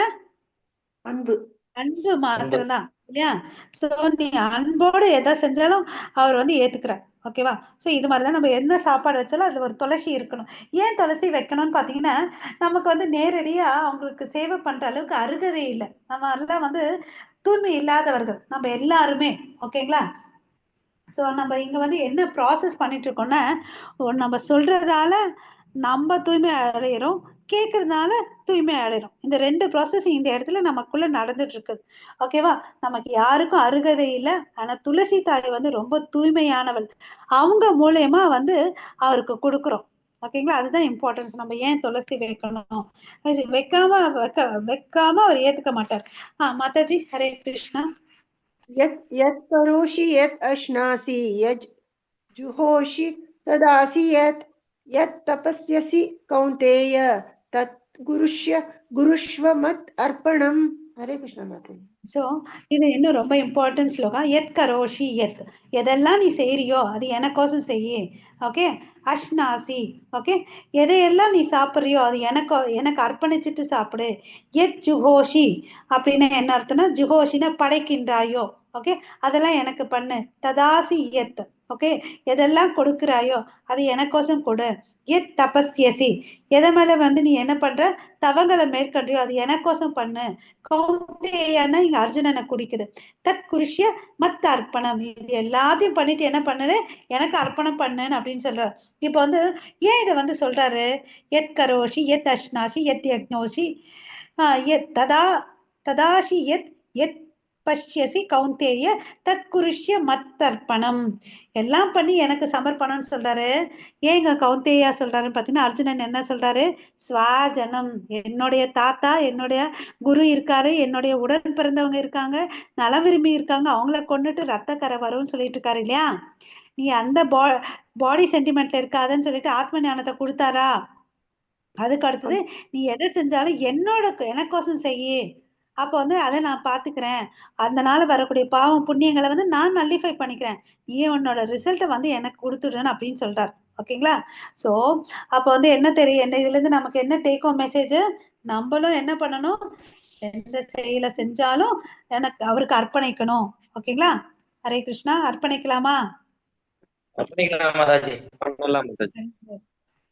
அன்பு. அன்பு மாத்திரம் தான் இல்லையா? சோ நீ அன்போடு எதை செஞ்சாலும் அவர் வந்து ஏத்துக்கிறார். ஓகேவா? சோ இது மாதிரிதான் நம்ம என்ன சாப்பாடு வச்சாலும் அதுல ஒரு துளசி இருக்கணும். ஏன் துளசி வைக்கணும்னு பாத்தீங்கன்னா, நமக்கு வந்து நேரடியா அவங்களுக்கு சேவை பண்ற அளவுக்கு அருகதை இல்லை. நம்ம எல்லாம் வந்து தூய்மை இல்லாதவர்கள் நம்ம எல்லாருமே. ஓகேங்களா? சோ நம்ம இங்க வந்து என்ன ப்ராசஸ் பண்ணிட்டு இருக்கோம்னா, நம்ம சொல்றதால நம்ம தூய்மை அடையிறோம், கேட்கறதுனால தூய்மை அடையிறோம். இந்த 2 ப்ராசஸ் இந்த இடத்துல நமக்குள்ள நடந்துட்டு இருக்குது. ஓகேவா? நமக்கு யாருக்கும் அருகதை இல்லை. ஆனா துளசி தாய் வந்து ரொம்ப தூய்மையானவள். அவங்க மூலயமா வந்து அவருக்கு கொடுக்குறோம். ஓகேங்களா? அதுதான் இம்பார்ட்டன்ஸ். நம்ம ஏன் துளசி வைக்கணும், வைக்காம அவர் ஏத்துக்க மாட்டார். மாதாஜி ஹரே கிருஷ்ணா. यत् करोषि यत् अश्नासि यत् जुहोषि तदासि यत् तपस्यसि कौन्तेय तत् गुरुष्व मत् अर्पणम्. हरे कृष्ण माता. சோ இது இன்னும் ரொம்ப இம்பார்ட்டன்ட் ஸ்லோகம். எத் கரோஷி எத், எதெல்லாம் நீ செய்யறியோ அது எனக்கோசம் செய்யி. ஓகே? அஷ்னாசி. ஓகே? எதையெல்லாம் நீ சாப்பிட்றியோ அது எனக்கு அர்ப்பணிச்சுட்டு சாப்பிடு. எத் ஜுஹோஷி அப்படின்னு என்ன அர்த்தம்னா, ஜுஹோஷினா படைக்கின்றாயோ, ஓகே, அதெல்லாம் எனக்கு பண்ணு. ததாசி எத், ஓகே, எதெல்லாம் கொடுக்கிறாயோ அது எனக்கோசம் கொடு. எத் தபஸ்யசி, எதை மேல வந்து நீ என்ன பண்ற, தவங்களை மேற்கொண்டியோ அது எனக்கோசம் பண்ணு. கௌந்தேயன்னா இங்க அர்ஜுனனை குறிக்குது. தத் குருஷ்ய மத் அர்ப்பணம், இது எல்லாத்தையும் பண்ணிட்டு என்ன பண்ணு, எனக்கு அர்ப்பணம் பண்ணுன்னு அப்படின்னு சொல்றாரு. இப்ப வந்து ஏன் இதை வந்து சொல்றாரு, எத் கரோஷி எத் அஷ்னாசி எத் யக்னோசி எத் ததா ததாசி எத் எத் பஷ்யசி கௌந்தேய தத் குருஷ்ய மத்தர்ப்பணம், எல்லாம் பண்ணி எனக்கு சமர்ப்பணம்னு சொல்றாரு. ஏங்க கௌந்தேயா சொல்றாருன்னு பாத்தீங்கன்னா, அர்ஜுனன் என்ன சொல்றாரு, ஸ்வாஜனம், என்னுடைய தாத்தா என்னுடைய குரு இருக்காரு, என்னுடைய உடன் பிறந்தவங்க இருக்காங்க, நல விரும்பி இருக்காங்க, அவங்கள கொண்டுட்டு ரத்த கரை வரும்னு சொல்லிட்டு இருக்காரு இல்லையா. நீ அந்த பாடி சென்டிமெண்ட்ல இருக்காதுன்னு சொல்லிட்டு ஆத்ம ஞானத்தை கொடுத்தாரா. அதுக்கு அடுத்தது நீ எதை செஞ்சாலும் எனக்கோசம் செய்யி, அப்போ வந்து அதை நான் பாத்துக்கிறேன், அதனால வரக்கூடிய பாவம் புண்ணியங்களை வந்து நான் நல்லிஃபை பண்ணிக்கிறேன், நீ உன்னோட ரிசல்ட்டை வந்து எனக்கு கொடுத்துடுறேன்னு அப்படின்னு சொல்றாரு. ஓகேங்களா. சோ அப்ப வந்து என்ன தெரியும், என்ன இதுல இருந்து நமக்கு என்ன டேக் ஹோம் மெசேஜ், நம்மளும் என்ன பண்ணணும், எந்த செயலை செஞ்சாலும் எனக்கு அவருக்கு அர்ப்பணிக்கணும். ஓகேங்களா. ஹரே கிருஷ்ணா. அர்ப்பணிக்கலாமா? அர்ப்பணிக்கலாம் மாதாஜி, பண்ணலாம் மாதாஜி.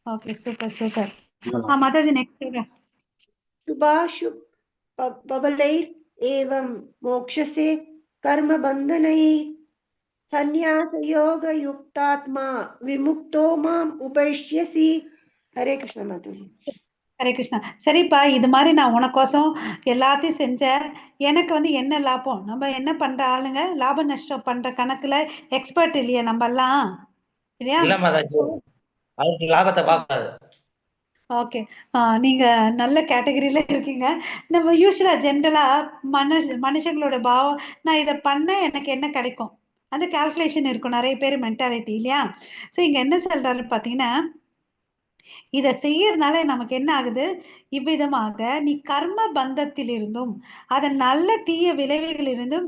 Okay, super super. மாதாஜி நெக்ஸ்ட். शुभाशुभ बबलैः एवं मोक्षसे कर्म बंधनैः संन्यास योग युक्तात्मा विमुक्तो माम उपैष्यसि. हरे कृष्ण माताजी. ஹரே கிருஷ்ணா. சரிப்பா, இது மாதிரி நான் உனக்கோசம் எல்லாத்தையும் செஞ்சேன், எனக்கு வந்து என்ன லாபம், நம்ம என்ன பண்ற ஆளுங்க லாப நஷ்டம் பண்ற கணக்குல எக்ஸ்பர்ட் இல்லையா நம்ம எல்லாம், இல்லையா. இல்ல மாதாஜி, அதுக்கு லாபத்தை பார்க்காது. ஓகே, நீங்க நல்ல கேட்டகரியில இருக்கீங்க. நம்ம யூஸ்வலா ஜென்ரலா மனுஷங்களோட பாவம், நான் இதை பண்ண எனக்கு என்ன கிடைக்கும், அந்த கால்குலேஷன் இருக்கும் நிறைய பேர் மென்டாலிட்டி இல்லையா. ஸோ இங்க என்ன சொல்றாரு பாத்தீங்கன்னா, இதை செய்யறதுனால நமக்கு என்ன ஆகுது, இவ்விதமாக நீ கர்ம பந்தத்தில் இருந்தும் அதன் நல்ல தீய விளைவுகள் இருந்தும்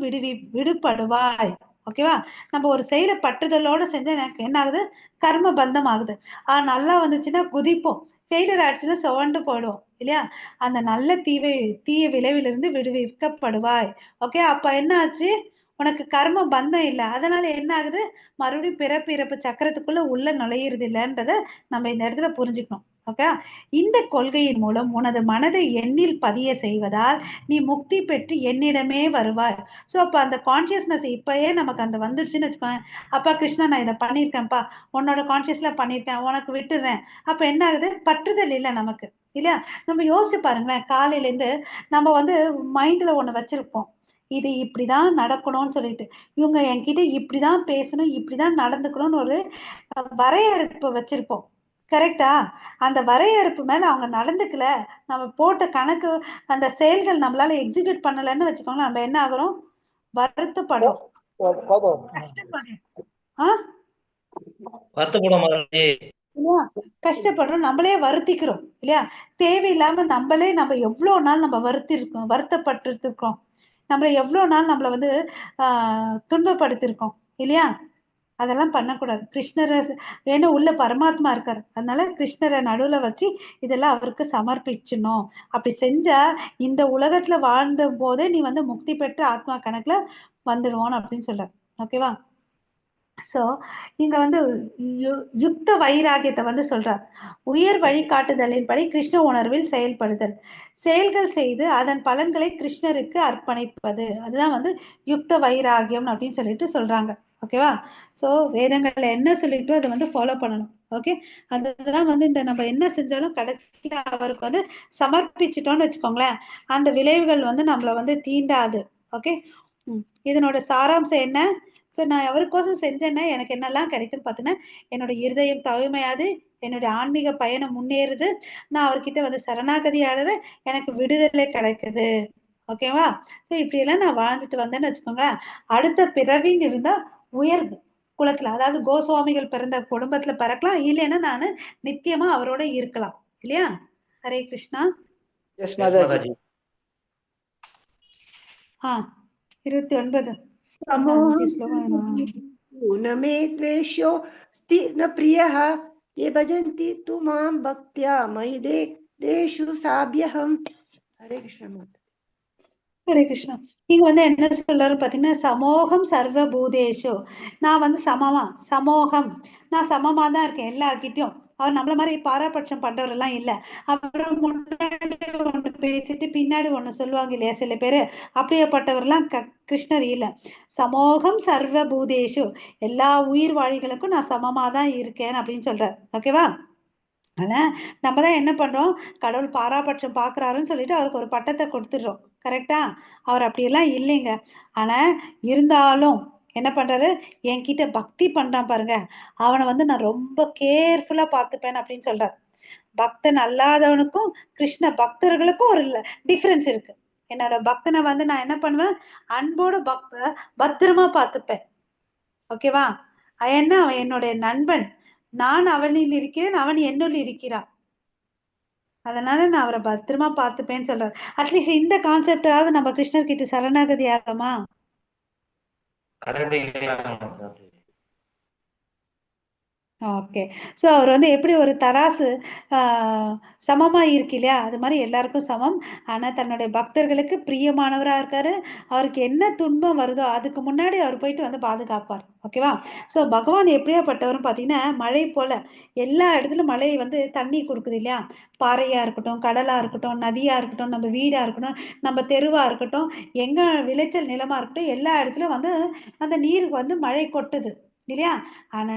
விடுபடுவாய். ஓகேவா. நம்ம ஒரு செயலை பற்றுதலோட செஞ்சா எனக்கு என்ன ஆகுது, கர்ம பந்தம் ஆகுது. நல்லா வந்துச்சுன்னா குதிப்போம், ஃபெயிலியர் ஆயிடுச்சுன்னா சுவண்டு போயிடுவோம் இல்லையா. அந்த நல்ல தீய விளைவிலிருந்து விடுவிக்கப்படுவாய். ஓகே. அப்ப என்ன ஆச்சு, உனக்கு கர்ம பந்தம் இல்லை, அதனால என்ன ஆகுது, மறுபடியும் பிறப்பு சக்கரத்துக்குள்ள உள்ள நுழையிறது இல்லைன்றத நம்ம இந்த இடத்துல புரிஞ்சுக்கணும். ஓகே. இந்த கொள்கையின் மூலம் உனது மனதை எண்ணில் பதிய செய்வதால் நீ முக்தி பெற்று என்னிடமே வருவாய். ஸோ அப்ப அந்த கான்சியஸ்னஸ் இப்பயே நமக்கு அந்த வந்துடுச்சுன்னு வச்சுக்கோங்க, அப்பா கிருஷ்ணா நான் இதை பண்ணியிருக்கேன்ப்பா, உன்னோட கான்சியஸ்ல பண்ணியிருக்கேன், உனக்கு விட்டுடுறேன். அப்ப என்ன ஆகுது, பற்றுதல் இல்லை நமக்கு இல்லையா. நம்ம யோசிச்சு பாருங்களேன், காலையில இருந்து நம்ம வந்து மைண்ட்ல ஒண்ணு வச்சிருப்போம், இது இப்படிதான் நடக்கணும்னு சொல்லிட்டு, இவங்க என்கிட்ட இப்படிதான் பேசணும், இப்படிதான் நடந்துக்கணும்னு ஒரு வரையறுப்பு வச்சிருப்போம். கரெக்டா. அந்த வரையறுப்பு மேல அவங்க நடந்துக்கல, நம்ம போட்ட கணக்கு அந்த செயல்கள் நம்மளால எக்ஸிக்யூட் பண்ணலன்னு வச்சுக்கோங்களேன், நம்ம என்ன ஆகுறோம், வருத்தப்படுறோம், இல்லையா, கஷ்டப்படுறோம், நம்மளே வருத்திக்கிறோம் இல்லையா. தேவையில்லாம நம்ம எவ்வளவு நாள் நம்ம வருத்தப்பட்டு இருக்கோம், நம்மள எவ்வளவு நாள் நம்மள வந்து துன்பப்படுத்திருக்கோம் இல்லையா. அதெல்லாம் பண்ணக்கூடாது. கிருஷ்ணரை ஏன்னா உள்ள பரமாத்மா இருக்காரு, அதனால கிருஷ்ணரை நடுவுல வச்சு இதெல்லாம் அவருக்கு சமர்ப்பிச்சணும். அப்படி செஞ்சா இந்த உலகத்துல வாழ்ந்த போதே நீ வந்து முக்தி பெற்ற ஆத்மா கணக்குல வந்துடுவோம் அப்படின்னு சொல்ற. ஓகேவா. சோ இங்க வந்து யுக்த வைராகியத்தை வந்து சொல்றார். உயர் வழிகாட்டுதலின்படி கிருஷ்ண உணர்வில் செயல்படுதல், செயல்கள் செய்து அதன் பலன்களை கிருஷ்ணருக்கு அர்ப்பணிப்பது, அதுதான் வந்து யுக்த வைராகியம் அப்படின்னு சொல்லிட்டு சொல்றாங்க. ஓகேவா. சோ வேதங்கள்ல என்ன சொல்லிட்டோ அதை வந்து ஃபாலோ பண்ணணும். ஓகே. அதுதான் வந்து இந்த நம்ம என்ன செஞ்சாலும் கடைசியில அவருக்கு வந்து சமர்ப்பிச்சிட்டோம்னு வச்சுக்கோங்களேன், அந்த விளைவுகள் வந்து நம்மள வந்து தீண்டாது. ஓகே. இதனோட சாராம்சம் என்ன, ஸோ நான் அவருக்கோசம் செஞ்சேன்னா எனக்கு என்னெல்லாம் கிடைக்குன்னு பார்த்தீங்கன்னா, என்னோட இருதயம் தூய்மையாது, என்னுடைய ஆன்மீக பயணம் முன்னேறுது, நான் அவர்கிட்ட வந்து சரணாகதி ஆடுறேன், எனக்கு விடுதலை கிடைக்குது. ஓகேவா. ஸோ இப்படியெல்லாம் நான் வாழ்ந்துட்டு வந்தேன்னு வச்சுக்கோங்க, அடுத்த பிறவின்னு இருந்தா உயர் குலத்துல, அதாவது கோஸ்வாமிகள் பிறந்த குடும்பத்துல பிறக்கலாம், இல்லைன்னா நான் நித்தியமா அவரோட இருக்கலாம் இல்லையா. ஹரே கிருஷ்ணா. 29 न मे द्वेषो न प्रियः ये भजन्ति तु मां भक्त्या मयि देषु साभ्यहं. हरे कृष्ण. ஹரே கிருஷ்ணா. நீங்க வந்து என்ன சொல்றாரு பாத்தீங்கன்னா, சமோகம் சர்வ பூதேஷு, நான் வந்து சமமா, சமோகம் நான் சமமா தான் இருக்கேன் எல்லார்கிட்டயும் அவர் நம்மள மாதிரி பாராபட்சம் பண்றவர் எல்லாம் இல்ல. அப்புறம் முன்னாடி ஒண்ணு பேசிட்டு பின்னாடி ஒண்ணு சொல்லுவாங்க இல்லையா சில பேரு, அப்படியேப்பட்டவர்லாம் கிருஷ்ணர் இல்ல. சமோகம் சர்வ பூதேஷு, எல்லா உயிர் வாழிகளுக்கும் நான் சமமா தான் இருக்கேன் அப்படின்னு சொல்றார். ஓகேவா? ஆனா நம்ம தான் என்ன பண்றோம், கடவுள் பாராபட்சம் பாக்குறாருன்னு சொல்லிட்டு அவருக்கு ஒரு பட்டத்தை கொடுத்துடுறோம். கரெக்டா? அவர் அப்படியெல்லாம் இல்லைங்க. ஆனா இருந்தாலும் என்ன பண்றாரு, என்கிட்ட பக்தி பண்றான் பாருங்க, அவனை வந்து நான் ரொம்ப கேர்ஃபுல்லா பார்த்துப்பேன் அப்படின்னு சொல்றாரு. பக்தன் அல்லாதவனுக்கும் கிருஷ்ண பக்தர்களுக்கும் ஒரு டிஃபரன்ஸ் இருக்கு. என்னோட பக்தனை வந்து நான் என்ன பண்ணுவேன், அன்போடு பத்திரமா பார்த்துப்பேன். ஓகேவா? ஏன்னா அவன் என்னுடைய நண்பன், நான் அவனில் இருக்கிறேன், அவன் என்னுள் இருக்கிறான். அதனால நான் அவரை பத்திரமா பார்த்துப்பேன்னு சொல்றாரு. அட்லீஸ்ட் இந்த கான்செப்டாவது நம்ம கிருஷ்ணர் கிட்ட சரணாகதி ஆகலாமா? ஓகே. ஸோ அவர் வந்து எப்படி ஒரு தராசு சமமா இருக்கு இல்லையா, அது மாதிரி எல்லாருக்கும் சமம். ஆனா தன்னுடைய பக்தர்களுக்கு பிரியமானவரா இருக்காரு. அவருக்கு என்ன துன்பம் வருதோ அதுக்கு முன்னாடி அவர் போயிட்டு வந்து பாதுகாப்பார். ஓகேவா? ஸோ பகவான் எப்படியாப்பட்டவரும் பார்த்தீங்கன்னா மழை போல எல்லா இடத்துலயும் மழை வந்து தண்ணி கொடுக்குது இல்லையா, பாறையா இருக்கட்டும், கடலா இருக்கட்டும், நதியா இருக்கட்டும், நம்ம வீடா இருக்கட்டும், நம்ம தெருவா இருக்கட்டும், எங்க விளைச்சல் நிலமா இருக்கட்டும், எல்லா இடத்துலயும் வந்து அந்த நீர் வந்து மழை கொட்டுது இல்லையா. ஆனா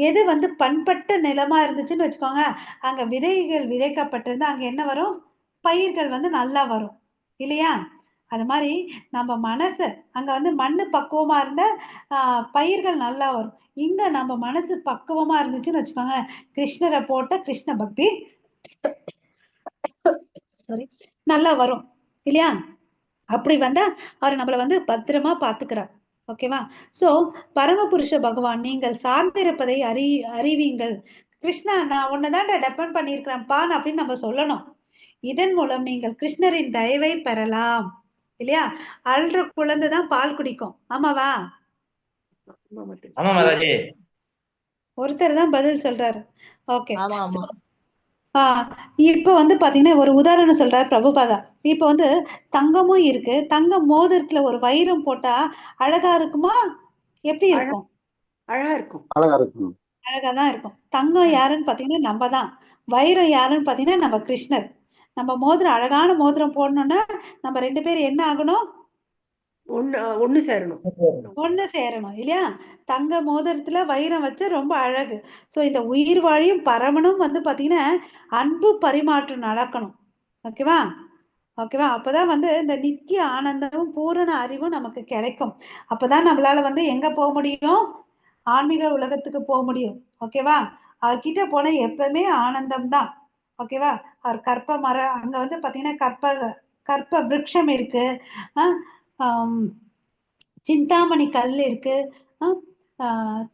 எது வந்து பண்பட்ட நிலமா இருந்துச்சுன்னு வச்சுக்கோங்க, அங்க விதைகள் விதைக்கப்பட்டிருந்தா அங்க என்ன வரும், பயிர்கள் வந்து நல்லா வரும் இல்லையா. அது மாதிரி நம்ம மனசு அங்க வந்து மண்ணு பக்குவமா இருந்த பயிர்கள் நல்லா வரும். இங்க நம்ம மனசு பக்குவமா இருந்துச்சுன்னு வச்சுக்கோங்க, கிருஷ்ணரை போட்ட கிருஷ்ண பக்தி சாரி நல்லா வரும் இல்லையா. அப்படி வந்தா அவர் நம்மளை வந்து பத்திரமா பாத்துக்கிறார். ஓகேவா? சோ பரமபுருஷ பகவான் நீங்கள் சார்ந்திருப்பதை அறிவீங்கள். கிருஷ்ணா நான் உன்னதான் டெபெண்ட் பண்ணியிருக்கிறேன்ப்பா அப்படின்னு நம்ம சொல்லணும். இதன் மூலம் நீங்கள் கிருஷ்ணரின் தயவை பெறலாம் இல்லையா. அல்ற குழந்தைதான் பால் குடிக்கும். ஆமாவா? ஒருத்தர் தான் பதில் சொல்றாரு. ஓகே. இப்ப வந்து பாத்தீங்கன்னா ஒரு உதாரணம் சொல்றாரு பிரபுபாதா. இப்ப வந்து தங்கமும் இருக்கு, தங்க மோதிரத்துல ஒரு வைரம் போட்டா அழகா இருக்குமா, எப்படி இருக்கும்? அழகா இருக்கும். அழகாதான் இருக்கும். தங்கம் யாருன்னு பாத்தீங்கன்னா நம்ம தான். வைரம் யாருன்னு பாத்தீங்கன்னா நம்ம கிருஷ்ணர். நம்ம மோதிரம் அழகான மோதிரம் போடணும்னா நம்ம 2 பேரும் என்ன ஆகணும், ஒண்ணு சேரணும். ஒண்ணு சேரணும் இல்லையா. தங்க மோதிரத்துல வைரம் வச்சு ரொம்ப அழகு. சோ இந்த உயிர் வாழியும் பரமனும் வந்து பாத்தீங்கன்னா அன்பு பரிமாற்றம் நடக்கணும். ஓகேவா? ஓகேவா? அப்பதான் வந்து இந்த நித்திய ஆனந்தமும் பூரண அறிவும் நமக்கு கிடைக்கும். அப்பதான் நம்மளால வந்து எங்க போக முடியும், ஆன்மீக உலகத்துக்கு போக முடியும். ஓகேவா? அவர்கிட்ட போன எப்பவுமே ஆனந்தம் தான். ஓகேவா? அவர் கற்ப மரம் அங்க வந்து பாத்தீங்கன்னா கற்ப விருட்சம் இருக்கு, சிந்தாமணி கல் இருக்கு,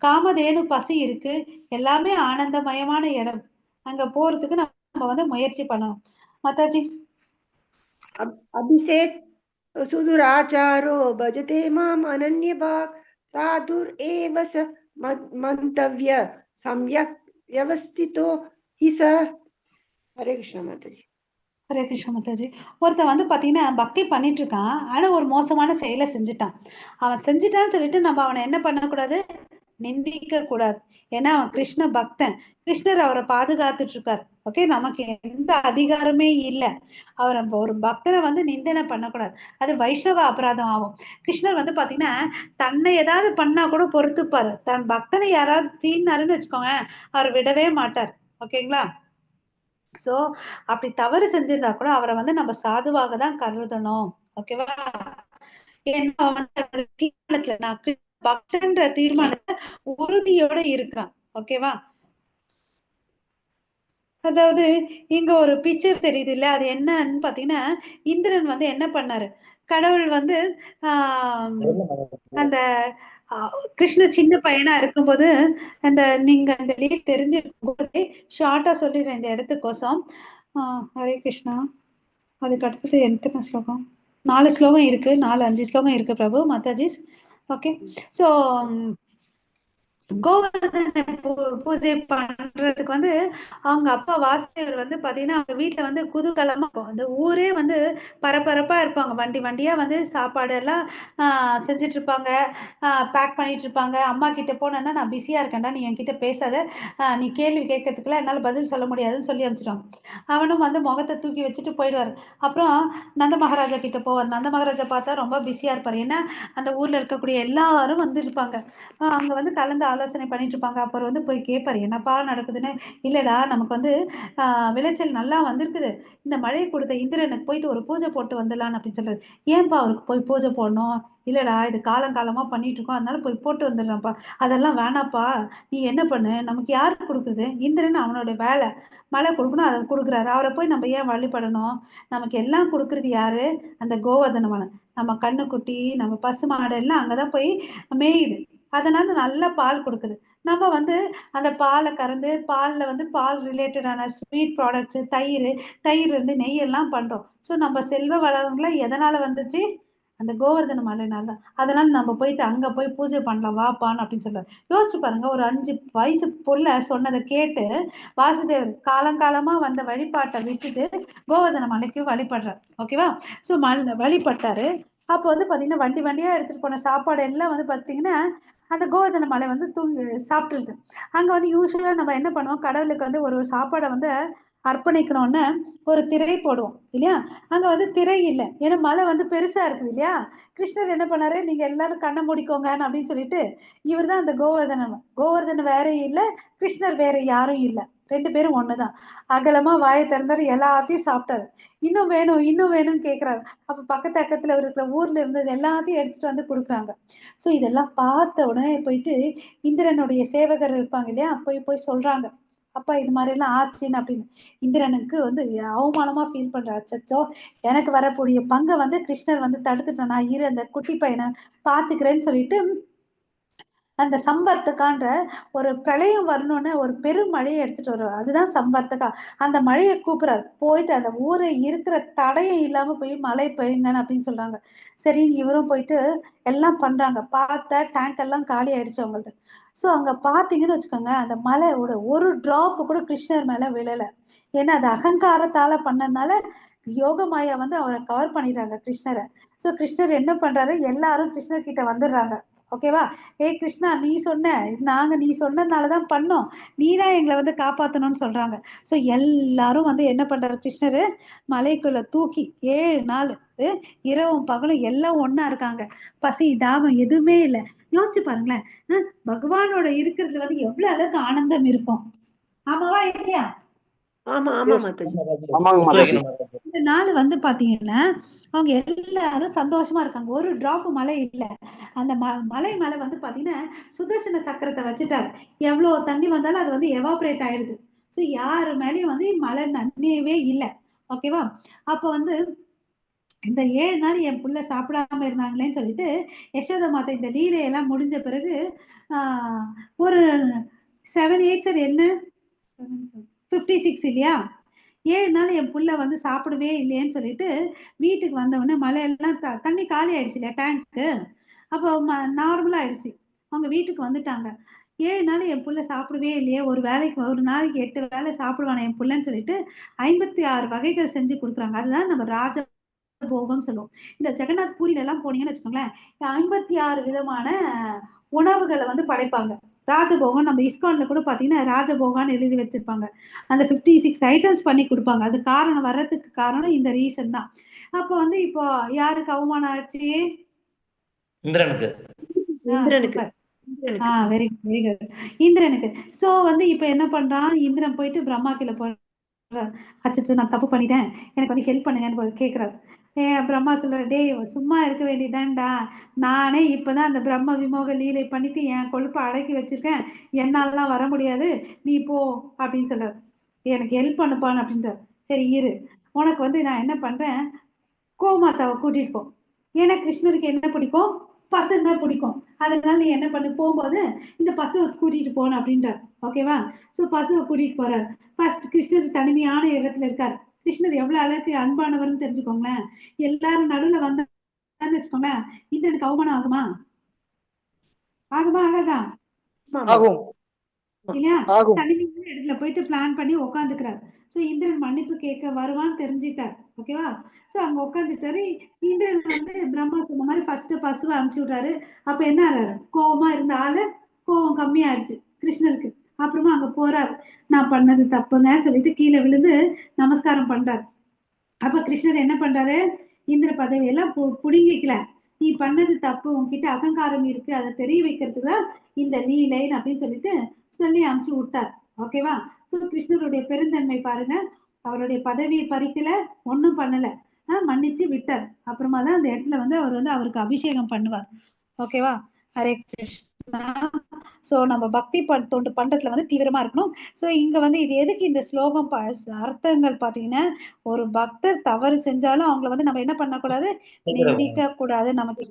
காமதேனு பசி இருக்கு, எல்லாமே ஆனந்தமயமான இடம். அங்க போறதுக்கு நம்ம வந்து முயற்சி பண்ணணும். மாதாஜி. அபிஷேக் சுதுராச்சாரோ பஜதே மாம் அனன்யபாக் சாதுர் ஏவ ச மந்தவ்ய சம்யக் வியவஸ்திதோ ஹி ச. ஹரே கிருஷ்ணா மாதாஜி. ஹரே கிருஷ்ண மாதாஜி. ஒருத்தன் வந்து பாத்தீங்கன்னா பக்தி பண்ணிட்டு இருக்கான், ஆனா ஒரு மோசமான செயலை செஞ்சுட்டான். அவன் செஞ்சுட்டான்னு சொல்லிட்டு நம்ம அவனை என்ன பண்ணக்கூடாது, நிந்திக்க கூடாது. ஏன்னா அவன் கிருஷ்ண பக்தன், கிருஷ்ணர் அவரை பாதுகாத்துட்டு இருக்காரு. ஓகே, நமக்கு எந்த அதிகாரமே இல்லை. அவர் ஒரு பக்தனை வந்து நிந்தனை பண்ணக்கூடாது, அது வைஷ்ணவ அபராதம் ஆகும். கிருஷ்ணர் வந்து பாத்தீங்கன்னா தன்னை ஏதாவது பண்ணா கூட பொறுத்துப்பாரு, தன் பக்தனை யாராவது தீனாருன்னு வச்சுக்கோங்க அவர் விடவே மாட்டார். ஓகேங்களா? சோ அப்படி தவறு செஞ்சிருந்தா கூட அவரை வந்து நம்ம சாதுவாக தான் கருதணும். ஓகேவா? ஏன்னா வந்து தீர்மானத்துல நான் பக்தன்ற தீர்மானத்தை உறுதியோட இருக்கான். ஓகேவா? அதாவது இங்க ஒரு பிக்சர் தெரியுது இல்ல, அது என்னன்னு பாத்தீங்கன்னா இந்திரன் வந்து என்ன பண்ணாரு, கடவுள் வந்து அந்த கிருஷ்ண சின்ன பையனா இருக்கும்போது அந்த நீங்க அந்த லீட் தெரிஞ்சிருக்கும் போதே ஷார்ட்டா சொல்லிடுறேன் இந்த இடத்துக்கோசம். ஹரே கிருஷ்ணா. அதுக்கு அடுத்தது எத்தனை ஸ்லோகம், 4 ஸ்லோகம் இருக்கு, 4-5 ஸ்லோகம் இருக்கு பிரபு மாதாஜி. ஓகே. ஸோ கோவர்தன பூஜை பண்றதுக்கு வந்து அவங்க அப்பா வாசுதேவர் வந்து பாத்தீங்கன்னா அவங்க வீட்டுல வந்து குதூகலமா இருக்கும். அந்த ஊரே வந்து பரபரப்பா இருப்பாங்க. வண்டி வண்டியா வந்து சாப்பாடு எல்லாம் செஞ்சுட்டு இருப்பாங்க, பேக் பண்ணிட்டு இருப்பாங்க. அம்மா கிட்ட போனேன்னா நான் பிஸியா இருக்கேன்டா, நீ என்கிட்ட பேசாத, நீ கேள்வி கேட்கறதுக்குலாம் என்னால பதில் சொல்ல முடியாதுன்னு சொல்லி அனுப்பிச்சிட்டாங்க. அவனும் வந்து முகத்தை தூக்கி வச்சுட்டு போயிடுவாரு. அப்புறம் நந்த மகாராஜா கிட்ட போவார். நந்த மகாராஜா பார்த்தா ரொம்ப பிஸியா இருப்பாரு. ஏன்னா அந்த ஊர்ல இருக்கக்கூடிய எல்லாரும் வந்து இருப்பாங்க. அங்க வந்து கலந்து ஆலோசனை பண்ணிட்டு இருப்பாங்க. அப்புறம் வந்து போய் கேட்பாரு, என்னப்பா நடக்குதுன்னு. இல்லடா, நமக்கு வந்து விளைச்சல் நல்லா வந்திருக்குது, இந்த மழை கொடுத்த இந்திரனுக்கு போயிட்டு ஒரு பூஜை போட்டு வந்துடலான்னு அப்படின்னு சொல்றாரு. ஏன்பா அவருக்கு போய் பூஜை போடணும்? இல்லடா, இது காலங்காலமா பண்ணிட்டு இருக்கோம், அதனால போய் போட்டு வந்துடுறான்ப்பா. அதெல்லாம் வேணாப்பா, நீ என்ன பண்ணு, நமக்கு யாரு கொடுக்குறது? இந்திரன் அவனோட வேலை, மழை கொடுக்கணும், அதை கொடுக்குறாரு. அவரை போய் நம்ம ஏன் வழிபடணும்? நமக்கு எல்லாம் கொடுக்கறது யாரு? அந்த கோவர்தன மலை. நம்ம கண்ணுக்குட்டி, நம்ம பசு மாடு எல்லாம் அங்கதான் போய் மேயுது. அதனால நல்ல பால் கொடுக்குது. நம்ம வந்து அந்த பாலை கறந்து பால்ல வந்து பால் ரிலேட்டடான ஸ்வீட் ப்ராடக்ட்ஸ், தயிர் இருந்து நெய் எல்லாம் பண்றோம். ஸோ நம்ம செல்வ வளங்கள்லாம் எதனால வந்துச்சு? அந்த கோவர்தன மலைனால தான். அதனால நம்ம போயிட்டு அங்க போய் பூஜை பண்ணலாம் வாப்பான்னு அப்படின்னு சொல்றாரு. யோசிச்சு பாருங்க, ஒரு 5 வயசு புள்ள சொன்னதை கேட்டு வாசுதேவர் காலங்காலமா வந்த வழிபாட்டை விட்டுட்டு கோவர்தன மலைக்கு வழிபடுறாரு. ஓகேவா? ஸோ வழிபட்டாரு. அப்போ வந்து பாத்தீங்கன்னா வண்டி வண்டியா எடுத்துட்டு போன சாப்பாடு எல்லாம் வந்து பாத்தீங்கன்னா அந்த கோவர்தன மலை வந்து சாப்பிட்டுருது. அங்க வந்து யூஸ்வலா நம்ம என்ன பண்ணுவோம், கடவுளுக்கு வந்து ஒரு சாப்பாடை வந்து அர்ப்பணிக்கணும்னு ஒரு திரை போடுவோம் இல்லையா? அங்க வந்து திரை இல்லை, ஏன்னா மலை வந்து பெருசா இருக்குது இல்லையா? கிருஷ்ணர் என்ன பண்ணாரு, நீங்க எல்லாரும் கண்ணை மூடிக்கோங்கன்னு அப்படின்னு சொல்லிட்டு இவர் தான் அந்த கோவர்தன வேற இல்லை, கிருஷ்ணர் வேற யாரும் இல்லை, 2 பேரும் ஒண்ணுதான். அகலமா வாயை திறந்தாரு, எல்லாத்தையும் சாப்பிட்டாரு. இன்னும் வேணும் இன்னும் வேணும்னு கேட்கிறாரு. அப்ப பக்கத்துல இருக்கிற ஊர்ல இருந்தது எல்லாத்தையும் எடுத்துட்டு வந்து கொடுக்குறாங்க. சோ இதெல்லாம் பார்த்த உடனே போயிட்டு இந்திரனுடைய சேவகர் இருப்பாங்க இல்லையா, போய் சொல்றாங்க, அப்பா இது மாதிரி எல்லாம் ஆச்சுன்னு அப்படின்னு. இந்திரனுக்கு வந்து அவமானமா ஃபீல் பண்ற, அச்சச்சோ, எனக்கு வரக்கூடிய பங்கை வந்து கிருஷ்ணர் வந்து தடுத்துட்டானா, இரு அந்த குட்டி பையனை பாத்துக்கிறேன்னு சொல்லிட்டு அந்த சம்பர்த்தகான்ற ஒரு பிரளயம் வரணும்னு ஒரு பெரும் மழையை எடுத்துட்டு வருவார். அதுதான் சம்பர்த்தகா. அந்த மழையை கூப்பிடுறாரு, போயிட்டு அந்த ஊரை இருக்கிற தடையும் இல்லாம போய் மழை பெய்யுங்கன்னு அப்படின்னு சொல்றாங்க. சரி, இவரும் போயிட்டு எல்லாம் பண்றாங்க. பார்த்த டேங்க் எல்லாம் காலி ஆயிடுச்சு அவங்களது. சோ அங்க பாத்தீங்கன்னு வச்சுக்கோங்க, அந்த மழையோட ஒரு டிராப் கூட கிருஷ்ணர் மேல விழல. ஏன்னா அது அகங்காரத்தால பண்ணதுனால யோகமாயா வந்து அவரை கவர் பண்ணிடுறாங்க கிருஷ்ணரை. சோ கிருஷ்ணர் என்ன பண்றாரு, எல்லாரும் கிருஷ்ணர் கிட்ட வந்துடுறாங்க. ஓகேவா? ஏய் கிருஷ்ணா, நீ சொன்னதுனாலதான் பண்ணோம், நீதான் எங்களை வந்து காப்பாத்தணும்னு சொல்றாங்க. சோ எல்லாரும் வந்து என்ன பண்றாரு கிருஷ்ணரு, மலைக்குள்ள தூக்கி 7 நாள் இரவும் பகலும் எல்லாம் ஒண்ணா இருக்காங்க. பசி தாகம் எதுவுமே இல்லை. யோசிச்சு பாருங்களேன், பகவானோட இருக்கிறதுல வந்து எவ்வளவு அளவுக்கு ஆனந்தம் இருக்கும். ஆமாவா இல்லையா? ஆமா ஆமா மாதாஜி. இந்த நாள் வந்து பாத்தீங்கன்னா அவங்க எல்லாரும் சந்தோஷமா இருக்காங்க. ஒரு டிராப் மழை இல்ல. அந்த மலை மேல வந்து பாத்தீங்கன்னா சுதர்சன சக்கரத்தை வச்சுட்டாரு. எவ்வளவு தண்ணி வந்தாலும் அது வந்து எவாபரேட் ஆயிடுது. சோ யாரு மேலயும் வந்து மழை நன்மையவே இல்லை. ஓகேவா? அப்ப வந்து இந்த 7 நாள் என் புள்ள சாப்பிடாம இருந்தாங்களேன்னு சொல்லிட்டு யசோத மாதா இந்த லீலையெல்லாம் முடிஞ்ச பிறகு ஒரு 7 8 சார் என்ன 56 இல்லையா, 7 நாள் என் புள்ள வந்து சாப்பிடவே இல்லையேன்னு சொல்லிட்டு வீட்டுக்கு வந்தவொடனே மழையெல்லாம் தண்ணி காலி ஆயிடுச்சு இல்லையா டேங்க்கு. அப்போ நார்மலா ஆயிடுச்சு. அவங்க வீட்டுக்கு வந்துட்டாங்க. 7 நாள் என் புள்ள சாப்பிடவே இல்லையே, ஒரு நாளைக்கு 8 வேளை சாப்பிடுவானே என் புள்ளன்னு சொல்லிட்டு 56 வகைகள் செஞ்சு கொடுக்குறாங்க. அதுதான் நம்ம ராஜபோகம் சொல்லுவோம். இந்த ஜெகநாத் பூரியில எல்லாம் போனீங்கன்னு வச்சுக்கோங்களேன், 56 விதமான உணவுகளை வந்து படைப்பாங்க. ராஜபோகம் நம்ம இஸ்கான்ல கூட பாத்தீங்கன்னா ராஜபோகான்னு எழுதி வச்சிருப்பாங்க. அந்த 56 ஐட்டம்ஸ் பண்ணி கொடுப்பாங்க. அது காரணம் வர்றதுக்கு காரணம் இந்த ரீசன் தான். அப்ப வந்து இப்போ யாருக்கு அவமானம் ஆச்சு? இந்திரனுக்கு. வெரி குட், இந்திரனுக்கு. சோ வந்து இப்ப என்ன பண்றான் இந்திரன், போயிட்டு பிரம்மா கீழ போறார். அச்சச்சோ, நான் தப்பு பண்ணிட்டேன், எனக்கு வந்து ஹெல்ப் பண்ணுங்கன்னு கேக்குறாரு. பிரம்மா சொல்ற, டேய் சும்மா இருக்க வேண்டியதான்டா, நானே இப்பதான் அந்த பிரம்ம விமோக லீலை பண்ணிட்டு என் கொழுப்பை அடக்கி வச்சிருக்கேன், என்னாலலாம் வர முடியாது, நீ போ அப்படின்னு சொல்றாரு. எனக்கு ஹெல்ப் பண்ணுப்பான்னு அப்படின்றார். சரி இரு, உனக்கு வந்து நான் என்ன பண்றேன், கோமாதாவை கூட்டிட்டு போ. ஏன்னா கிருஷ்ணருக்கு என்ன பிடிக்கும், பசுன்னா பிடிக்கும். அதனால நீ என்ன பண்ணு, போகும்போது இந்த பசுவை கூட்டிட்டு போன அப்படின்றார். ஓகேவா? சோ பசுவை கூட்டிட்டு போறாரு. ஃபர்ஸ்ட் கிருஷ்ணர் தனிமையான இடத்துல இருக்காரு. கிருஷ்ணர் எவ்வளவு அளவுக்கு அன்பானவர்னு தெரிஞ்சுக்கோங்களேன். எல்லாரும் நடுவுல வந்தான்னு வச்சுக்கோங்களேன், இந்திரனுக்கு அவமானம் ஆகுமா? ஆகாதா? ஆகும் இல்லையா? ஆகும் தனிமையான இடத்துல போயிட்டு பிளான் பண்ணி உட்காந்துக்கிறார். சோ இந்திரன் மன்னிப்பு கேட்க வருவான்னு தெரிஞ்சிட்டார். ஓகேவா? சோ அங்க உட்காந்துட்டாரு. இந்திரன் வந்து பிரம்மா சொன்ன மாதிரி ஃபர்ஸ்ட் பசுவை அனுப்பிச்சு விட்டாரு. அப்ப என்ன ஆறாரு? கோவமா இருந்த ஆளு கோவம் கம்மியாயிடுச்சு கிருஷ்ணருக்கு. அப்புறமா அங்க போறாரு. நான் பண்ணது தப்புங்க சொல்லிட்டு கீழே விழுந்து நமஸ்காரம் பண்றாரு. அப்ப கிருஷ்ணர் என்ன பண்றாரு? இந்திர பதவியெல்லாம் புடுங்கிக்கல. நீ பண்ணது தப்பு, உன்கிட்ட அகங்காரம் இருக்கு, அதை தெரிய வைக்கிறதுக்கு தான் இந்த லீலைன்னு அப்படின்னு சொல்லிட்டு சொல்லி அனுப்பிச்சு விட்டார். ஓகேவா? சோ கிருஷ்ணருடைய பெருந்தன்மை பாருங்க. அவருடைய பதவியை பறிக்கல, ஒண்ணும் பண்ணல, மன்னிச்சு விட்டார். அப்புறமா தான் அந்த இடத்துல வந்து அவர் வந்து அவருக்கு அபிஷேகம் பண்ணுவார். ஓகேவா? ஹரே கிருஷ்ணா. சோ நம்ம பக்தி தொண்டு பண்றதுல வந்து தீவிரமா இருக்கணும். சோ இங்க வந்து இது எதுக்கு இந்த ஸ்லோகம் அர்த்தங்கள் பாத்தீங்கன்னா, ஒரு பக்தர் தவறு செஞ்சாலும் அவங்கள வந்து நம்ம என்ன பண்ணக்கூடாது? நிந்திக்க கூடாது. நமக்கு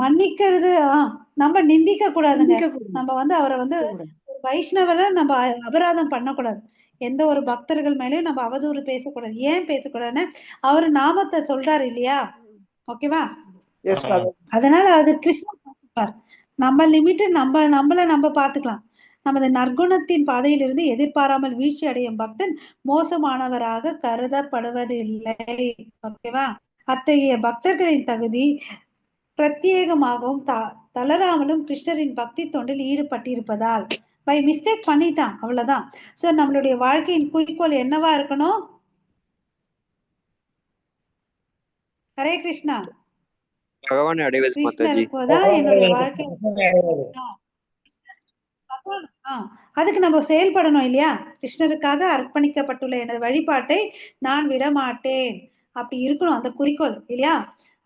மன்னிக்கிறது நம்ம நிந்திக்க கூடாதுங்க. நம்ம வந்து அவரை வந்து வைஷ்ணவரை நம்ம அபராதம் பண்ணக்கூடாது. எந்த ஒரு பக்தர்கள் மேலயும் நம்ம அவதூறு பேசக்கூடாது. ஏன் பேசக்கூடாதுன்னு அவரு நாமத்தை சொல்றாரு இல்லையா? ஓகேவா? அதனால அது கிருஷ்ணன் பார்த்துப்பார். நம்ம லிமிட் நம்மள நம்ம பாத்துக்கலாம். நமது நற்குணத்தின் பாதையிலிருந்து எதிர்பாராமல் வீழ்ச்சி அடையும் பக்தன் மோசமானவராக கருதப்படுவதில்லை. ஓகேவா? அத்தகைய பக்தர்களின் தகுதி பிரத்யேகமாகவும் தளராமலும் கிருஷ்ணரின் பக்தி தொண்டில் ஈடுபட்டிருப்பதால் பை மிஸ்டேக் பண்ணிட்டான், அவ்வளவுதான். சோ நம்மளுடைய வாழ்க்கையின் குறிக்கோள் என்னவா இருக்கணும்? ஹரே கிருஷ்ணா. பகவானை அடைவது மாதாஜி. கிருஷ்ணருக்குதான் என்னுடைய வாழ்க்கை. அதுக்கு நம்ம செயல்படணும் இல்லையா? கிருஷ்ணருக்காக அர்ப்பணிக்கப்பட்டுள்ள எனது வழிபாட்டை நான் விட மாட்டேன். அப்படி இருக்கணும் அந்த குறிக்கோள் இல்லையா?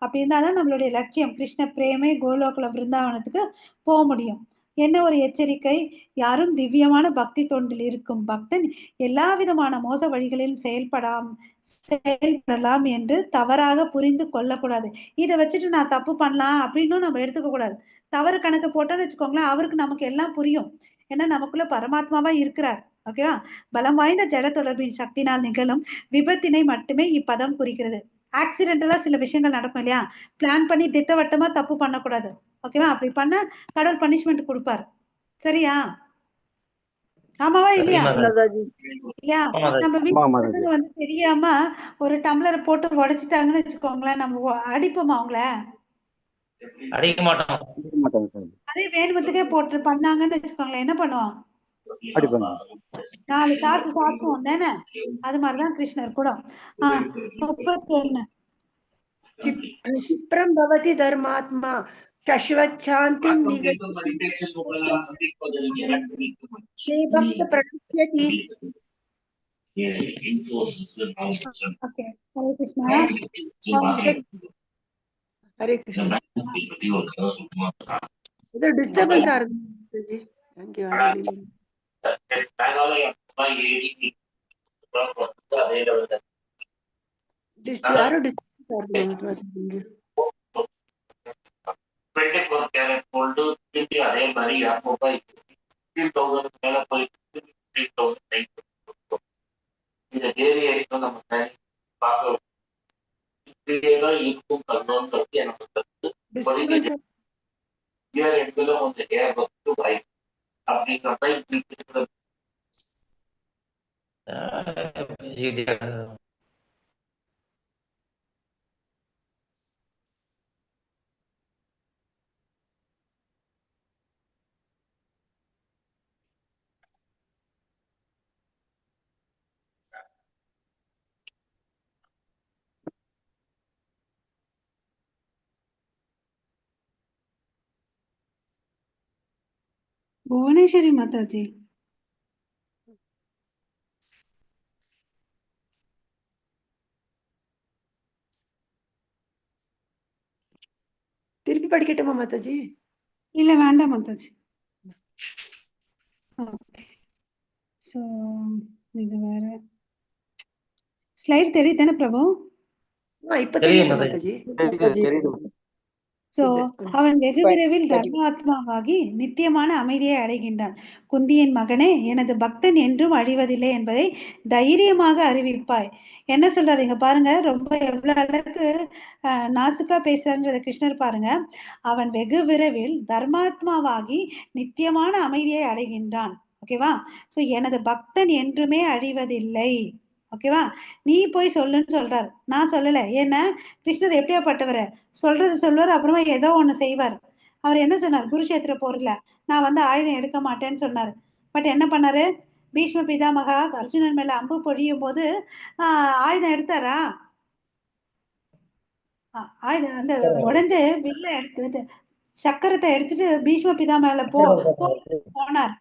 அப்படி இருந்தாதான் நம்மளுடைய லட்சியம் கிருஷ்ண பிரேமே கோலோகுல பிருந்தாவனத்துக்கு போக முடியும். என்ன ஒரு எச்சரிக்கை! யாரும் திவ்யமான பக்தி தொண்டில் இருக்கும் பக்தன் எல்லா விதமான மோச வழிகளிலும் செயல்படலாம் என்று தவறாக புரிந்து கொள்ளக்கூடாது. இதை வச்சுட்டு நான் தப்பு பண்ணலாம் அப்படின்னு நம்ம எடுத்துக்க கூடாது. தவறு கணக்கு போட்டோன்னு வச்சுக்கோங்களேன், அவருக்கு நமக்கு எல்லாம் புரியும். ஏன்னா நமக்குள்ள பரமாத்மாவா இருக்கிறார். ஓகேவா? பலம் வாய்ந்த ஜட தொடர்பின் சக்தினால் நிகழும் விபத்தினை மட்டுமே இப்பதம் குறிக்கிறது. ஆக்சிடென்டலா சில விஷயங்கள் நடக்கும் இல்லையா? பிளான் பண்ணி திட்டவட்டமா தப்பு பண்ணக்கூடாது. ஓகேவா? அப்படி பண்ண கடவுள் பனிஷ்மெண்ட் கொடுப்பாரு. சரியா? ஆமாவா இல்லையா? இல்லையா? நம்ம வீட்டு பசங்க வந்து தெரியாம ஒரு டம்ளரை போட்டு உடைச்சிட்டாங்கன்னு வச்சுக்கோங்களேன், நம்ம அடிப்போமா அவங்கள? அடிக்க மாட்டோம். அதே வேணுமத்துக்கே போட்டு பண்ணாங்கன்னு வச்சுக்கோங்களேன், என்ன பண்ணுவான்? 4 சாத்து சாத்துவோம் தானே? அது மாதிரிதான் கிருஷ்ணர் கூட. 31 क्षिप्रं भवति धर्मात्मा शश्वच्छान्तिं भक्त प्रणश्यति. Okay. Hare Krishna. Hare Krishna. The disturbance are ji. Thank you. ಯಾರು ಡಿಸ್ಟರ್ಬ್ ಮಾಡ್ತಿದ್ದೀರಿ? 24 ಕ್ಯಾರೆಟ್ ಗೋಲ್ಡ್ ತಿರುಗಿ ಅದೇ ಬರೀ 15,000 மேல போயிட்டு 15,000 இந்த வேரியேஷன் நம்ம பார்க்க இப்படியேதான் இருக்கும் கண்ணோன்னு சொல்லி எனக்கு கருத்து. இயர் எண்ட்ல கொஞ்சம் ஏர் வந்து வாய்ப்பு அப்படிங்கிறத இப்படி புவனேஸ்வரி மாதாஜி. திருப்பி படிக்கட்டுமா மாதாஜி? இல்ல வேண்டாம் மாதாஜி. சோ இது வேற ஸ்லைட் தெரியுது தானே பிரபு? இப்ப தெரியுது மாதாஜி. சோ அவன் வெகு விரைவில் தர்மாத்மாவாகி நித்தியமான அமைதியை அடைகின்றான். குந்தியின் மகனே, எனது பக்தன் என்றும் அழிவதில்லை என்பதை தைரியமாக அறிவிப்பாய். என்ன சொல்றாரு இங்க பாருங்க, ரொம்ப எவ்வளவு அளவுக்கு நாசுக்கா பேசுறன்றத கிருஷ்ணர் பாருங்க. அவன் வெகு விரைவில் தர்மாத்மாவாகி நித்தியமான அமைதியை அடைகின்றான். ஓகேவா? சோ எனது பக்தன் என்றுமே அழிவதில்லை. ஓகேவா? நீ போய் சொல்லுன்னு சொல்றாரு, நான் சொல்லல. ஏன்னா கிருஷ்ணர் எப்படியாப்பட்டவர், சொல்றது சொல்வார், அப்புறமா ஏதோ ஒண்ணு செய்வார். அவர் என்ன சொன்னார், குருஷேத்திர போர்ல நான் வந்து ஆயுதம் எடுக்க மாட்டேன்னு சொன்னாரு. பட் என்ன பண்ணாரு, பீஷ்ம பிதாமகா அர்ஜுனன் மேல அம்பு பொழியும் போது ஆயுதம் எடுத்தாரா? ஆயுதம் அந்த உடஞ்சு வில்ல எடுத்துட்டு சக்கரத்தை எடுத்துட்டு பீஷ்ம பிதா மேல போனார்.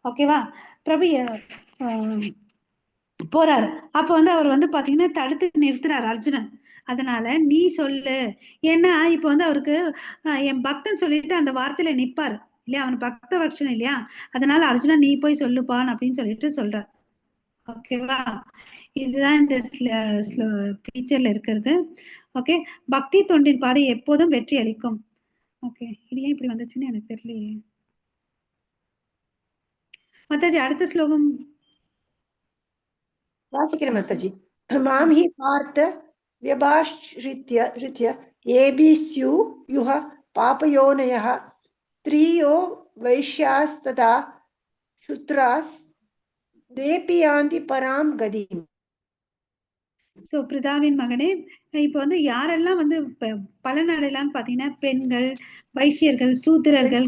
ஓகேவா? பிரபு போறாரு. அப்ப வந்து அவர் வந்து பாத்தீங்கன்னா தடுத்து நிறுத்துறாரு அர்ஜுனன். அதனால நீ சொல்லு. ஏன்னா இப்ப வந்து அவருக்கு என் பக்தன் சொல்லிட்டு அந்த வார்த்தையில நிப்பாரு இல்லையா, அவன் பக்த பக்ஷன் இல்லையா, அதனால அர்ஜுனன் நீ போய் சொல்லுப்பான் அப்படின்னு சொல்லிட்டு சொல்றார். ஓகேவா? இதுதான் இந்த ஃபீச்சர்ல இருக்கிறது. ஓகே, பக்தி தொண்டின் பாதை எப்போதும் வெற்றி அளிக்கும். ஓகே, இது ஏன் இப்படி வந்துச்சுன்னு எனக்கு தெரியலையே. மாதாஜி அடுத்த ஸ்லோகம் வாசிக்கிறேன் மாதாஜி. மாம் ஹி பார்த்த வியபாஷ்ரித்ய ஏபி ஸ்யுः பாபயோனயः த்ரியோ வைஷ்யாஸ்ததா சூத்ராஸ் தேபி யாந்தி பராம் கதிம். சோ பிரிதாவின் மகனே, இப்ப வந்து யாரெல்லாம் வந்து பலன் அடையலான்னு பாத்தீங்கன்னா, பெண்கள், வைசியர்கள், சூத்திரர்கள்,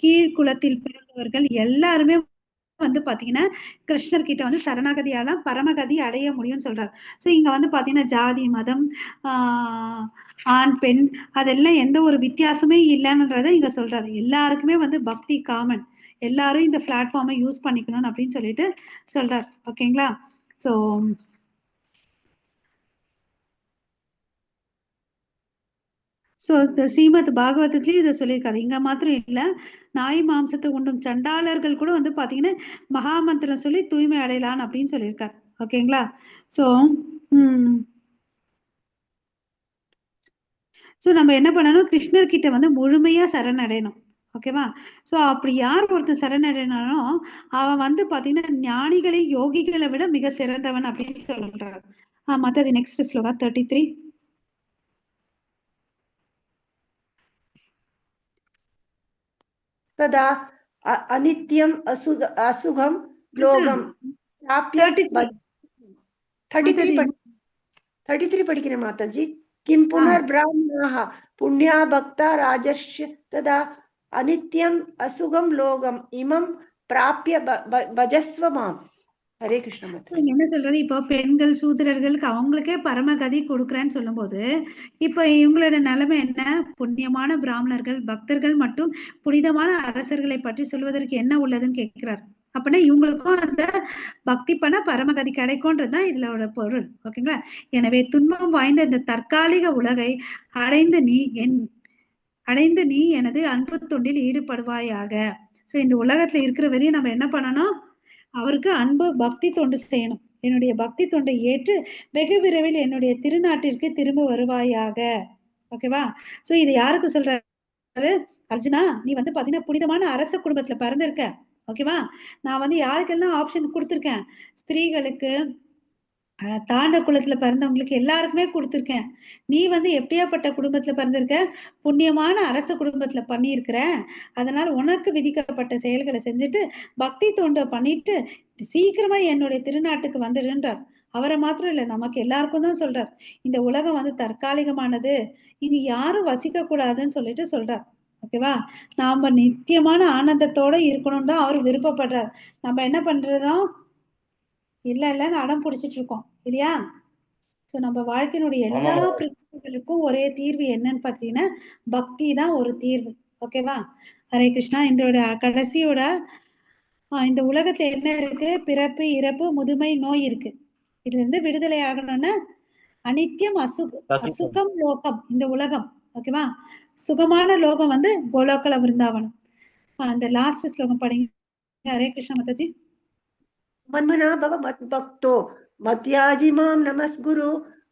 கீழ்குலத்தில் பிறந்தவர்கள் எல்லாருமே வந்து பாத்தீங்கன்னா கிருஷ்ணர் கிட்ட வந்து சரணாகதியால பரமகதி அடைய முடியும்னு சொல்றாரு. சோ இங்க வந்து பாத்தீங்கன்னா ஜாதி, மதம், ஆண், பெண் அதெல்லாம் எந்த ஒரு வித்தியாசமே இல்லைன்றத இங்க சொல்றாரு. எல்லாருக்குமே வந்து பக்தி காமன், எல்லாரும் இந்த பிளாட்ஃபார்மை யூஸ் பண்ணிக்கணும் அப்படின்னு சொல்லிட்டு சொல்றாரு. ஓகேங்களா? சோ இந்த ஸ்ரீமத் பாகவதத்திலயும் இதை சொல்லியிருக்காரு. இங்க மாத்திரம் இல்ல, நாய் மாம்சத்தை உண்டும் சண்டாளர்கள் கூட வந்து பாத்தீங்கன்னா மகாமந்திரம் சொல்லி தூய்மை அடையலான்னு அப்படின்னு சொல்லியிருக்காரு. ஓகேங்களா? சோ நம்ம என்ன பண்ணணும், கிருஷ்ணர் கிட்ட வந்து முழுமையா சரணடையணும். ஓகேவா? சோ அப்படி யார் ஒருத்தர் சரணடைனாலும் அவன் வந்து பாத்தீங்கன்னா ஞானிகளை யோகிகளை விட மிக சிறந்தவன் அப்படின்னு சொல்றாரு. மாதாஜி நெக்ஸ்ட் ஸ்லோகா 33. तदा अनित्यम असुगम लोगम प्राप्य 33 படிக்கிறேன் மாதாஜி. किं पुनर्ब्राह्मणाः पुण्या भक्ता राजर्षि तदा अनित्यम असुगम लोगम इमं प्राप्य भजस्व माम्. ஹரே கிருஷ்ண மாதாஜி. என்ன சொல்றது, இப்போ பெண்கள் சூத்திரர்களுக்கு அவங்களுக்கே பரமகதி கொடுக்குறேன்னு சொல்லும் போது இப்ப இவங்களோட நிலைமை என்ன, புண்ணியமான பிராமணர்கள், பக்தர்கள் மற்றும் புனிதமான அரசர்களை பற்றி சொல்வதற்கு என்ன உள்ளதுன்னு கேட்கிறார். அப்படின்னா இவங்களுக்கும் அந்த பக்தி பண்ண பரமகதி கிடைக்கும்ன்றதுதான் இதோட பொருள். ஓகேங்களா? எனவே துன்பம் வாய்ந்த இந்த தற்காலிக உலகை அடைந்து நீ எனது அன்பு தொண்டில் ஈடுபடுவாயாக. சோ இந்த உலகத்துல இருக்கிற வரையும் நம்ம என்ன பண்ணணும், அவருக்கு அன்பு பக்தி தொண்டு செய்யணும். என்னுடைய பக்தி தொண்டை ஏற்று வெகு விரைவில் என்னுடைய திருநாட்டிற்கு திரும்ப வருவாயாக. ஓகேவா? சோ இது யாருக்கு சொல்றாரு, அர்ஜுனா நீ வந்து பாத்தீங்கன்னா புனிதமான அரச குடும்பத்துல பிறந்திருக்க. ஓகேவா? நான் வந்து யாருக்கெல்லாம் ஆப்ஷன் கொடுத்திருக்கேன், ஸ்திரீகளுக்கு, தாண்ட குலத்துல பிறந்தவங்களுக்கு எல்லாருக்குமே கொடுத்திருக்கேன். நீ வந்து எப்படியாப்பட்ட குடும்பத்துல பிறந்திருக்க, புண்ணியமான அரச குடும்பத்துல பண்ணியிருக்கிற. அதனால உனக்கு விதிக்கப்பட்ட செயல்களை செஞ்சுட்டு பக்தி தொண்டை பண்ணிட்டு சீக்கிரமா என்னுடைய திருநாட்டுக்கு வந்துடுன்றார். அவரை மாத்திரம் இல்ல, நமக்கு எல்லாருக்கும் தான் சொல்றார். இந்த உலகம் வந்து தற்காலிகமானது, இங்க யாரும் வசிக்க கூடாதுன்னு சொல்லிட்டு சொல்றார். ஓகேவா? நாம நித்தியமான ஆனந்தத்தோட இருக்கணும்னு தான் அவர் விருப்பப்படுறார். நம்ம என்ன பண்றோம், இல்லன்னு அடம் பிடிச்சிட்டு இருக்கோம் இல்லையா? சோ நம்ம வாழ்க்கையினுடைய எல்லா பிரச்சனைகளுக்கும் ஒரே தீர்வு என்னன்னு பாத்தீங்கன்னா பக்தி தான் ஒரு தீர்வு. ஓகேவா? ஹரே கிருஷ்ணா. இதோட கடைசியோட இந்த உலகத்துல என்ன இருக்கு, பிறப்பு, இறப்பு, முதுமை, நோய் இருக்கு. இதுல இருந்து விடுதலை ஆகணும்னா அனித்தியம் அசுகம் லோகம் இந்த உலகம். ஓகேவா? சுகமான லோகம் வந்து கோலோகல விருந்தாவனம். அந்த லாஸ்ட் ஸ்லோகம் படிங்க. ஹரே கிருஷ்ணா மாதாஜி. மன்மனா பவ மத்பக்தோ மத்யாஜி மாம் நமஸ்குரு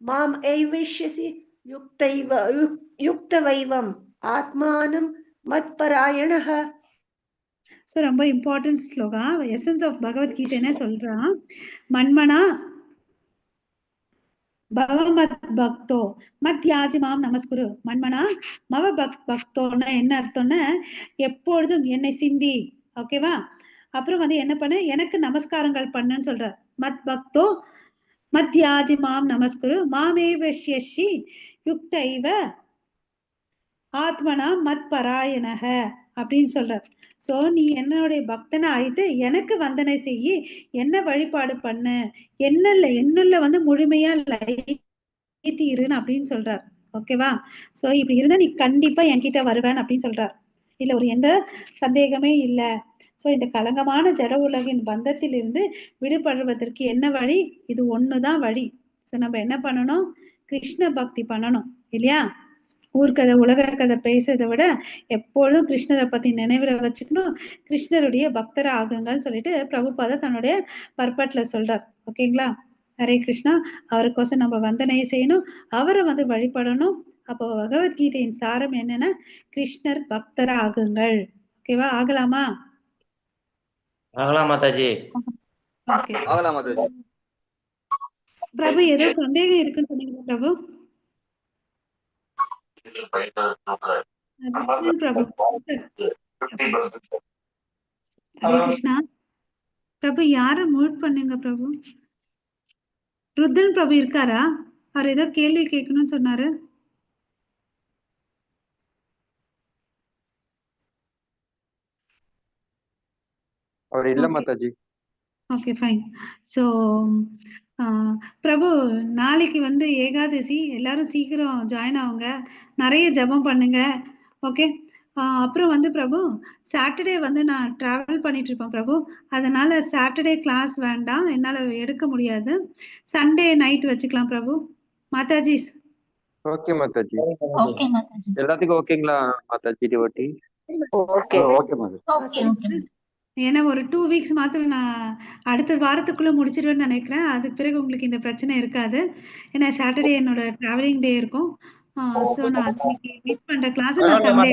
மாம் ஐவைஷ்யசி युक्तवैवम् आत्मानं मत्परायणः. ஸோ ரொம்ப important shloka. Essence of Bhagavadgita என்ன சொல்றான், மன்மனா பவ மத் பக்தோ மத் யாஜி மாம் நமஸ்குரு. மன்மனா மவ பக்தோன்னா என்ன அர்த்தம்னா எப்பொழுதும் என்னை சிந்தி, ஓகேவா. அப்புறம் வந்து என்ன பண்ணு, எனக்கு நமஸ்காரங்கள் பண்ணுன்னு சொல்ற. மத் பக்தோ மத் யாஜி மாம் நமஸ்குரு மாமே வஷ்யஷி யுக்தைவ ஆத்மனா மத் பராயணக அப்படின்னு சொல்ற. சோ நீ என்னுடைய பக்தனை ஆயிட்டு எனக்கு வந்தனை செய்யி, என்ன வழிபாடு பண்ணு, என்னுள்ள வந்து முழுமையா லயித்தீருன்னு அப்படின்னு சொல்றார், ஓகேவா. சோ இப்படி இருந்தா நீ கண்டிப்பா என்கிட்ட வருவேன் அப்படின்னு சொல்றார். இல்ல ஒரு எந்த சந்தேகமே இல்ல. சோ இந்த கலங்கமான ஜட உலகின் பந்தத்தில் இருந்து விடுபடுவதற்கு என்ன வழி, இது ஒண்ணுதான் வழி. சோ நம்ம என்ன பண்ணணும், கிருஷ்ண பக்தி பண்ணணும் இல்லையா. ஊர்கதை உலக கதை பேசுறதை விட எப்பொழுதும் கிருஷ்ணரை பத்தி நினைவுல வச்சுக்கணும். கிருஷ்ணருடைய பக்தர ஆகுங்கன்னு சொல்லிட்டு பிரபுபாதா தன்னுடைய பர்பட்ல சொல்றார், ஓகேங்களா. ஹரே கிருஷ்ணா. அவருக்கோசம் நம்ம வந்தனையை செய்யணும், அவரை வந்து வழிபடணும். அப்போ பகவத்கீதையின் சாரம் என்னன்னா, கிருஷ்ணர் பக்தர ஆகுங்கள். ஓகேவா, ஆகலாமா? ஆகலாம் மாதாஜி. ஆகலாம் மாதாஜி. பிரபு ஏதோ சந்தேகம் இருக்குன்னு சொன்னீங்க பிரபு. பிரபு ஹரே கிருஷ்ணா. பிரபு யார மியூட் பண்ணுங்க பிரபு. ருத்ரன் பிரபு இருக்காரா? அவர் ஏதோ கேள்வி கேட்கணும்னு சொன்னாரு. அவர் இல்ல மாதாஜி. Okay fine. ஸோ பிரபு நாளைக்கு வந்து ஏகாதசி, எல்லாரும் சீக்கிரம் ஜாயின் ஆகுங்க, நிறைய ஜபம் பண்ணுங்க, ஓகே. அப்புறம் வந்து பிரபு சாட்டர்டே வந்து நான் டிராவல் பண்ணிட்டு இருப்பேன் பிரபு, அதனால சாட்டர்டே கிளாஸ் வேண்டாம், என்னால் எடுக்க முடியாது. சண்டே நைட் வச்சுக்கலாம் பிரபு. மாதாஜி. ஓகே மாதாஜி. ஓகே மாதாஜி. எல்லாத்துக்கும் ஓகேங்களா Mataji? Devotee okay okay Mataji. ஏன்னா ஒரு 2 வீக்ஸ் மாத்திரம் நான் அடுத்த வாரத்துக்குள்ள முடிச்சிருவேன்னு நினைக்கிறேன். அதுக்கு பிறகு உங்களுக்கு இந்த பிரச்சனை இருக்காது. ஏன்னா சாட்டர்டே என்னோட டிராவலிங் டே இருக்கும். ஸோ நான் அன்னைக்கு மிஸ் பண்ற கிளாஸ் நான் சண்டே.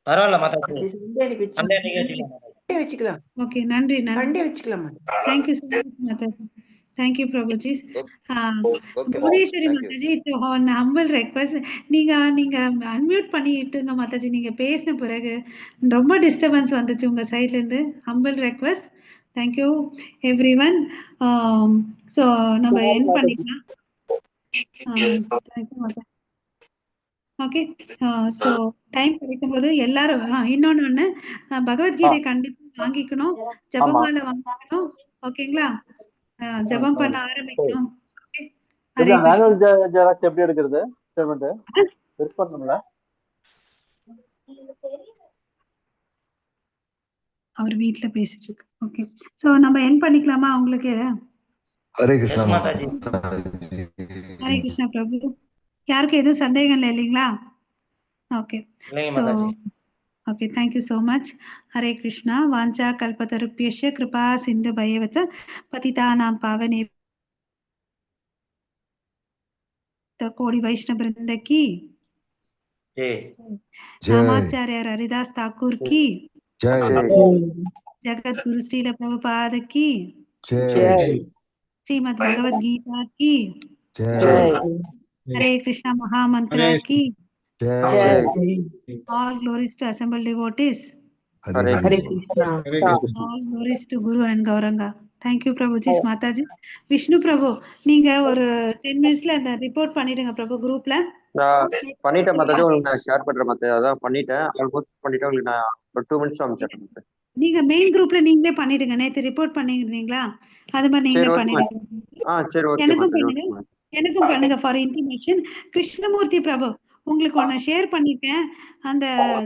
பரவாயில்ல மாதாஜி. சண்டே வச்சுக்கலாம். ஓகே, நன்றி நன்றி. சண்டே வச்சுக்கலாம். Thank you so much Mataji. Thank you Prabhuji. Bhuvaneswari Mataji, humble request, நீங்க அன்மியூட் பண்ணிட்டுங்க மாதாஜி. நீங்க பேசின பிறகு ரொம்ப டிஸ்டர்பன்ஸ் வந்துச்சு உங்க சைட்ல இருந்து. Humble request. Thank you everyone. So நம்ம என் பண்ணிக்கலாம். ஓகே. ஸோ டைம் கிடைக்கும் போது எல்லாரும் இன்னொன்னு பகவத்கீதை கண்டிப்பா வாங்கிக்கணும், ஜபமால வாங்கிக்கணும், ஓகேங்களா. ஜபம் பண்ண ஆரம்பிக்கணும். எப்படி எடுக்கிறது? அவர் வீட்ல பேசிட்டு இருக்கு. ஓகே, சோ நம்ம என் பண்ணிக்கலாமா உங்களுக்கு? ஹரே கிருஷ்ணா மாதாஜி. ஹரே கிருஷ்ணா பிரபு. யாருக்கும் எதுவும் சந்தேகம் இல்லை இல்லைங்களா? Okay. So okay, thank you so much. Hare Krishna. வாஞ்சா கல்பதருப்யஸ்ய கிருபா சிந்து பயவச்ச பதிதானாம் பாவனே கோடி வைஷ்ணவ பிருந்த கி ராமாச்சாரிய ஹரிதாஸ் தாக்கூர் கி ஜகத் குரு ஸ்ரீல பிரபுபாத கி ஸ்ரீமத் பகவத் கீதா கி ஹரே கிருஷ்ணா மகாமந்திரா கி. All glories to assembled devotees. Hare Krishna. All glories to Guru and Gauranga. Thank you Prabhuji. Mataji. Vishnu Prabhu, நீங்க ஒரு 10 minutesல அந்த ரிப்போர்ட் பண்ணிடுங்க பிரபு குரூப்ல. நான் பண்ணிட்டேன் மாதாஜி, உங்களுக்கு நான் ஷேர் பண்றேன் மாதாஜி. அதான் பண்ணிட்டேன், ஆல்மோஸ்ட் பண்ணிட்டேன். உங்களுக்கு நான் ஒரு 2 minutes அனுப்பிச்சிட்டேன் மாதாஜி. நீங்க மெயின் குரூப்ல நீங்களே பண்ணிடுங்க. நேத்து ரிப்போர்ட் பண்ணிருந்தீங்களா, அது மாதிரி நீங்களே பண்ணிடுங்க. சரி ஓகே. எனக்கும் பண்ணுங்க ஃபார் இன்ஃபர்மேஷன். கிருஷ்ணமூர்த்தி பிரபு, உங்களுக்கு ஒன்னு ஷேர் பண்ணிருக்கேன், அந்த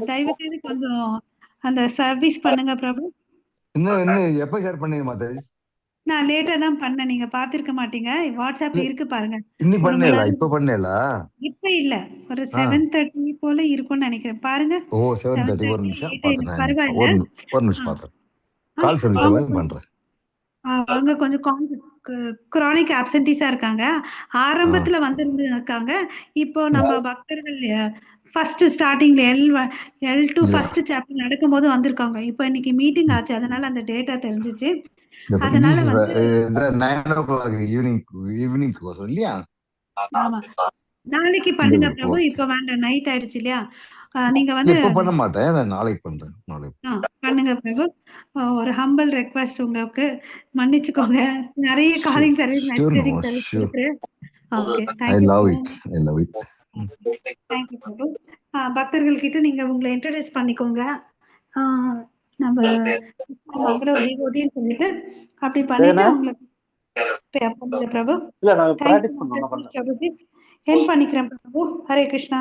தயவு செய்து கொஞ்சம் அந்த சர்வீஸ் பண்ணுங்க பிரபு. இன்னும் எப்ப ஷேர் பண்ணீங்க மாதாஜி? நான் லேட்டா தான் பண்ணேன், நீங்க பாத்திருக்க மாட்டீங்க. வாட்ஸ்அப்ல இருக்கு பாருங்க. இன்னும் பண்ணல, இப்ப பண்ணல, இப்ப இல்ல, ஒரு 7:30 போல இருக்கும்னு நினைக்கிறேன். பாருங்க. ஓ 7:30. ஒரு நிமிஷம் பாத்துறேன். பரவாயில்ல, ஒரு நிமிஷம் பாத்துறேன். கால் சர்வீஸ் பண்றேன். அங்க கொஞ்சம் குரானிக் ஆப்சென்டிஸா இருக்காங்க. ஆரம்பத்துல வந்திருக்காங்க. இப்போ நம்ம பக்தர்கள் ஃபர்ஸ்ட் ஸ்டார்டிங்ல L2 ஃபர்ஸ்ட் சாப்டர் நடக்கும்போது வந்திருக்காங்க. இப்போ இன்னைக்கு மீட்டிங் ஆச்சு, அதனால அந்த டேட்டா தெரிஞ்சிச்சு. அதனால வந்து 9 o'clock ஈவினிங் கோசம் இல்லையா? ஆமா, நாளைக்கு பண்ணுங்க பிரபு. இப்ப வேண்டாம், நைட் ஆயிடுச்சு இல்லையா? நீங்க வந்து இப்ப பண்ண மாட்டேன், நாளைக்கு பண்றேன். பண்ணுங்க பிரபு. ஒரு ஹம்பிள் ரெக்வெஸ்ட், உங்களுக்கு மன்னிச்சுக்கோங்க. நிறைய காலிங் சர்வீஸ் மெசேஜிங் சர்வீஸ் கொடுக்குறேன். Okay, thank you. தேங்க்யூ பிரபு. பக்தர்கள் கிட்ட நீங்க உங்களை இன்ட்ரோடியூஸ் பண்ணிக்கோங்க. நம்ம மங்கள விபூதின்னு சொல்லிட்டு அப்படி பண்ணிட்டு உங்களுக்கு பிரபு. தேங்க்யூ பிரபுஜி. என் பண்ணிக்கிறேன் பிரபு. ஹரே கிருஷ்ணா.